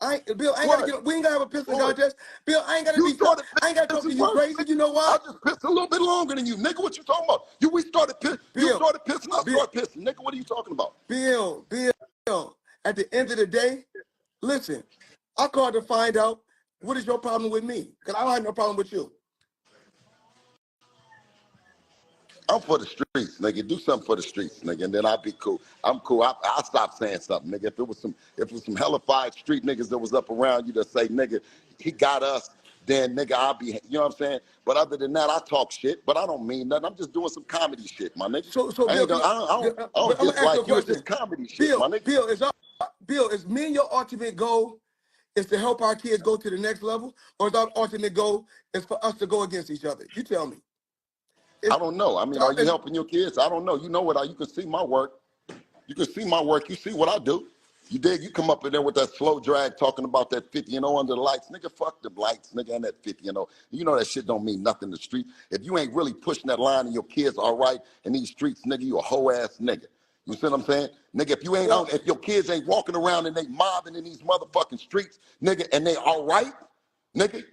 I ain't
What?
gotta get. We ain't gotta have a pistol
What?
contest. Bill, I ain't gotta
You
be.
started
I ain't gotta talk to
pissing
you
worse,
crazy.
nigga.
You know why?
I just pissed a little bit longer than you, nigga. What you talking about? You started
Bill,
pissing, I
Bill,
started pissing, nigga. What are you talking about?
Bill. At the end of the day. Listen, I called to find out what is your problem with me, because I don't have no problem with you.
I'm for the streets, nigga. Do something for the streets, nigga, and then I'll be cool. I'm cool. I'll stop saying something, nigga. If it was some hellified street niggas that was up around you that say, nigga, he got us, then nigga, I'll be, you know what I'm saying? But other than that, I talk shit, but I don't mean nothing. I'm just doing some comedy shit, my nigga.
So Bill,
I don't dislike you. It's just comedy shit, my nigga.
Bill, is me and your ultimate goal is to help our kids go to the next level, or is our ultimate goal is for us to go against each other? You tell me.
I don't know. I mean, are you helping your kids? I don't know. You know what? You can see my work. You can see my work. You see what I do. You dig? You come up in there with that slow drag talking about that 50-0 under the lights. Nigga, fuck the lights, nigga, and that 50-0. You know that shit don't mean nothing in the street. If you ain't really pushing that line and your kids all right in these streets, nigga, you a hoe-ass nigga. You see what I'm saying? Nigga, if you ain't if your kids ain't walking around and they mobbing in these motherfucking streets, nigga, and they all right, nigga,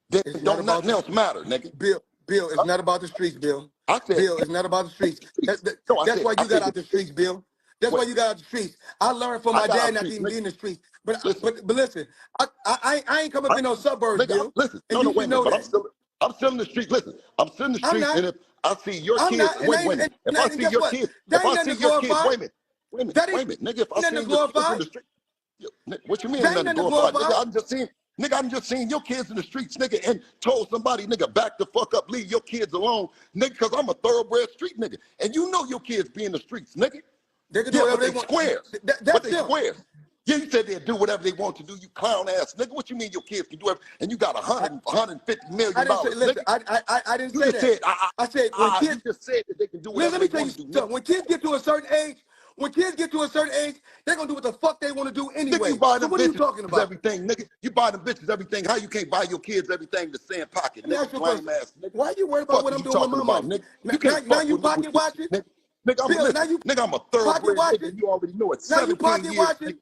then don't nothing else matter, nigga.
Bill, it's not about the streets, Bill.
I said,
Bill, it's not about the streets. That's why you got out the streets, Bill. That's why you got out the streets. I learned from my dad not to even be in the streets. But listen, I ain't coming up in no suburbs, Bill.
Listen, no, wait a minute, but I'm still in the street. Listen, I'm still in the street, and if I see your kids, wait, if I see your kids, wait a minute, nigga, if I see your kids in the street, what you mean nothing glorified? Nigga, I'm just seeing your kids in the streets, nigga, and told somebody, nigga, back the fuck up, leave your kids alone, nigga, because I'm a thoroughbred street nigga. And you know your kids be in the streets, nigga.
They can do whatever they want.
Squares. But they squares. Yeah, you said they'd do whatever they want to do, you clown ass nigga. What you mean your kids can do everything? And you got $150 million.
I didn't say, listen, I didn't say that. I said when kids
you just said that they can do whatever
let me
they want to do.
When kids get to a certain age, they're gonna do what the fuck they want to do anyway.
Nigga, you buy them
so what are you talking about?
Everything, nigga. You buy them bitches everything. How you can't buy your kids everything the same pocket, nigga? Lame ass nigga.
Why are you worried about what I'm doing with my money?
Now you
pocket watching?
Nigga, I'm a thoroughbred nigga. You already know it.
Now you pocket watching?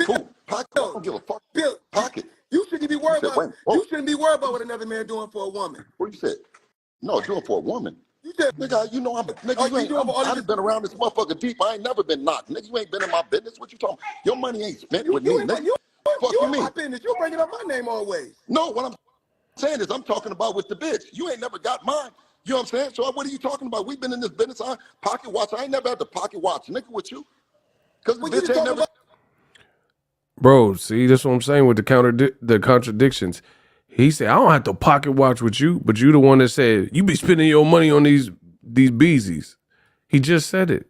Cool. Pocket. I don't give a fuck.
Bill,
pocket.
You shouldn't be worried about. You shouldn't be worried about what another man doing for a woman.
What you said? No, doing for a woman.
You said,
nigga, you know I've been around this motherfucker deep. I ain't never been knocked. Nigga, you ain't been in my business. What you talking about? Your money ain't spent with me, nigga. Fuck you mean?
My business. You bringing up my name always.
No, what I'm saying is I'm talking about with the bitch. You ain't never got mine. You know what I'm saying? So what are you talking about? We've been in this business. Pocket watch. I ain't never had to pocket watch, nigga, with you. Because the bitch ain't never.
Bro, see, that's what I'm saying with the contradictions. He said, I don't have to pocket watch with you, but you the one that said, you be spending your money on these beezies. He just said it.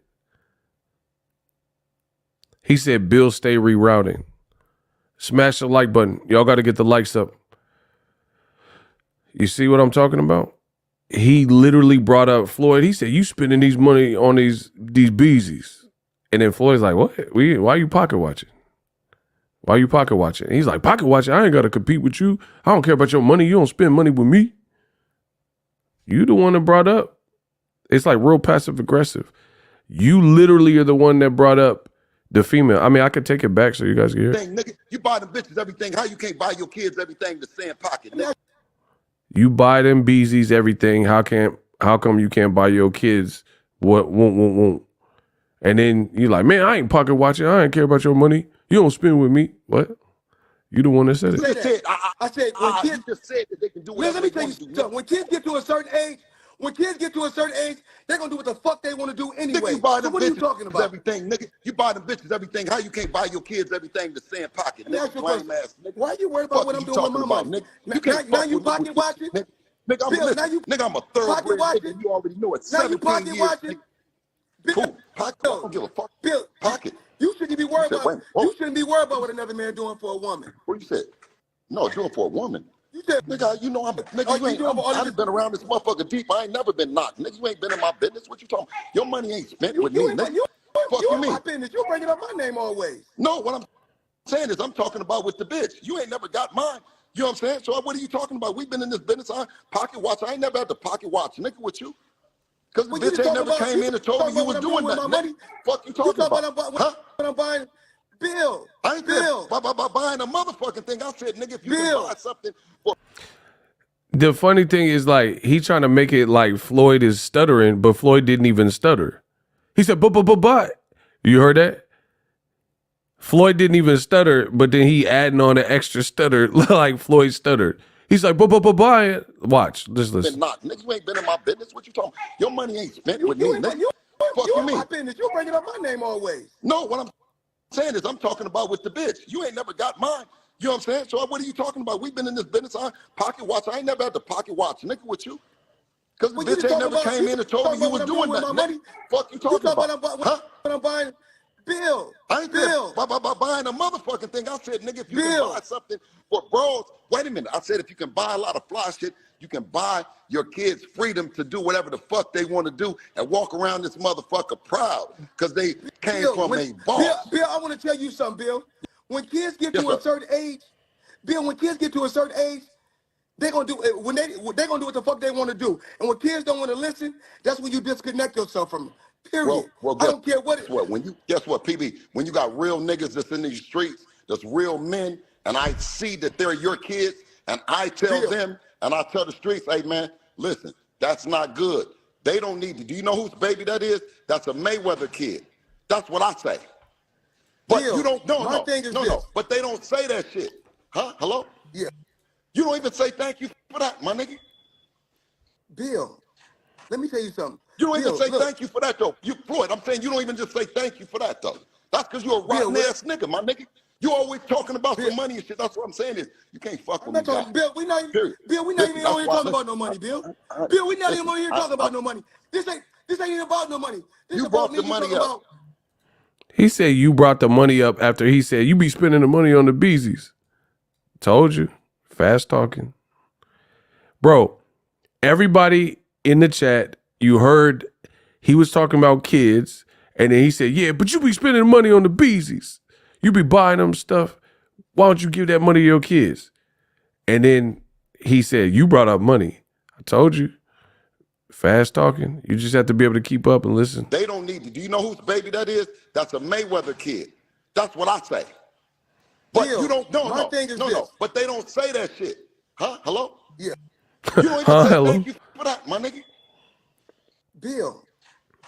He said, Bill, stay rerouting. Smash the like button. Y'all got to get the likes up. You see what I'm talking about? He literally brought up Floyd. He said, you spending these money on these beezies. And then Floyd's like, what? Why are you pocket watching? Why you pocket watching? He's like, pocket watching? I ain't got to compete with you. I don't care about your money. You don't spend money with me. You the one that brought up. It's like real passive aggressive. You literally are the one that brought up the female. I mean, I could take it back so you guys can hear.
Nigga, you buy them bitches everything. How you can't buy your kids everything the same pocket, nigga?
You buy them beezies everything. How come you can't buy your kids what won't? And then you like, man, I ain't pocket watching. I ain't care about your money. You don't spend with me. What? You the one that said it.
I said when kids
just said that they can do whatever
let me tell you something. When kids get to a certain age, they're gonna do what the fuck they want to do anyway.
Nigga, you buy them
what are you talking about?
Everything, nigga. You buy them bitches everything. How you can't buy your kids everything the same pocket, nigga? Lame ass, nigga.
Why are you worried about what I'm doing with my money?
Now you pocket watching? Nigga, I'm a thoroughbred nigga. You already know it.
Now you pocket watching?
Cool. Pocket. I don't give a fuck.
Bill,
pocket.
You shouldn't be worried about. You shouldn't be worried about what another man doing for a woman.
What you said? No, doing for a woman.
You said,
nigga, you know I've been around this motherfucker deep. I ain't never been knocked. Nigga, you ain't been in my business. What you talking about? Your money ain't spent with me, nigga. Fuck you mean?
My business. You bringing up my name always.
No, what I'm saying is I'm talking about with the bitch. You ain't never got mine. You know what I'm saying? So what are you talking about? We've been in this business. Pocket watch. I ain't never had to pocket watch, nigga, with you. Because the bitch ain't never came in and told me you was doing nothing. Fuck you talking about? Huh?
When I'm buying, Bill.
I ain't buying a motherfucking thing. I said, nigga, if you can buy something.
The funny thing is, like, he trying to make it like Floyd is stuttering, but Floyd didn't even stutter. He said, but. You heard that? Floyd didn't even stutter, but then he adding on an extra stutter like Floyd stuttered. He's like, buy it. Watch, just listen.
Been not, nigga, you ain't been in my business. What you talking? Your money ain't spent with me,
You ain't
nigga.
you
You
in
mean?
my business. You bringing up my name always.
No, what I'm saying is I'm talking about with the bitch. You ain't never got mine. You know what I'm saying? So what are you talking about? We've been in this business. I pocket watch. I ain't never had to pocket watch, nigga, with you. Because the
Well, you
bitch
just
ain't
talking
never
about
came in and told me you
what
was
I'm
doing
with
nothing.
my
Nigga.
money.
Fuck you
You
talking
talking
about?
about
Huh?
what I'm buying? Bill.
I ain't
Bill.
said buying a motherfucking thing. I said, nigga, if you can
Bill.
buy something for bros, wait a minute. I said, if you can buy a lot of fly shit, you can buy your kids freedom to do whatever the fuck they want to do and walk around this motherfucker proud because they came
Bill,
from a boss.
Bill, I want to tell you something, Bill. When kids get
Yes,
to a
sir.
certain age, Bill, when kids get to a certain age, they're gonna do it when they're gonna do what the fuck they want to do. And when kids don't want to listen, that's when you disconnect yourself from them. Period.
Well,
I
guess
don't care what it.
what? Guess what, PB? When you got real niggas that's in these streets, that's real men, and I see that they're your kids, and I tell
Bill,
them, and I tell the streets, hey man, listen, that's not good. They don't need to. Do you know whose baby that is? That's a Mayweather kid. That's what I say. But you
Bill,
don't.
my thing is
No.
this.
But they don't say that shit, huh? Hello?
Yeah,
You don't even say thank you for that, my nigga.
Bill. Let me tell you something.
You don't even
Bill,
say
look,
thank you for that, though. You, Floyd, I'm saying you don't even just say thank you for that, though. That's because you're a
Bill,
rotten ass nigga, my nigga. You always talking about
Bill,
some money and shit. That's what I'm saying is you can't fuck
I'm
with me,
not
guy.
talking. Bill,
Period.
Bill, we not
Listen,
even
that's
on here
why.
talking
Listen,
about no money, Bill. Bill, we not even on here talking about no money. This ain't even about no money. This
you
about
brought
me.
the
You
money
talking
up.
about
He said you brought the money up after he said you be spending the money on the Beezies. Told you. Fast talking. Bro, everybody in the chat, you heard he was talking about kids, and then he said, yeah, but you be spending money on the Beezies. You be buying them stuff. Why don't you give that money to your kids? And then he said, you brought up money. I told you. Fast talking. You just have to be able to keep up and listen.
They don't need to. Do you know whose baby that is? That's a Mayweather kid. That's what I say. But you
Bill.
don't.
My thing is this.
No. But they don't say that shit, huh? Hello?
Yeah,
You don't even
Huh?
say
Hello?
thank you for that, my nigga.
Bill.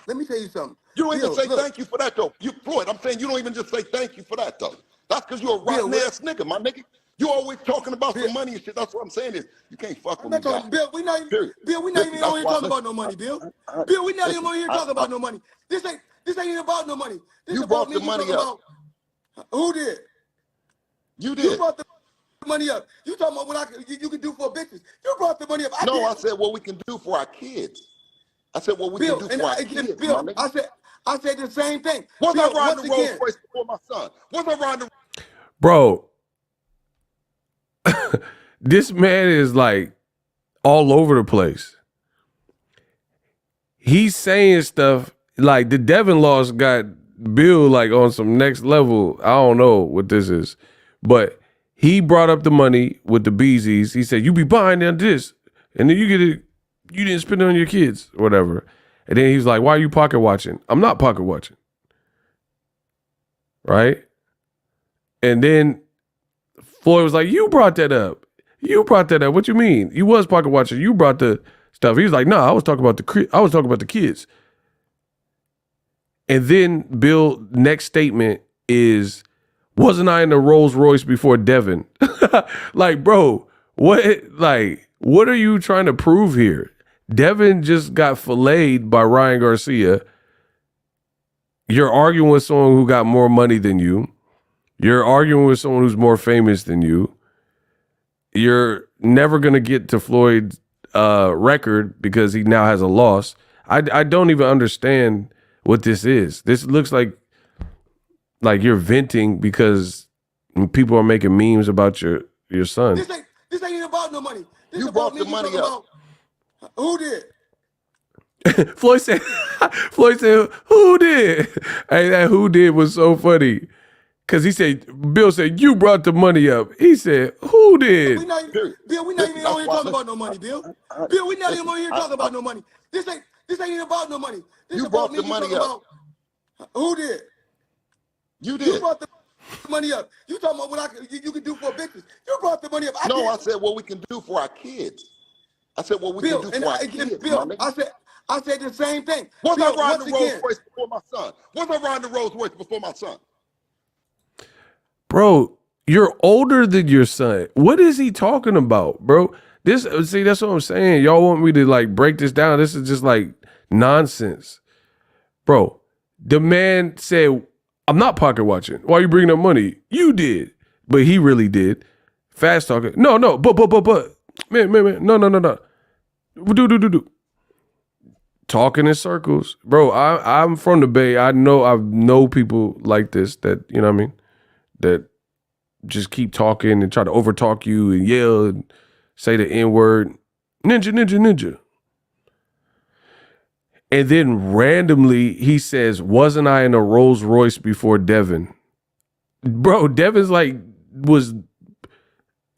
Let me tell you something.
You don't even
Bill,
say
look,
thank you for that, though. You, Floyd, I'm saying you don't even just say thank you for that, though. That's because you're a
Bill.
rotten ass nigga, my nigga. You always talking about
Bill,
some money and shit. That's what I'm saying is you can't fuck
I'm
with me,
not
guy.
talking. Bill,
Period.
Bill, we not
Listen,
even on
that's
here
why.
talking
Listen,
about no money, Bill. Bill, we not even on here talking about no money. This ain't even about no money. This
you
about
brought
me.
the
You
money
talking
up.
about who did?
You
You
did.
brought the money up. You talking about what you can do for bitches. You brought the money up. I
No,
did.
I said what we can do for our kids. I said what we can
Bill,
do
and
for our kids, my
Bill,
nigga.
I said the same thing.
Was I
Bill,
riding
once
the Rolls
again,
Royce before my son? Was I riding the
Bro, this man is like all over the place. He's saying stuff like the Devin loss got Bill like on some next level. I don't know what this is, but he brought up the money with the Beezies. He said, you be buying them this, and then you get it, you didn't spend it on your kids or whatever. And then he's like, why are you pocket watching? I'm not pocket watching. Right? And then Floyd was like, you brought that up. You brought that up. What you mean? You was pocket watching. You brought the stuff. He was like, no, I was talking about the kids. And then Bill next statement is, wasn't I in the Rolls Royce before Devin? Like, bro, what are you trying to prove here? Devin just got filleted by Ryan Garcia. You're arguing with someone who got more money than you. You're arguing with someone who's more famous than you. You're never going to get to Floyd's record because he now has a loss. I don't even understand what this is. This looks like you're venting because people are making memes about your son.
this ain't even about no money. This
You
about
brought
me.
the
You
money
talking
up.
about who did?
Floyd said, who did? Hey, that who did was so funny. Because Bill said, you brought the money up. He said, who did?
Period.
Bill, we not
Listen,
even
that's
on here
why.
talking
Listen,
about no money, Bill. Bill, we not even on here talking about no money. This ain't even about no money. This
you
about
brought
me.
the
You
money
talking
up.
about who did?
You
You
did.
brought the money up. You talking about what you can do for bitches. You brought the money up. I
No,
did.
I said what we can do for our kids. I said what we can
Bill,
do
and
for our kids, my
Bill,
nigga.
I said the same thing.
Was I
Bill,
riding
once
the Rolls
again,
Royce before my son? Was I riding the Rolls Royce before my son?
Bro, you're older than your son. What is he talking about, bro? That's what I'm saying. Y'all want me to like break this down. This is just like nonsense. Bro, the man said, I'm not pocket watching. Why are you bringing up money? You did. But he really did. Fast talking. No, but. Man. No. Do. Talking in circles. Bro, I'm from the Bay. I know people like this that, you know what I mean? That just keep talking and try to overtalk you and yell and say the N-word. Ninja. And then randomly he says, wasn't I in a Rolls Royce before Devin? Bro, Devin's like,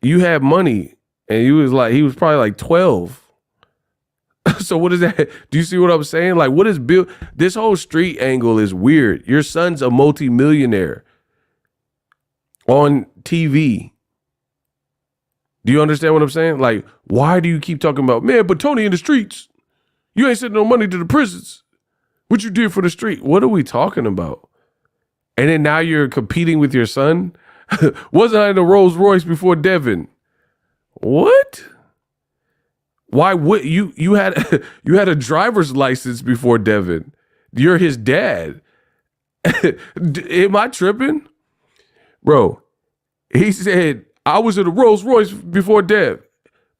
you had money and he was probably like 12. So what is that? Do you see what I'm saying? Like, what is Bill? This whole street angle is weird. Your son's a multimillionaire on TV. Do you understand what I'm saying? Like, why do you keep talking about, man, but Tony in the streets? You ain't sending no money to the prisons. What you did for the street? What are we talking about? And then now you're competing with your son? Wasn't I in a Rolls Royce before Devin? What? Why would you had a driver's license before Devin? You're his dad. Am I tripping? Bro, he said, I was in a Rolls Royce before Dev.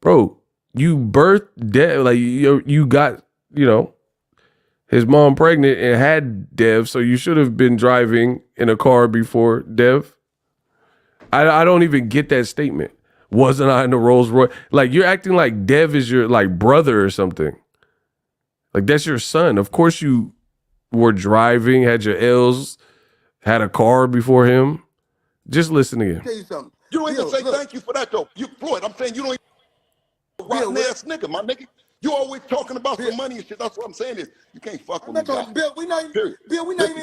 Bro, you birthed Dev, like you got, his mom pregnant and had Dev, so you should have been driving in a car before Dev. I don't even get that statement. Wasn't I in the Rolls Royce? Like, you're acting like Dev is your like brother or something. Like, that's your son. Of course you were driving, had your L's, had a car before him. Just listen again.
Tell you something.
You don't even say thank you for that, though. Floyd, I'm saying you don't even rotten ass nigga, my nigga. You always talking about some money and shit. That's what I'm saying is you can't fuck with me.
Bill, we not even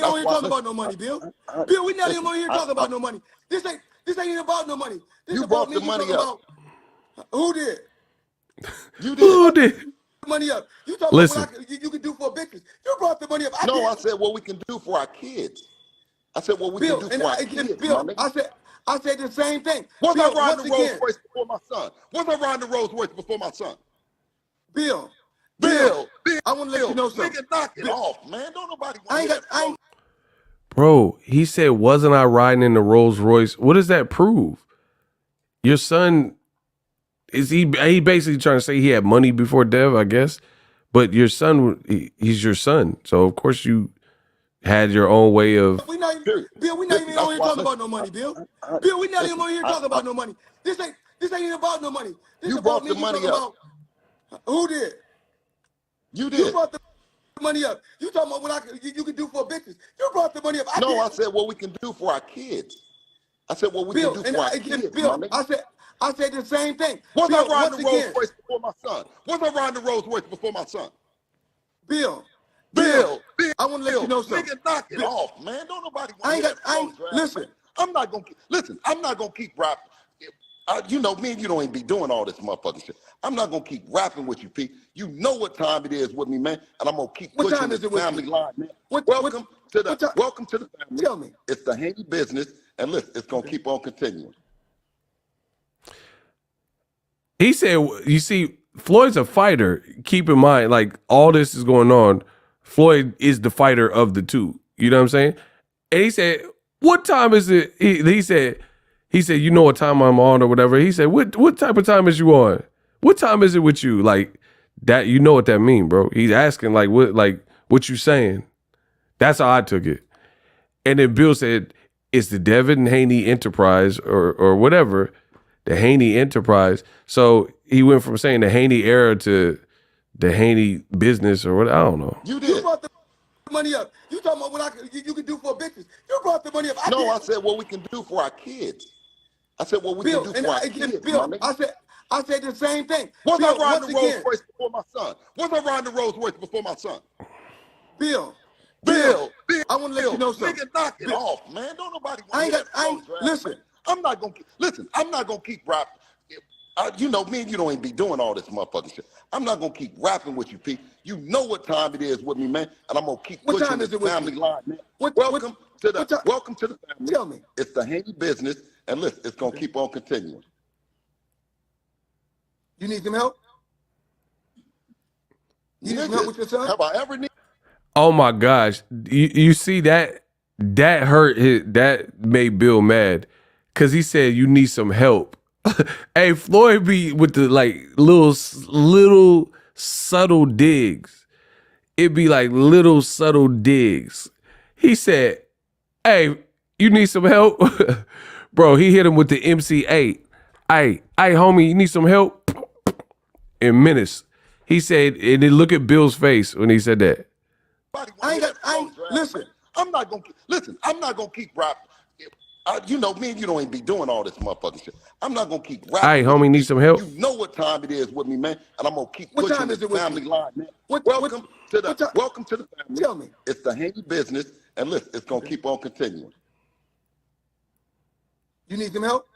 on here talking about no money, Bill. Bill, we not even on here talking about no money. This ain't even about no money. This
you
about
brought the money up.
Who did?
You did.
Who did? Money up. You talking
Listen.
about what you can do for bitches. You brought the money up.
I said what we can do for our kids. I said what we can do for our kids.
Bill, I said the same thing.
Was I riding the Rolls Royce before my son? Was I riding the Rolls Royce before my son?
Bill, I want to let you know something.
Nigga, knock it off, man. Don't nobody want to.
Bro, he said, wasn't I riding in the Rolls Royce? What does that prove? Your son, is he basically trying to say he had money before Dev, I guess? But your son, he's your son. So, of course, you had your own way of...
Bill, we not even on here talking about no money, Bill. Bill, we not even on here talking about no money. This ain't even about no money. This
you
about
brought the money up.
Who did?
You did.
You brought the money up. You talking about what you can do for bitches. You brought the money up.
I said what we can do for our kids. I said what we can do for our kids.
Bill, I said the same thing.
Was I riding the Rolls Royce before my son? Was I riding the Rolls Royce before my son?
Bill, I want to let you know something.
Nigga, knock it off, man. Don't nobody want to
listen.
I'm not gonna keep rapping. Me and you don't even be doing all this motherfucking shit. I'm not gonna keep rapping with you, Pete. You know what time it is with me, man, and I'm gonna keep pushing this family line, man. Welcome to the family.
Tell me.
It's the Haney business, and listen, it's gonna keep on continuing.
He said, you see, Floyd's a fighter. Keep in mind, like, all this is going on. Floyd is the fighter of the two. You know what I'm saying? And he said, what time is it? He said, you know what time I'm on or whatever. He said, what type of time is you on? What time is it with you? Like, that, you know what that mean, bro. He's asking, like what you saying? That's how I took it. And then Bill said, it's the Devin Haney Enterprise or whatever, the Haney Enterprise. So he went from saying the Haney era to the Haney business or what, I don't know.
You brought the money up. You talking about what you can do for bitches. You brought the money up.
I said what we can do for our kids. I said what we can do for our kids.
Bill, I said the same thing.
Was I riding the Rolls Royce before my son? Was I riding the Rolls Royce before my son?
Bill, I want to let you know something.
Nigga, knock it off, man. Don't nobody want to
listen.
I'm not gonna keep rapping. You know, me and you don't even be doing all this motherfucking shit. I'm not gonna keep rapping with you, Pete. You know what time it is with me, man, and I'm gonna keep
What
pushing
time
this
is it with
family
you?
line, man.
What
Welcome to
time?
the family.
Tell me.
It's the Haney business, and listen, it's gonna keep on continuing.
You need some help? You need some help with your son?
Have I ever need?
Oh my gosh. You see that hurt that made Bill mad cuz he said you need some help. Hey, Floyd be with the like little subtle digs. It'd be like little subtle digs. He said, "Hey, you need some help?" Bro, he hit him with the MC8. Hey, homie, you need some help? In minutes. He said, and then look at Bill's face when he said that.
Listen.
I'm not gonna keep rapping. You know, me and you don't even be doing all this motherfucking shit. I'm not gonna keep rapping.
Hey, homie, need some help?
You know what time it is with me, man, and I'm gonna keep
What
pushing
time
this
is it with
family
you?
line, man.
Welcome
to the family.
Tell me.
It's the Haney business, and listen, it's gonna keep on continuing.
You need some help?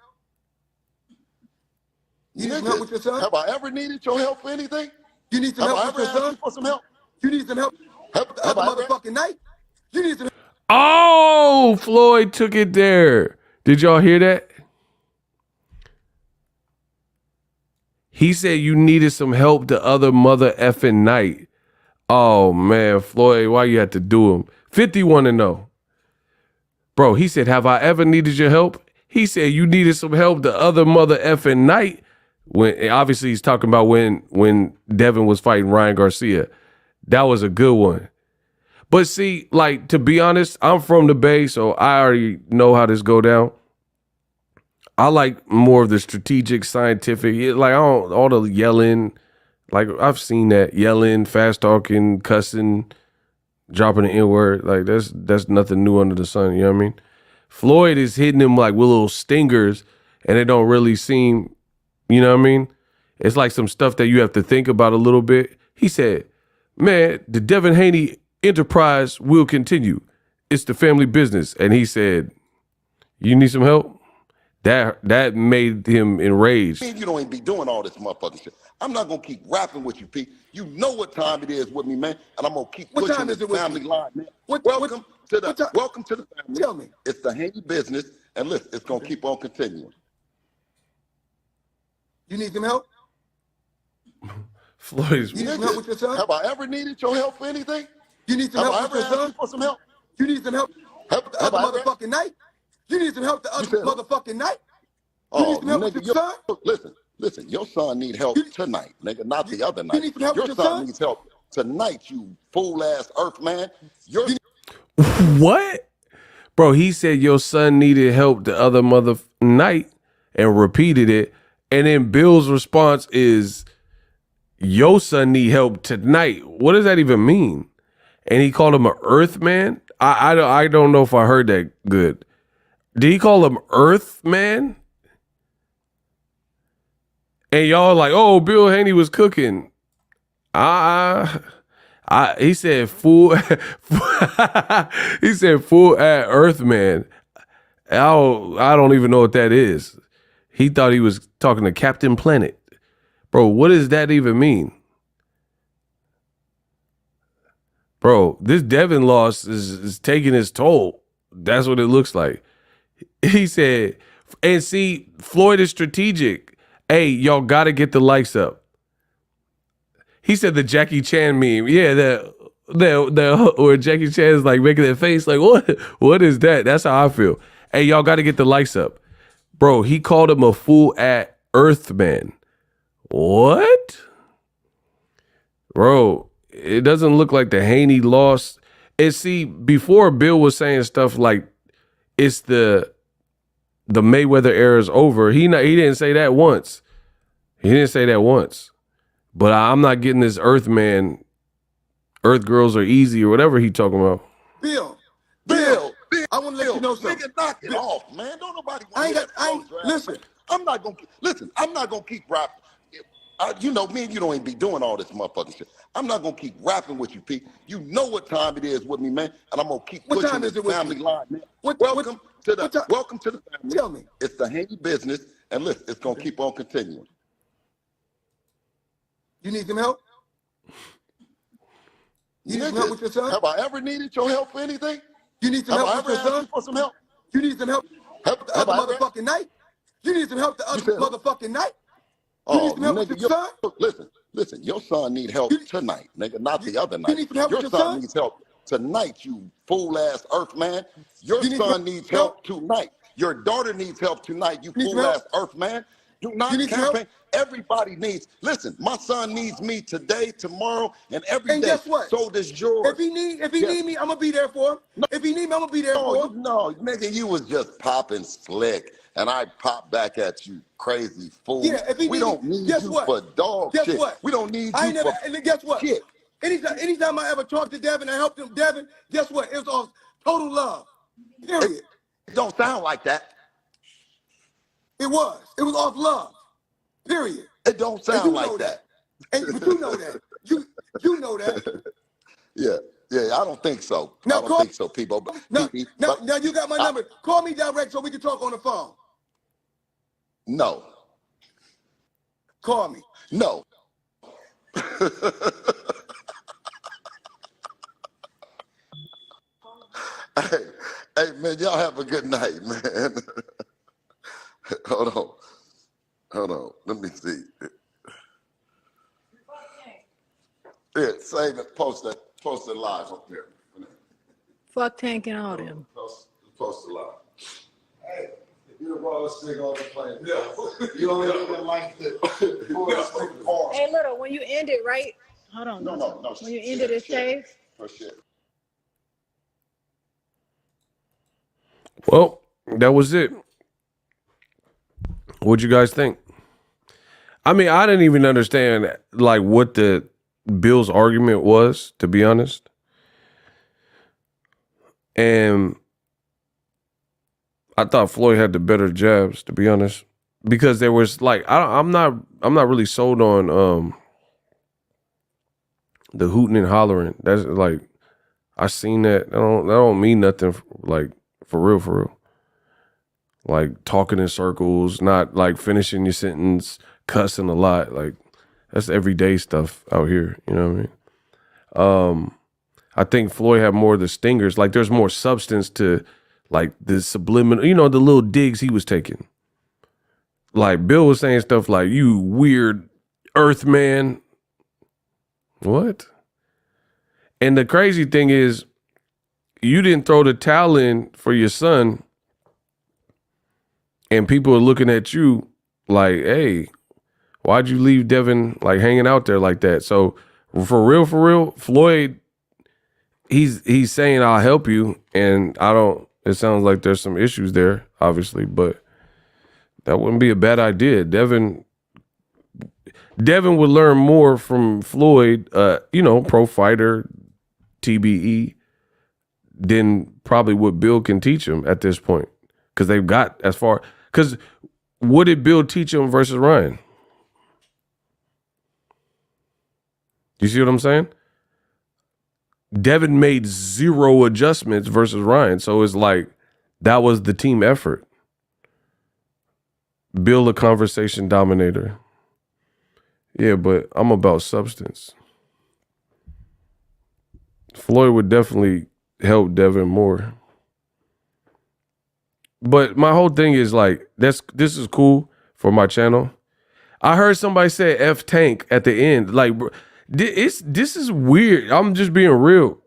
You need some help with your son?
Have I ever needed your help for anything?
You need some help with your son?
For some help?
You need some help the other motherfucking night? You need some help.
Oh, Floyd took it there. Did y'all hear that? He said you needed some help the other mother effing night. Oh, man, Floyd, why you had to do him? 51-0. Bro, he said, have I ever needed your help? He said you needed some help the other mother effing night. When obviously he's talking about when Devin was fighting Ryan Garcia. That was a good one. But see, like, to be honest, I'm from the Bay, so I already know how this go down. I like more of the strategic, scientific, like all the yelling. Like, I've seen that yelling, fast talking, cussing, dropping the N-word. Like, that's nothing new under the sun, you know what I mean? Floyd is hitting him like with little stingers, and it don't really seem, you know what I mean? It's like some stuff that you have to think about a little bit. He said, man, the Devin Haney enterprise will continue. It's the family business. And he said, you need some help? That made him enraged.
You don't even be doing all this motherfucking shit. I'm not gonna keep rapping with you, Pete. You know what time it is with me, man, and I'm gonna keep pushing this family line, man. Welcome to the family.
Tell me.
It's the Haney business, and listen, it's gonna keep on continuing.
You need some help?
Floyd's.
You need some help with your son?
Have I ever needed your help for anything?
You need some help with your son?
For some help?
You need some help the other motherfucking night? You need some help the other motherfucking night? You need some help with your son?
Listen, your son need help tonight, nigga, not the other night.
You need some help
your
with your son?
Needs help tonight, you fool-ass earth man.
What? Bro, he said your son needed help the other night and repeated it. And then Bill's response is, your son need help tonight. What does that even mean? And he called him an earth man? I don't know if I heard that good. Did he call him earth man? And y'all like, oh, Bill Haney was cooking. He said fool. He said fool at earth man. I don't even know what that is. He thought he was talking to Captain Planet. Bro, what does that even mean? Bro, this Devin loss is taking its toll. That's what it looks like. He said, and see, Floyd is strategic. Hey, y'all got to get the likes up. He said the Jackie Chan meme. Yeah, the where Jackie Chan is like making that face like, what is that? That's how I feel. Hey, y'all got to get the likes up. Bro, he called him a fool at Earthman. What? Bro, it doesn't look like the Haney lost. And see, before Bill was saying stuff like it's the Mayweather era is over. He didn't say that once. He didn't say that once. But I'm not getting this Earth girls are easy or whatever he talking about.
Bill, I want to let you know something.
Nigga, knock it off, man. Don't nobody
listen.
I'm not gonna keep rapping. You know, me and you don't even be doing all this motherfucking shit. I'm not gonna keep rapping with you, Pete. You know what time it is with me, man, and I'm gonna keep pushing this family line, man. Welcome to the family.
Tell me.
It's the Haney business, and listen, it's gonna keep on continuing.
You need some help? You need some help with your son?
Have I ever needed your help for anything?
You need some
Have
help
I
with
ever
your
asked you
son?
for some help?
You need some help the
Have
other
I ever?
motherfucking night? You need some help the
You
other
said,
motherfucking night? You need
oh,
some help with
nigga,
your son?
listen, your son need
You,
help tonight, nigga, not
you,
the other
you
night.
need some help with
Your
your
son
son?
needs help tonight, you fool-ass earth man. Your
You need some
son needs
help?
help tonight. Your daughter needs help tonight, you
You need some help?
fool-ass earth man. Do
You
not
need some help?
campaign. Everybody needs, listen, my son needs me today, tomorrow, and every
And
day.
guess what?
So does yours.
If he
Yes.
need me, I'm gonna be there for him. If he need me, I'm gonna be there
No,
for him.
nigga, you was just popping slick, and I popped back at you, crazy fool.
Yeah, if he
We
need me,
don't need
guess
you
what?
for dog
Guess
shit.
what?
We don't need
I
you
ain't never,
for
and then guess what?
shit.
Anytime I ever talked to Devin, I helped him, Devin, guess what? It was all total love.
It
Period.
don't sound like that.
It was. It was off love. Period.
It don't
And
sound
you know
like
that.
that.
But you know that. You know that.
Yeah, I don't think so.
Now
I don't
call
think so, people. But,
now, now,
but
now you got my number. Call me direct so we can talk on the phone.
no,
Call me.
no. Hey, hey, man, y'all have a good night, man. Hold on. Let me see. Yeah, save it. Post it live up there.
Fuck Tank and all them.
Post it live. Hey, you're the rawest thing on the planet. Yeah. You don't even like the car.
Hey, little, when you end it, right? Hold on.
No.
When you end it, it's safe.
For shit.
Well, that was it. What'd you guys think? I mean, I didn't even understand like what the Bill's argument was, to be honest. And I thought Floyd had the better jabs, to be honest, because there was like I'm not really sold on the hooting and hollering. That's like I seen that. That don't mean nothing. Like for real. Like talking in circles, not like finishing your sentence, cussing a lot. Like that's everyday stuff out here. You know what I mean? I think Floyd had more of the stingers. Like there's more substance to like the subliminal, you know, the little digs he was taking. Like Bill was saying stuff like, you weird earth man. What? And the crazy thing is, you didn't throw the towel in for your son, and people are looking at you like, hey, why'd you leave Devin like hanging out there like that? So for real, Floyd, he's saying I'll help you, and I don't. It sounds like there's some issues there, obviously, but that wouldn't be a bad idea. Devin would learn more from Floyd, you know, pro fighter, TBE, than probably what Bill can teach him at this point, because they've got as far. Because what did Bill teach him versus Ryan? You see what I'm saying? Devin made 0 adjustments versus Ryan. So it's like that was the team effort. Bill, a conversation dominator. Yeah, but I'm about substance. Floyd would definitely help Devin more. But my whole thing is like, this is cool for my channel. I heard somebody say F Tank at the end. Like, this is weird. I'm just being real.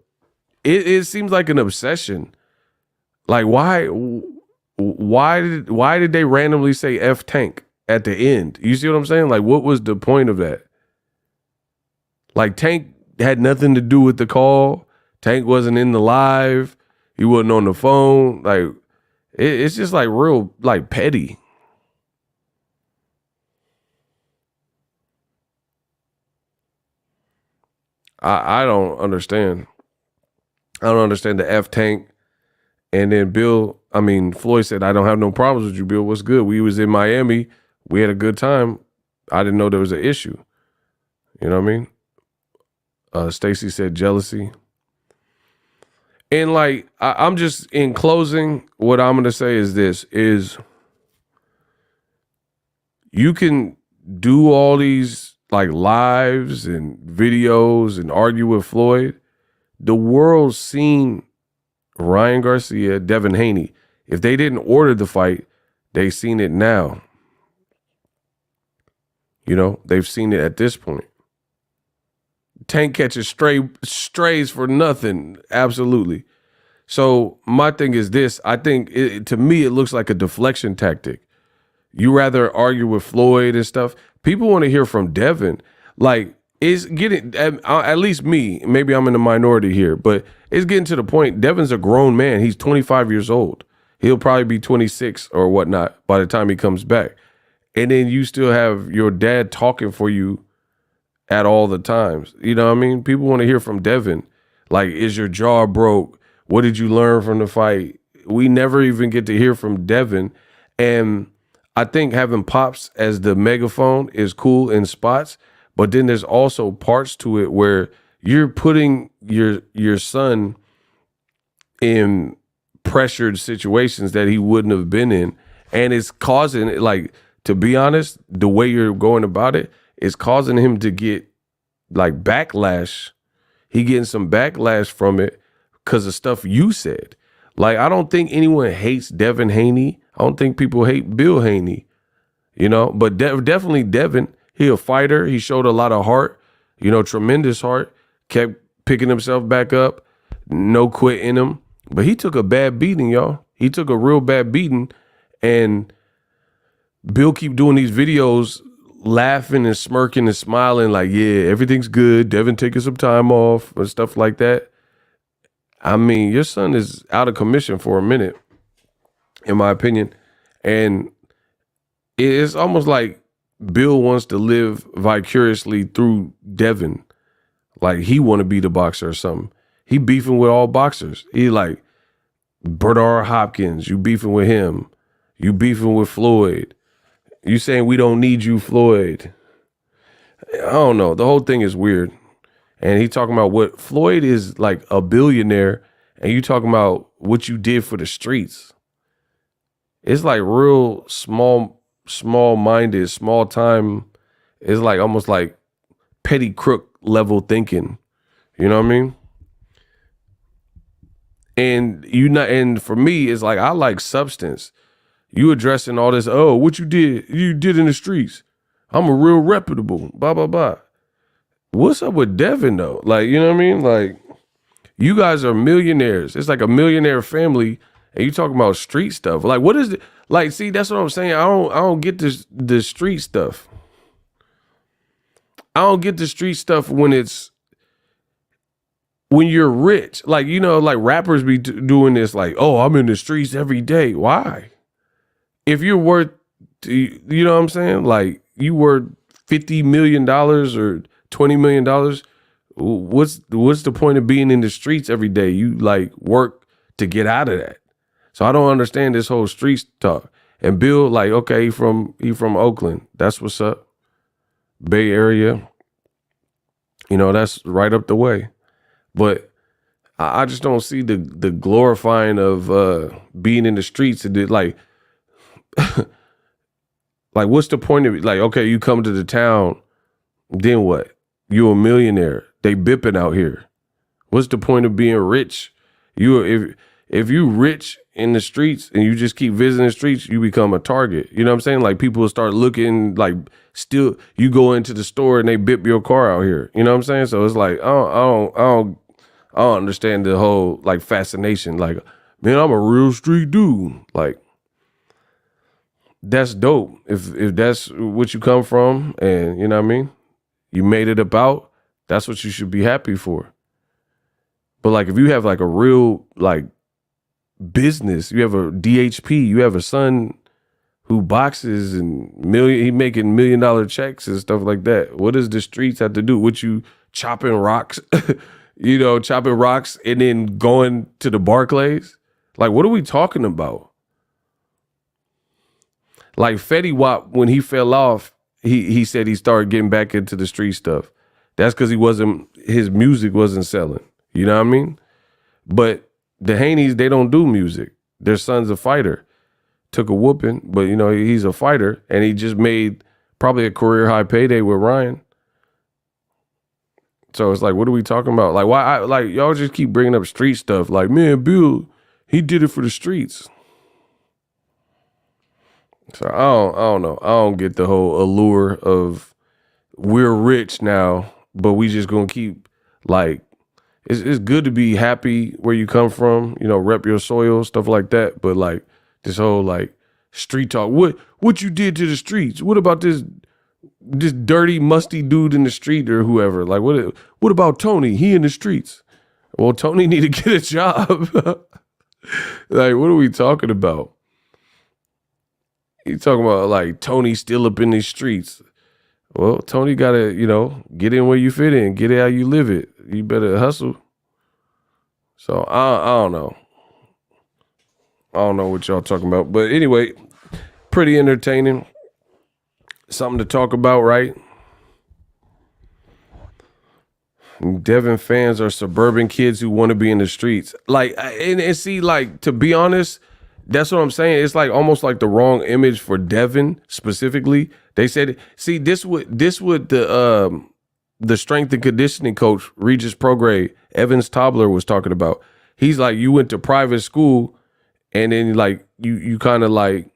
It seems like an obsession. Like, why did they randomly say F Tank at the end? You see what I'm saying? Like, what was the point of that? Like, Tank had nothing to do with the call. Tank wasn't in the live. He wasn't on the phone. Like, it's just like real, like petty. I don't understand. I don't understand the F Tank. And then Floyd said, I don't have no problems with you, Bill. What's good? We was in Miami. We had a good time. I didn't know there was an issue. You know what I mean? Stacy said jealousy. And like, I'm just in closing, what I'm going to say is this, is you can do all these like lives and videos and argue with Floyd, the world's seen Ryan Garcia, Devin Haney. If they didn't order the fight, they've seen it now. You know, they've seen it at this point. Tank catches strays for nothing. Absolutely. So my thing is this. I think to me, it looks like a deflection tactic. You rather argue with Floyd and stuff. People want to hear from Devin. Like, it's getting, at least me, maybe I'm in the minority here, but it's getting to the point. Devin's a grown man. He's 25 years old. He'll probably be 26 or whatnot by the time he comes back. And then you still have your dad talking for you at all the times. You know what I mean? People want to hear from Devin. Like, is your jaw broke? What did you learn from the fight? We never even get to hear from Devin. And I think having Pops as the megaphone is cool in spots, but then there's also parts to it where you're putting your son in pressured situations that he wouldn't have been in. And it's causing, like, to be honest, the way you're going about it is causing him to get like backlash. He getting some backlash from it because of stuff you said. Like, I don't think anyone hates Devin Haney. I don't think people hate Bill Haney, you know, but definitely Devin. He a fighter. He showed a lot of heart, you know, tremendous heart, kept picking himself back up, no quit in him. But he took a bad beating, y'all. He took a real bad beating. And Bill keep doing these videos, laughing and smirking and smiling like, yeah, everything's good. Devin taking some time off and stuff like that. I mean, your son is out of commission for a minute, in my opinion. And it's almost like Bill wants to live vicariously through Devin. Like he want to be the boxer or something. He beefing with all boxers. He like Bernard Hopkins, you beefing with him. You beefing with Floyd. You saying we don't need you, Floyd. I don't know. The whole thing is weird. And he talking about what Floyd is like a billionaire, and you talking about what you did for the streets. It's like real small-minded, small time. It's like almost like petty crook level thinking. You know what I mean? And for me, it's like I like substance. You addressing all this, oh, what you did in the streets. I'm a real reputable, blah, blah, blah. What's up with Devin, though? Like, you know what I mean? Like, you guys are millionaires. It's like a millionaire family, and you talking about street stuff. Like, what is it? Like, see, that's what I'm saying. I don't get the street stuff. I don't get the street stuff when you're rich. Like, you know, like rappers be doing this, like, oh, I'm in the streets every day. Why? If you're worth, you know what I'm saying? Like, you worth $50 million or $20 million, what's the point of being in the streets every day? You like work to get out of that. So I don't understand this whole streets talk. And Bill, like, okay, he from Oakland. That's what's up. Bay Area. You know, that's right up the way. But I just don't see the glorifying of being in the streets. And like, like, what's the point of it? Like, okay, you come to the town, then what? You a millionaire. They bipping out here. What's the point of being rich? If you rich in the streets and you just keep visiting the streets, you become a target. You know what I'm saying? Like, people will start looking, like, still you go into the store and they bip your car out here. You know what I'm saying? So it's like I don't understand the whole like fascination. Like, man, I'm a real street dude. Like, that's dope. If that's what you come from, and you know what I mean, you made it about, that's what you should be happy for. But like, if you have like a real like business, you have a DHP, you have a son who boxes and he making $1 million checks and stuff like that. What does the streets have to do with you chopping rocks? You know, chopping rocks and then going to the Barclays? Like, what are we talking about? Like Fetty Wap, when he fell off, he said he started getting back into the street stuff. That's because his music wasn't selling. You know what I mean? But the Haneys, they don't do music. Their son's a fighter. Took a whooping, but you know, he's a fighter, and he just made probably a career high payday with Ryan. So it's like, what are we talking about? Like, why? Like, y'all just keep bringing up street stuff. Like, man, Bill, he did it for the streets. So I don't know. I don't get the whole allure of we're rich now, but we just gonna keep like. It's good to be happy where you come from, you know, rep your soil, stuff like that. But like this whole like street talk, what you did to the streets? What about this dirty, musty dude in the street or whoever? Like what about Tony? He in the streets. Well, Tony need to get a job. Like, what are we talking about? You talking about like Tony still up in these streets. Well, Tony gotta, you know, get in where you fit in, get it how you live it. You better hustle. So I don't know. I don't know what y'all talking about. But anyway, pretty entertaining. Something to talk about, right? Devin fans are suburban kids who want to be in the streets. Like, and see, like, to be honest, that's what I'm saying. It's like almost like the wrong image for Devin specifically. They said, see, this would the strength and conditioning coach, Regis Prograde, Evans Tobler, was talking about. He's like, you went to private school and then like you kind of like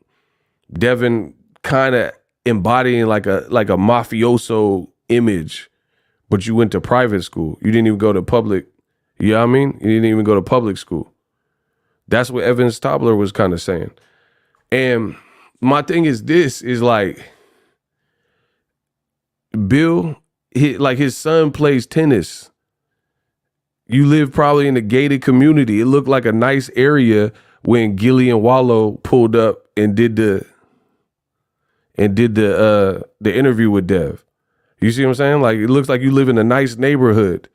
Devin kind of embodying like a mafioso image, but you went to private school. You didn't even go to public. You know what I mean? You didn't even go to public school. That's what Evans Tobler was kind of saying. And my thing is this is like Bill, his son plays tennis. You live probably in a gated community. It looked like a nice area when Gilly and Wallow pulled up and did the interview with Dev. You see what I'm saying? Like, it looks like you live in a nice neighborhood.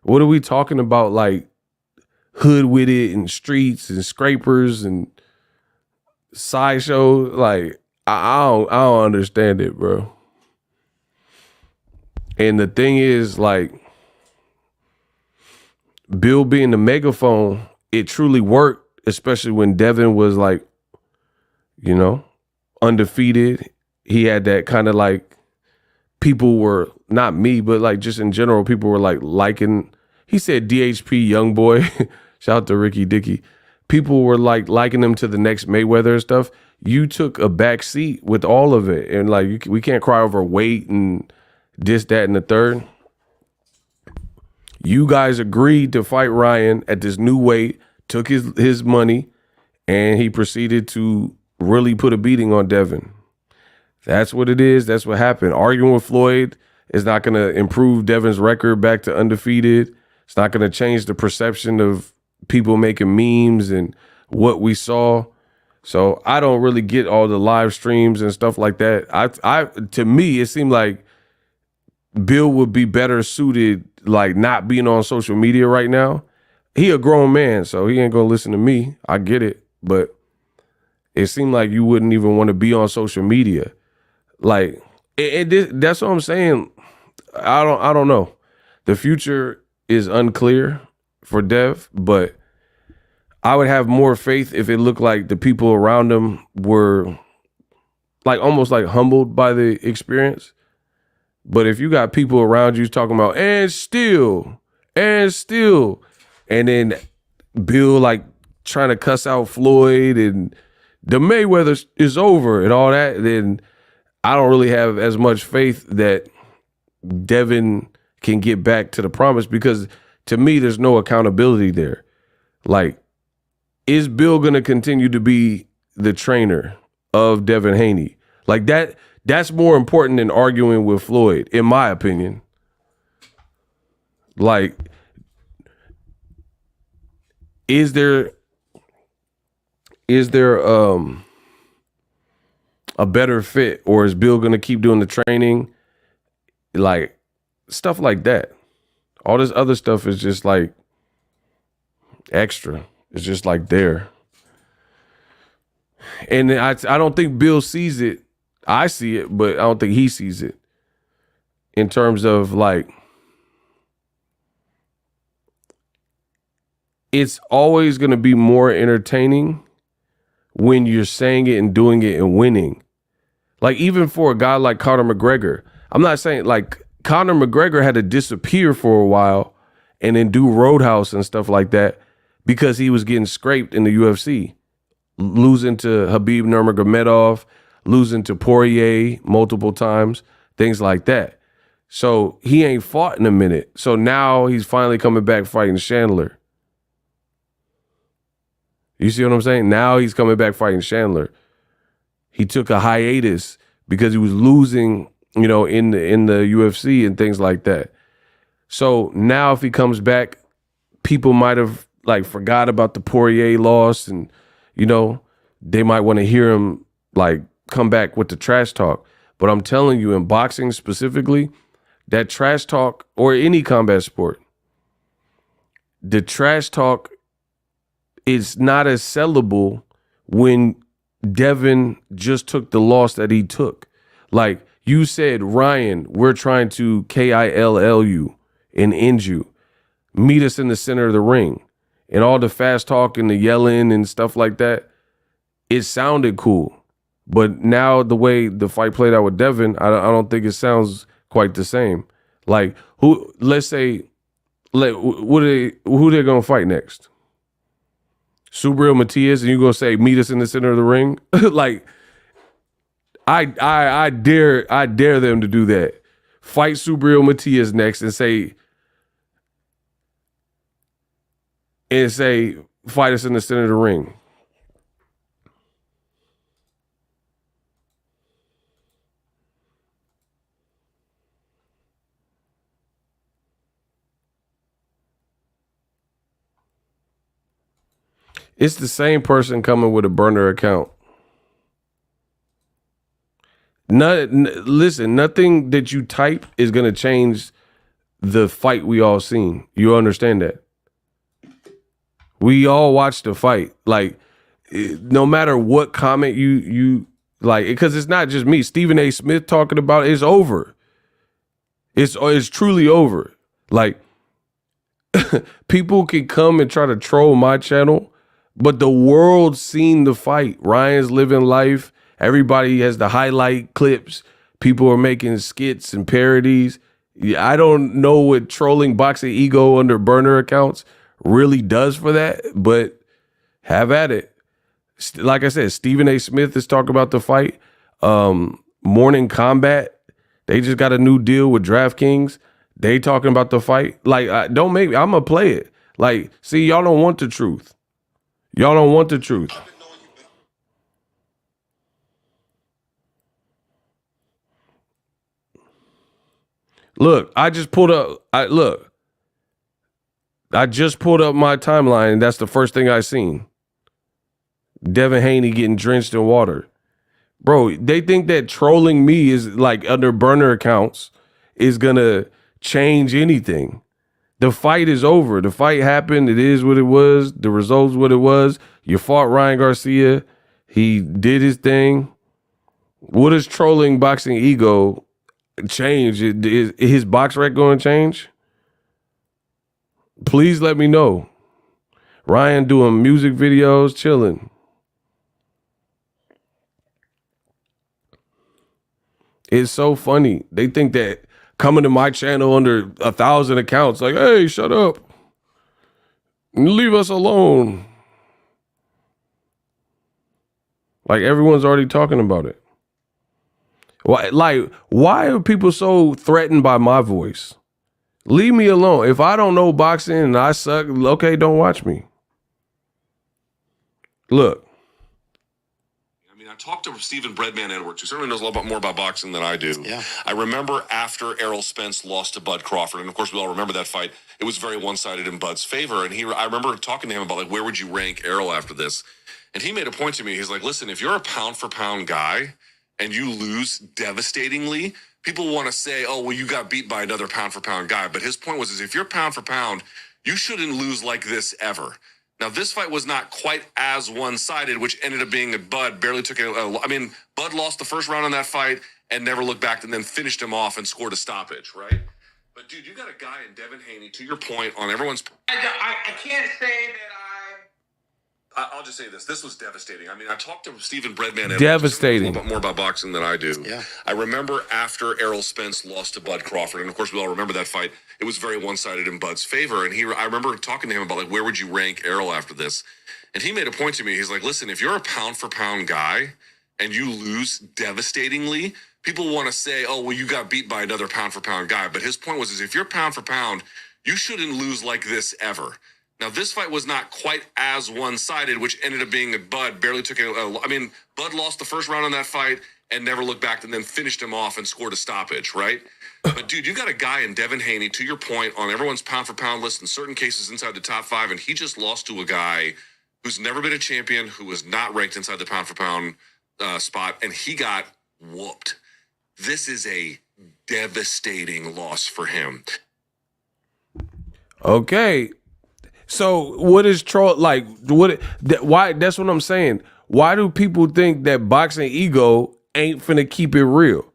What are we talking about? Like hood with it and streets and scrapers and sideshow. Like, I don't understand it, bro. And the thing is, like, Bill being the megaphone, it truly worked, especially when Devin was like, you know, undefeated. He had that kind of like, people were, not me, but like just in general, people were like liking, he said DHP young boy. Shout out to Ricky Dickey. People were like liking him to the next Mayweather and stuff. You took a back seat with all of it. And like, we can't cry over weight and this, that, and the third. You guys agreed to fight Ryan at this new weight, took his money, and he proceeded to really put a beating on Devin. That's what it is. That's what happened. Arguing with Floyd is not going to improve Devin's record back to undefeated. It's not going to change the perception of people making memes and what we saw. So I don't really get all the live streams and stuff like that. To me, it seemed like Bill would be better suited, like not being on social media right now. He a grown man, so he ain't gonna listen to me. I get it, but it seemed like you wouldn't even want to be on social media. Like, that's what I'm saying. I don't know. The future is unclear for Dev, but I would have more faith if it looked like the people around him were like almost like humbled by the experience. But if you got people around you talking about and still, and then Bill like trying to cuss out Floyd and the Mayweather is over and all that, then I don't really have as much faith that Devin can get back to the promise, because to me, there's no accountability there. Like, is Bill going to continue to be the trainer of Devin Haney? Like that's more important than arguing with Floyd, in my opinion. Like, is there a better fit, or is Bill going to keep doing the training? Like, stuff like that. All this other stuff is just like extra. It's just like there. And I don't think Bill sees it. I see it, but I don't think he sees it. In terms of like, it's always going to be more entertaining when you're saying it and doing it and winning. Like, even for a guy like Conor McGregor, I'm not saying like Conor McGregor had to disappear for a while and then do Roadhouse and stuff like that because he was getting scraped in the UFC, losing to Khabib Nurmagomedov, losing to Poirier multiple times, things like that. So he ain't fought in a minute. So now he's finally coming back fighting Chandler. You see what I'm saying? Now he's coming back fighting Chandler. He took a hiatus because he was losing, you know, in the UFC and things like that. So now if he comes back, people might have like forgot about the Poirier loss, and you know, they might want to hear him like come back with the trash talk. But I'm telling you, in boxing specifically, that trash talk, or any combat sport, the trash talk is not as sellable when Devin just took the loss that he took. Like you said, Ryan, we're trying to KILL you and end you. Meet us in the center of the ring. And all the fast talk and the yelling and stuff like that, it sounded cool. But now the way the fight played out with Devin, I don't think it sounds quite the same. Like who? Let's say, who they're gonna fight next? Subriel Matias, and you gonna say meet us in the center of the ring? Like I dare them to do that. Fight Subriel Matias next and say fight us in the center of the ring. It's the same person coming with a burner account. Listen, nothing that you type is going to change the fight we all seen. You understand that? We all watched the fight. Like, no matter what comment you like, because it's not just me. Stephen A. Smith talking about it's over. It's truly over. Like, people can come and try to troll my channel, but the world's seen the fight. Ryan's living life. Everybody has the highlight clips. People are making skits and parodies. I don't know what trolling Boxing Ego under burner accounts really does for that, but have at it. Like I said, Stephen A. Smith is talking about the fight. Morning Combat, they just got a new deal with DraftKings. They talking about the fight. Like, don't make me. I'm going to play it. Like, see, y'all don't want the truth. Y'all don't want the truth. Look, I just pulled up my timeline, and that's the first thing I seen. Devin Haney getting drenched in water. Bro, they think that trolling me is like under burner accounts is gonna change anything. The fight is over. The fight happened. It is what it was. The result's what it was. You fought Ryan Garcia. He did his thing. What is trolling Boxing Ego change? Is his box rec going to change? Please let me know. Ryan doing music videos, chilling. It's so funny. They think that coming to my channel under 1,000 accounts, like, hey, shut up. Leave us alone. Like, everyone's already talking about it. Why are people so threatened by my voice? Leave me alone. If I don't know boxing and I suck, okay, don't watch me. Look.
I mean, I talked to Stephen Breadman Edwards, who certainly knows a lot more about boxing than I do. Yeah. I remember after Errol Spence lost to Bud Crawford, and of course we all remember that fight, it was very one-sided in Bud's favor. And I remember talking to him about, like, where would you rank Errol after this? And he made a point to me. He's like, listen, if you're a pound-for-pound guy and you lose devastatingly, people want to say, oh, well, you got beat by another pound-for-pound guy. But his point was, is if you're pound-for-pound, you shouldn't lose like this ever. Now, this fight was not quite as one-sided, which ended up being that Bud barely took it. I mean, Bud lost the first round in that fight and never looked back, and then finished him off and scored a stoppage, right? But, dude, you got a guy in Devin Haney, to your point, on everyone's...
I can't say that
I'll just say this. This was devastating. I mean, I talked to Stephen Breadman Edwards.
Devastating.
A little bit more about boxing than I do. Yeah. I remember after Errol Spence lost to Bud Crawford, and of course we all remember that fight. It was very one-sided in Bud's favor, and I remember talking to him about, like, where would you rank Errol after this? And he made a point to me. He's like, listen, if you're a pound-for-pound guy and you lose devastatingly, people want to say, oh, well, you got beat by another pound-for-pound guy. But his point was, is if you're pound-for-pound, you shouldn't lose like this ever. Now, this fight was not quite as one-sided, which ended up being that Bud barely took it. I mean, Bud lost the first round in that fight and never looked back, and then finished him off and scored a stoppage, right? But, dude, you got a guy in Devin Haney, to your point, on everyone's pound-for-pound list in certain cases inside the top 5, and he just lost to a guy who's never been a champion, who was not ranked inside the pound-for-pound spot, and he got whooped. This is a devastating loss for him.
Okay. So what is troll like? Why? That's what I'm saying. Why do people think that Boxing Ego ain't finna keep it real?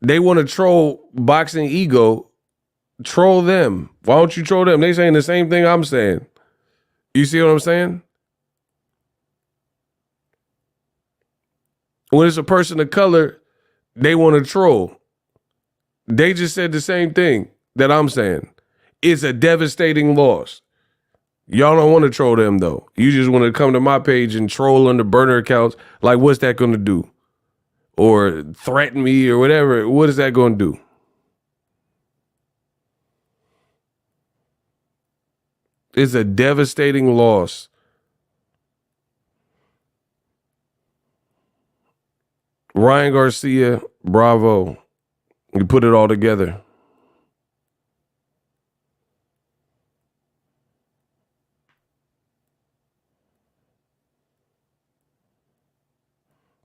They want to troll Boxing Ego. Troll them. Why don't you troll them? They saying the same thing I'm saying. You see what I'm saying? When it's a person of color, they want to troll. They just said the same thing that I'm saying. It's a devastating loss. Y'all don't want to troll them, though. You just want to come to my page and troll on the burner accounts. Like, what's that going to do? Or threaten me or whatever. What is that going to do? It's a devastating loss. Ryan Garcia, bravo. You put it all together.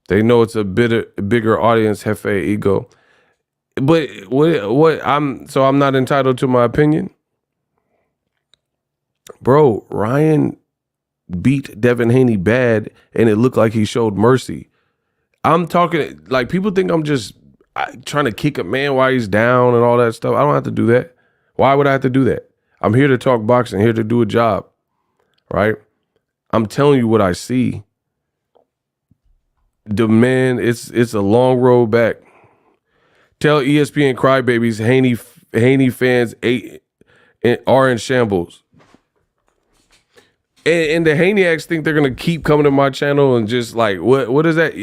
They know it's a bigger audience, Hefe Ego. But I'm not entitled to my opinion. Bro, Ryan beat Devin Haney bad, and it looked like he showed mercy. I'm talking, like, people think I'm just trying to kick a man while he's down and all that stuff. I don't have to do that. Why would I have to do that? I'm here to talk boxing, here to do a job, right? I'm telling you what I see. The man, it's a long road back. Tell ESPN crybabies Haney fans are in shambles. And the Haneyacks think they're gonna keep coming to my channel and just like what is that?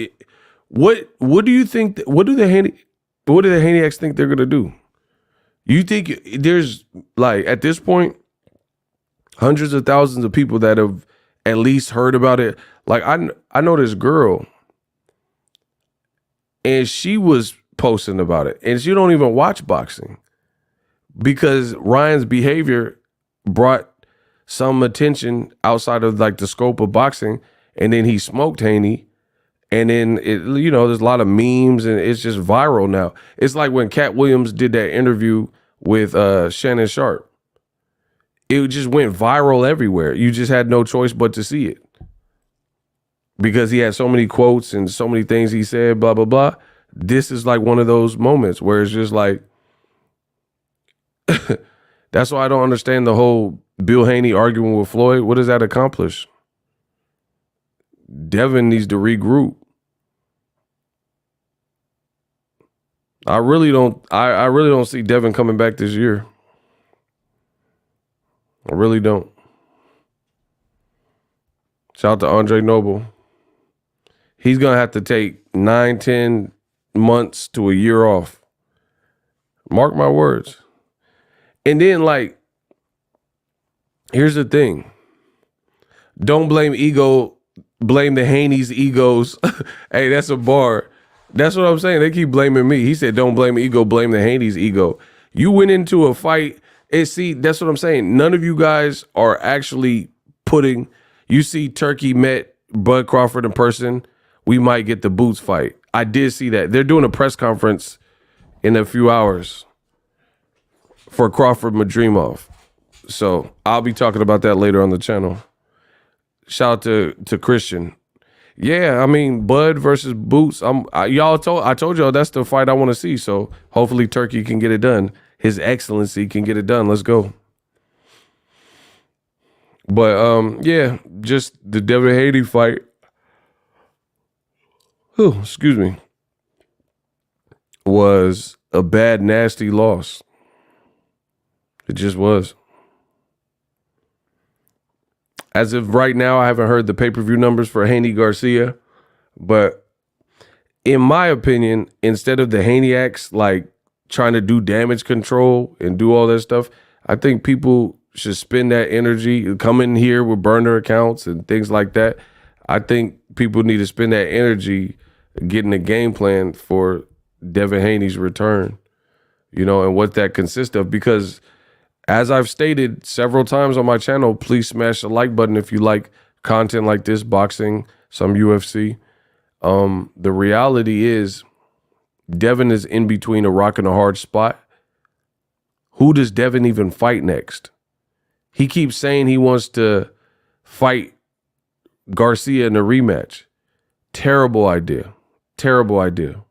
What do you think? What do the Haneyacks think they're gonna do? You think there's, like, at this point, hundreds of thousands of people that have at least heard about it? Like, I know this girl, and she was posting about it, and she don't even watch boxing because Ryan's behavior brought some attention outside of, like, the scope of boxing, and then he smoked Haney, and then there's a lot of memes, and it's just viral now. It's like when Cat Williams did that interview with Shannon Sharp. It just went viral everywhere. You just had no choice but to see it because he had so many quotes and so many things he said, blah, blah, blah. This is like one of those moments where it's just like, that's why I don't understand the whole Bill Haney arguing with Floyd. What does that accomplish? Devin needs to regroup. I really don't see Devin coming back this year. I really don't. Shout out to Andre Noble. He's going to have to take 9-10 months to a year off. Mark my words. And then, like, here's the thing. Don't blame ego. Blame the Haney's egos. Hey, that's a bar. That's what I'm saying. They keep blaming me. He said, don't blame ego, blame the Haney's ego. You went into a fight and see, that's what I'm saying. None of you guys are actually putting, you see Turkey met Bud Crawford in person. We might get the Boots fight. I did see that. They're doing a press conference in a few hours for Crawford Madrimov. So I'll be talking about that later on the channel. Shout out to Christian. Yeah, I mean, Bud versus Boots. I told y'all that's the fight I want to see. So hopefully Turkey can get it done. His Excellency can get it done. Let's go. But yeah, just the Devin Haney fight. Oh, excuse me. Was a bad, nasty loss. It just was. As of right now, I haven't heard the pay-per-view numbers for Haney Garcia, but in my opinion, instead of the Haney-acts like trying to do damage control and do all that stuff, I think people should spend that energy, come in here with burner accounts and things like that. I think people need to spend that energy getting a game plan for Devin Haney's return, and what that consists of. Because as I've stated several times on my channel, please smash the like button if you like content like this, boxing, some UFC. The reality is Devin is in between a rock and a hard spot. Who does Devin even fight next? He keeps saying he wants to fight Garcia in a rematch. Terrible idea. Terrible idea.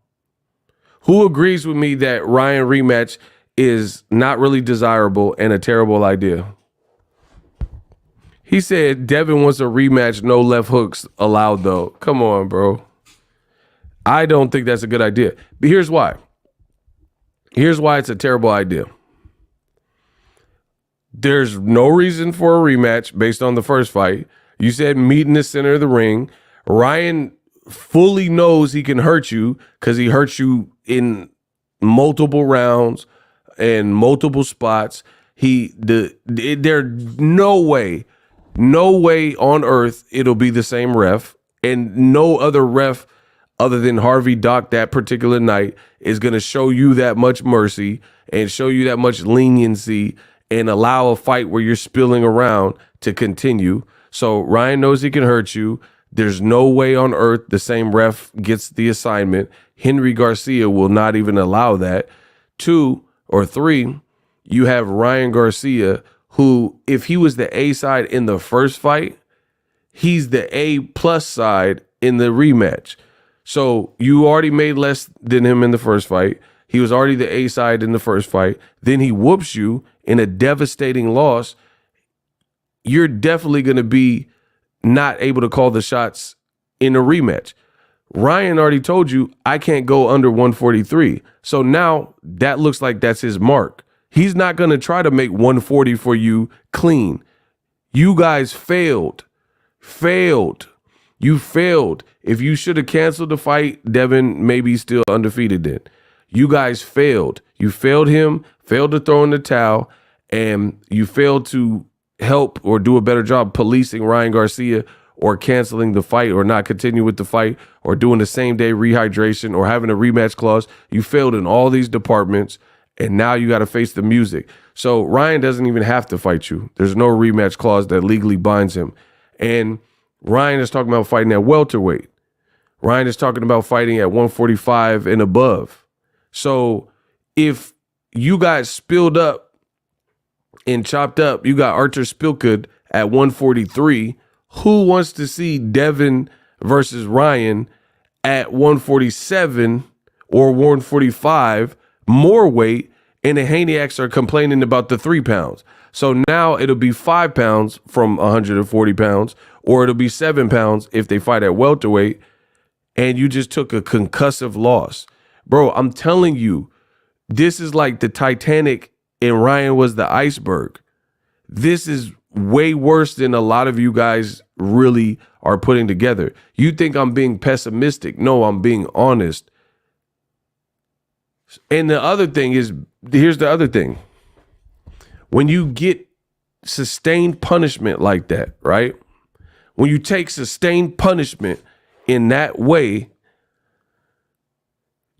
Who agrees with me that Ryan rematch is not really desirable and a terrible idea? He said Devin wants a rematch, no left hooks allowed though. Come on, bro. I don't think that's a good idea. But here's why. Here's why it's a terrible idea. There's no reason for a rematch based on the first fight. You said meet in the center of the ring. Ryan fully knows he can hurt you because he hurt you in multiple rounds and multiple spots. There's no way on earth it'll be the same ref, and no other ref other than Harvey Dock that particular night is going to show you that much mercy and show you that much leniency and allow a fight where you're spilling around to continue. So Ryan knows he can hurt you. There's no way on earth the same ref gets the assignment. Henry Garcia will not even allow that. 2 or 3, you have Ryan Garcia, who, if he was the A side in the first fight, he's the A+ side in the rematch. So you already made less than him in the first fight. He was already the A side in the first fight. Then he whoops you in a devastating loss. You're definitely going to be not able to call the shots in a rematch. Ryan already told you, I can't go under 143. So now that looks like that's his mark. He's not going to try to make 140 for you clean. You guys failed. You failed. If you should have canceled the fight, Devin may be still undefeated then. You guys failed. You failed him, failed to throw in the towel, and you failed to help or do a better job policing Ryan Garcia or canceling the fight or not continue with the fight or doing the same day rehydration or having a rematch clause. You failed in all these departments, and now you got to face the music. So Ryan doesn't even have to fight you. There's no rematch clause that legally binds him. And Ryan is talking about fighting at welterweight. Ryan is talking about fighting at 145 and above. So if you got spilled up and chopped up, you got Artur Spilkud at 143, who wants to see Devin versus Ryan at 147 or 145, more weight, and the Haney-acts are complaining about the 3 pounds. So now it'll be 5 pounds from 140 pounds, or it'll be 7 pounds if they fight at welterweight, and you just took a concussive loss. Bro, I'm telling you, this is like the Titanic and Ryan was the iceberg. This is way worse than a lot of you guys really are putting together. You think I'm being pessimistic. No, I'm being honest. And the other thing is, here's the other thing. When you get sustained punishment like that, right? When you take sustained punishment in that way,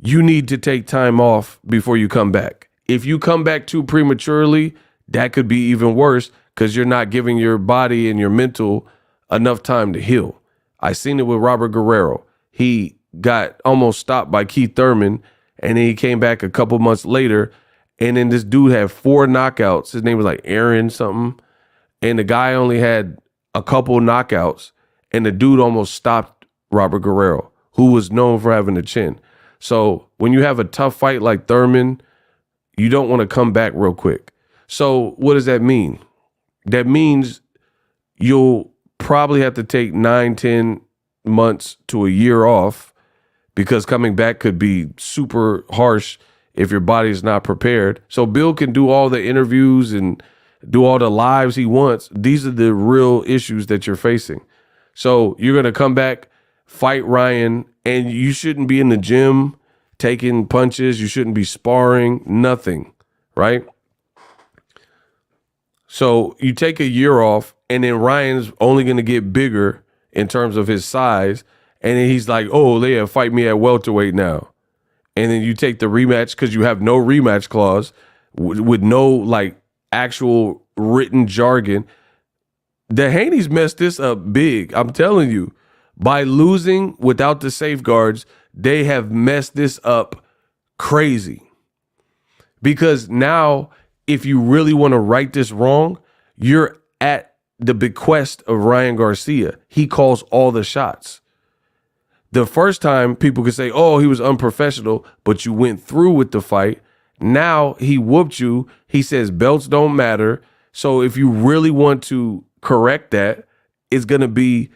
you need to take time off before you come back. If you come back too prematurely, that could be even worse because you're not giving your body and your mental enough time to heal. I seen it with Robert Guerrero. He got almost stopped by Keith Thurman, and then he came back a couple months later, and then this dude had 4 knockouts. His name was like Aaron something, and the guy only had a couple knockouts, and the dude almost stopped Robert Guerrero, who was known for having a chin. So when you have a tough fight like Thurman, you don't want to come back real quick. So what does that mean? That means you'll probably have to take 9, 10 months to a year off, because coming back could be super harsh if your body is not prepared. So Bill can do all the interviews and do all the lives he wants. These are the real issues that you're facing. So you're going to come back, fight Ryan, and you shouldn't be in the gym taking punches. You shouldn't be sparring, nothing, right? So you take a year off, and then Ryan's only going to get bigger in terms of his size. And then he's like, oh, Leah, fight me at welterweight now. And then you take the rematch because you have no rematch clause with no like actual written jargon. The Haneys messed this up big. I'm telling you, by losing without the safeguards, they have messed this up crazy. Because now, if you really want to right this wrong, you're at the bequest of Ryan Garcia. He calls all the shots. The first time, people could say, oh, he was unprofessional, but you went through with the fight. Now he whooped you. He says belts don't matter. So if you really want to correct that, it's going to be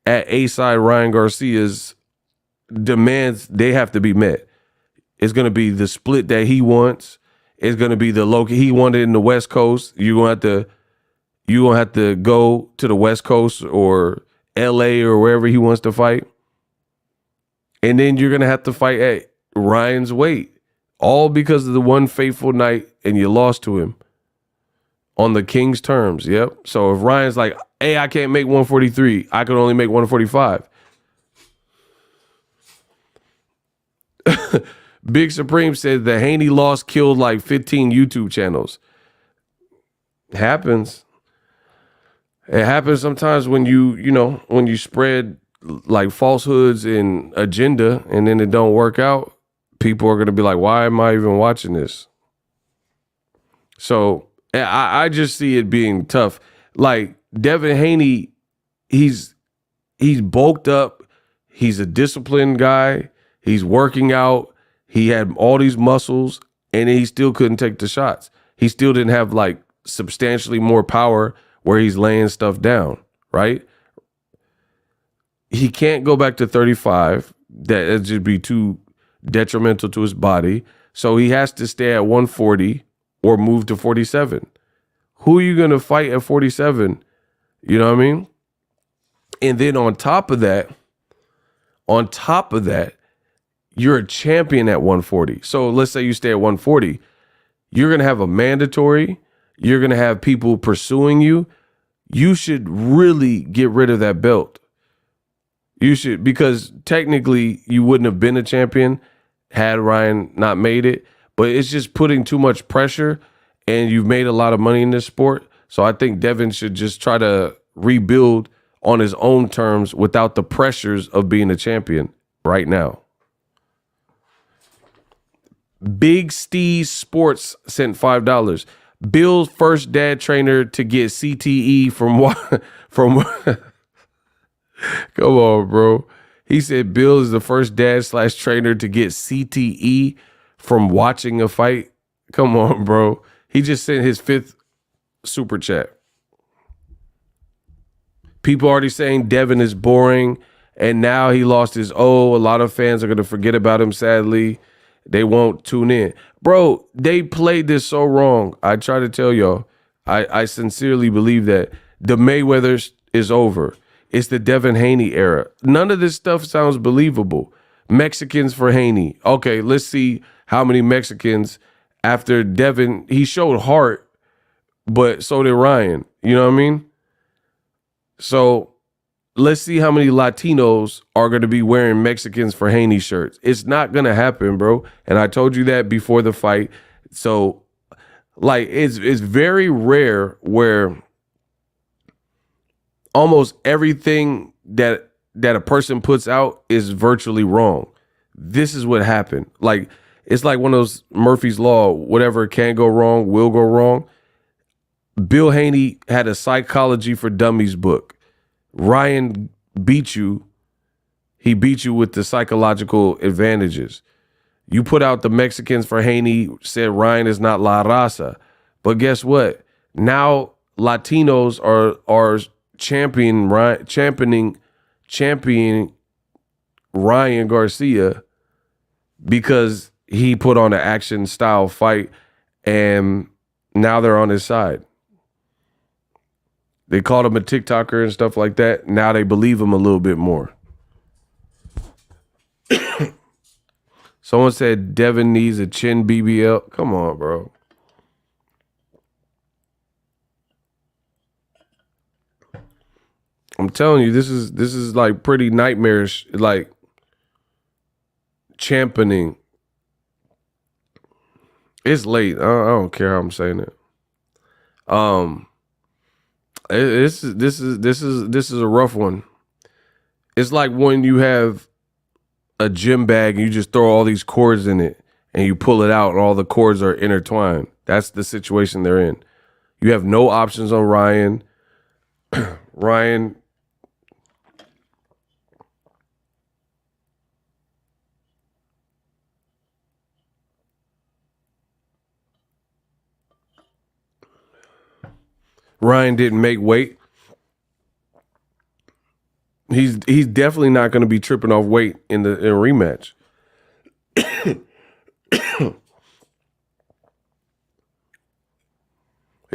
at A-side Ryan Garcia's demands. They have to be met. It's going to be the split that he wants. It's going to be the local he wanted in the West Coast. You're going to have to go to the West Coast or LA or wherever he wants to fight. And then you're going to have to fight at Ryan's weight, all because of the one fateful night and you lost to him on the King's terms. Yep. So if Ryan's like, hey, I can't make 143, I can only make 145. Big Supreme said the Haney loss killed like 15 YouTube channels. Happens. It happens sometimes when when you spread like falsehoods and agenda and then it don't work out. People are going to be like, why am I even watching this? So I just see it being tough. Like Devin Haney, he's bulked up. He's a disciplined guy. He's working out. He had all these muscles and he still couldn't take the shots. He still didn't have like substantially more power where he's laying stuff down, right? He can't go back to 35. That'd just be too detrimental to his body. So he has to stay at 140 or move to 47. Who are you going to fight at 47? You know what I mean? And then on top of that, you're a champion at 140. So let's say you stay at 140. You're going to have a mandatory. You're going to have people pursuing you. You should really get rid of that belt. You should, because technically you wouldn't have been a champion had Ryan not made it, but it's just putting too much pressure and you've made a lot of money in this sport. So I think Devin should just try to rebuild on his own terms without the pressures of being a champion right now. Big Steve Sports sent $5. Bill's first dad trainer to get CTE from come on, bro. He said Bill is the first dad/trainer to get CTE from watching a fight. Come on, bro. He just sent his 5th super chat. People already saying Devin is boring, and now he lost his O. A lot of fans are going to forget about him, sadly. They won't tune in. Bro, they played this so wrong. I try to tell y'all, I sincerely believe that the Mayweather is over. It's the Devin Haney era. None of this stuff sounds believable. Mexicans for Haney. Okay, let's see how many Mexicans after Devin. He showed heart, but so did Ryan. You know what I mean? So let's see how many Latinos are going to be wearing Mexicans for Haney shirts. It's not going to happen, bro. And I told you that before the fight. So, like, it's very rare where almost everything that a person puts out is virtually wrong. This is what happened. Like, it's like one of those Murphy's Law, whatever can go wrong will go wrong. Bill Haney had a Psychology for Dummies book. Ryan beat you. He beat you with the psychological advantages. You put out the Mexicans for Haney, said Ryan is not La Raza. But guess what? Now Latinos are championing Ryan Garcia because he put on an action style fight, and now they're on his side. They called him a TikToker and stuff like that. Now they believe him a little bit more. Someone said Devin needs a chin BBL. Come on, bro. I'm telling you, this is like pretty nightmarish, like championing. It's late. I don't care how I'm saying it. This is a rough one. It's like when you have a gym bag and you just throw all these cords in it and you pull it out and all the cords are intertwined. That's the situation they're in. You have no options on Ryan. Ryan didn't make weight. He's definitely not going to be tripping off weight in a rematch. He's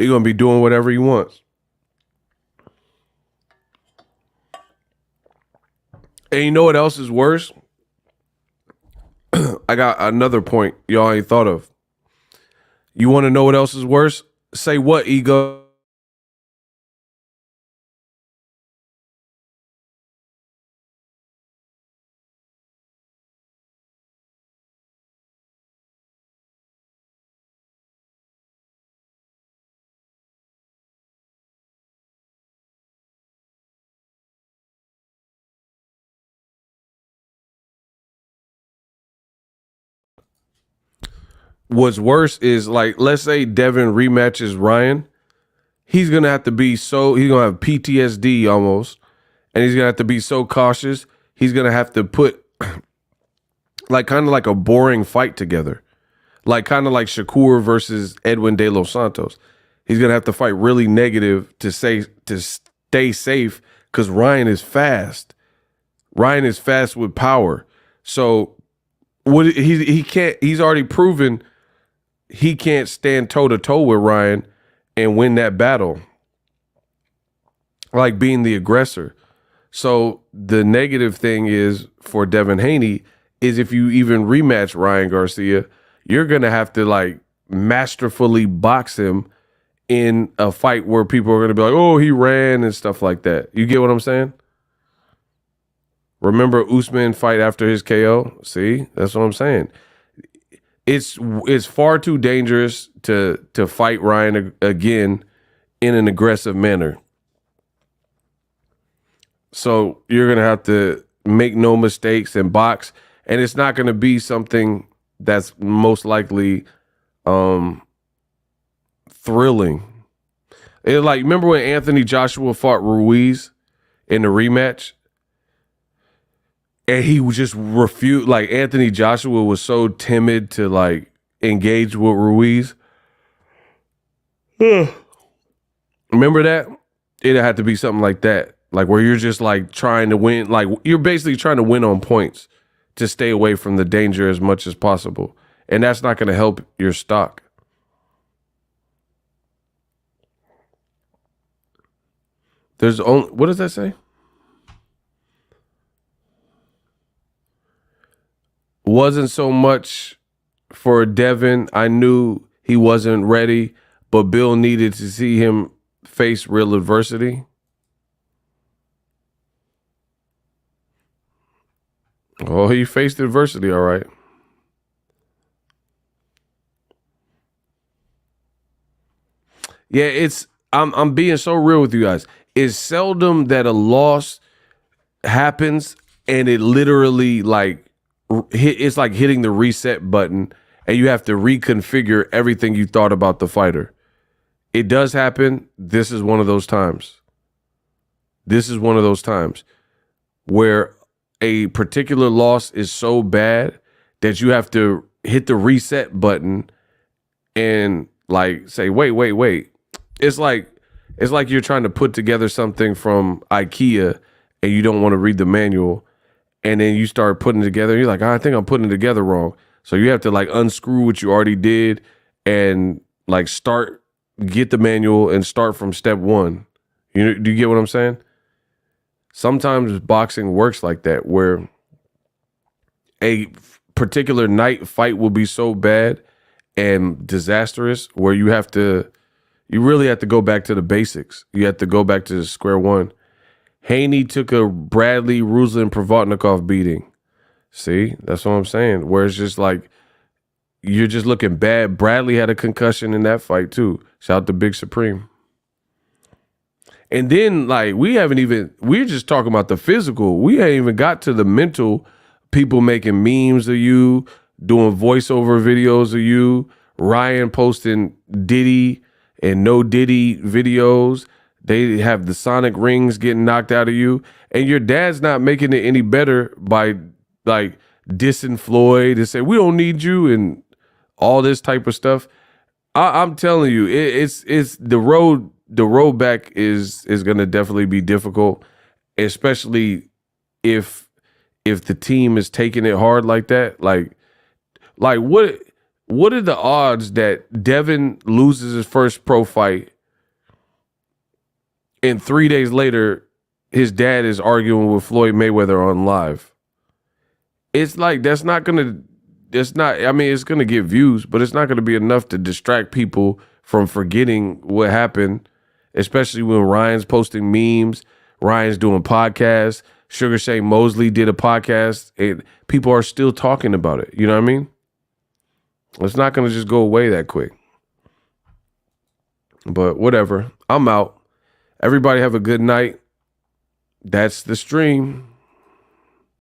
going to be doing whatever he wants. And you know what else is worse? I got another point y'all ain't thought of. You want to know what else is worse? Say what, Ego? What's worse is, like, let's say Devin rematches Ryan. He's going to have to be he's going to have PTSD almost. And he's going to have to be so cautious. He's going to have to put like kind of like a boring fight together. Like kind of like Shakur versus Edwin De Los Santos. He's going to have to fight really negative to stay safe because Ryan is fast. Ryan is fast with power. So he can't, he's already proven he can't stand toe to toe with Ryan and win that battle, like being the aggressor. So the negative thing is for Devin Haney is if you even rematch Ryan Garcia, you're going to have to like masterfully box him in a fight where people are going to be like, oh, he ran and stuff like that. You get what I'm saying? Remember Usman fight after his KO? See, that's what I'm saying. It's far too dangerous to fight Ryan again in an aggressive manner. So you're going to have to make no mistakes and box. And it's not going to be something that's most likely thrilling. It's like, remember when Anthony Joshua fought Ruiz in the rematch? And he just refused, like Anthony Joshua was so timid to like engage with Ruiz. Remember that? It'd have to be something like that. Like where you're just like trying to win, like you're basically trying to win on points to stay away from the danger as much as possible. And that's not going to help your stock. There's only, what does that say? Wasn't so much for Devin. I knew he wasn't ready, but Bill needed to see him face real adversity. Oh, he faced adversity, all right. Yeah, I'm being so real with you guys. It's seldom that a loss happens and it literally like it's like hitting the reset button and you have to reconfigure everything you thought about the fighter. It does happen. This is one of those times. This is one of those times where a particular loss is so bad that you have to hit the reset button and like say, wait. It's like It's like you're trying to put together something from IKEA and you don't want to read the manual, and then you start putting it together. You're like, I think I'm putting it together wrong. So you have to like unscrew what you already did and like get the manual and start from step one. Do you get what I'm saying? Sometimes boxing works like that, where a particular night fight will be so bad and disastrous where you really have to go back to the basics. You have to go back to square one. Haney took a Bradley Ruslan Provodnikov beating. See, that's what I'm saying. Where it's just like, you're just looking bad. Bradley had a concussion in that fight too. Shout out to Big Supreme. And then like, we're just talking about the physical. We ain't even got to the mental. People making memes of you, doing voiceover videos of you, Ryan posting Diddy and no Diddy videos. They have the sonic rings getting knocked out of you, and your dad's not making it any better by like dissing Floyd and say we don't need you and all this type of stuff. I'm telling you, it's the road. The road back is going to definitely be difficult, especially if the team is taking it hard like that. Like what are the odds that Devin loses his first pro fight and 3 days later, his dad is arguing with Floyd Mayweather on live? It's like, it's going to get views, but it's not going to be enough to distract people from forgetting what happened, especially when Ryan's posting memes, Ryan's doing podcasts, Sugar Shane Mosley did a podcast, and people are still talking about it. You know what I mean? It's not going to just go away that quick. But whatever. I'm out. Everybody have a good night. That's the stream.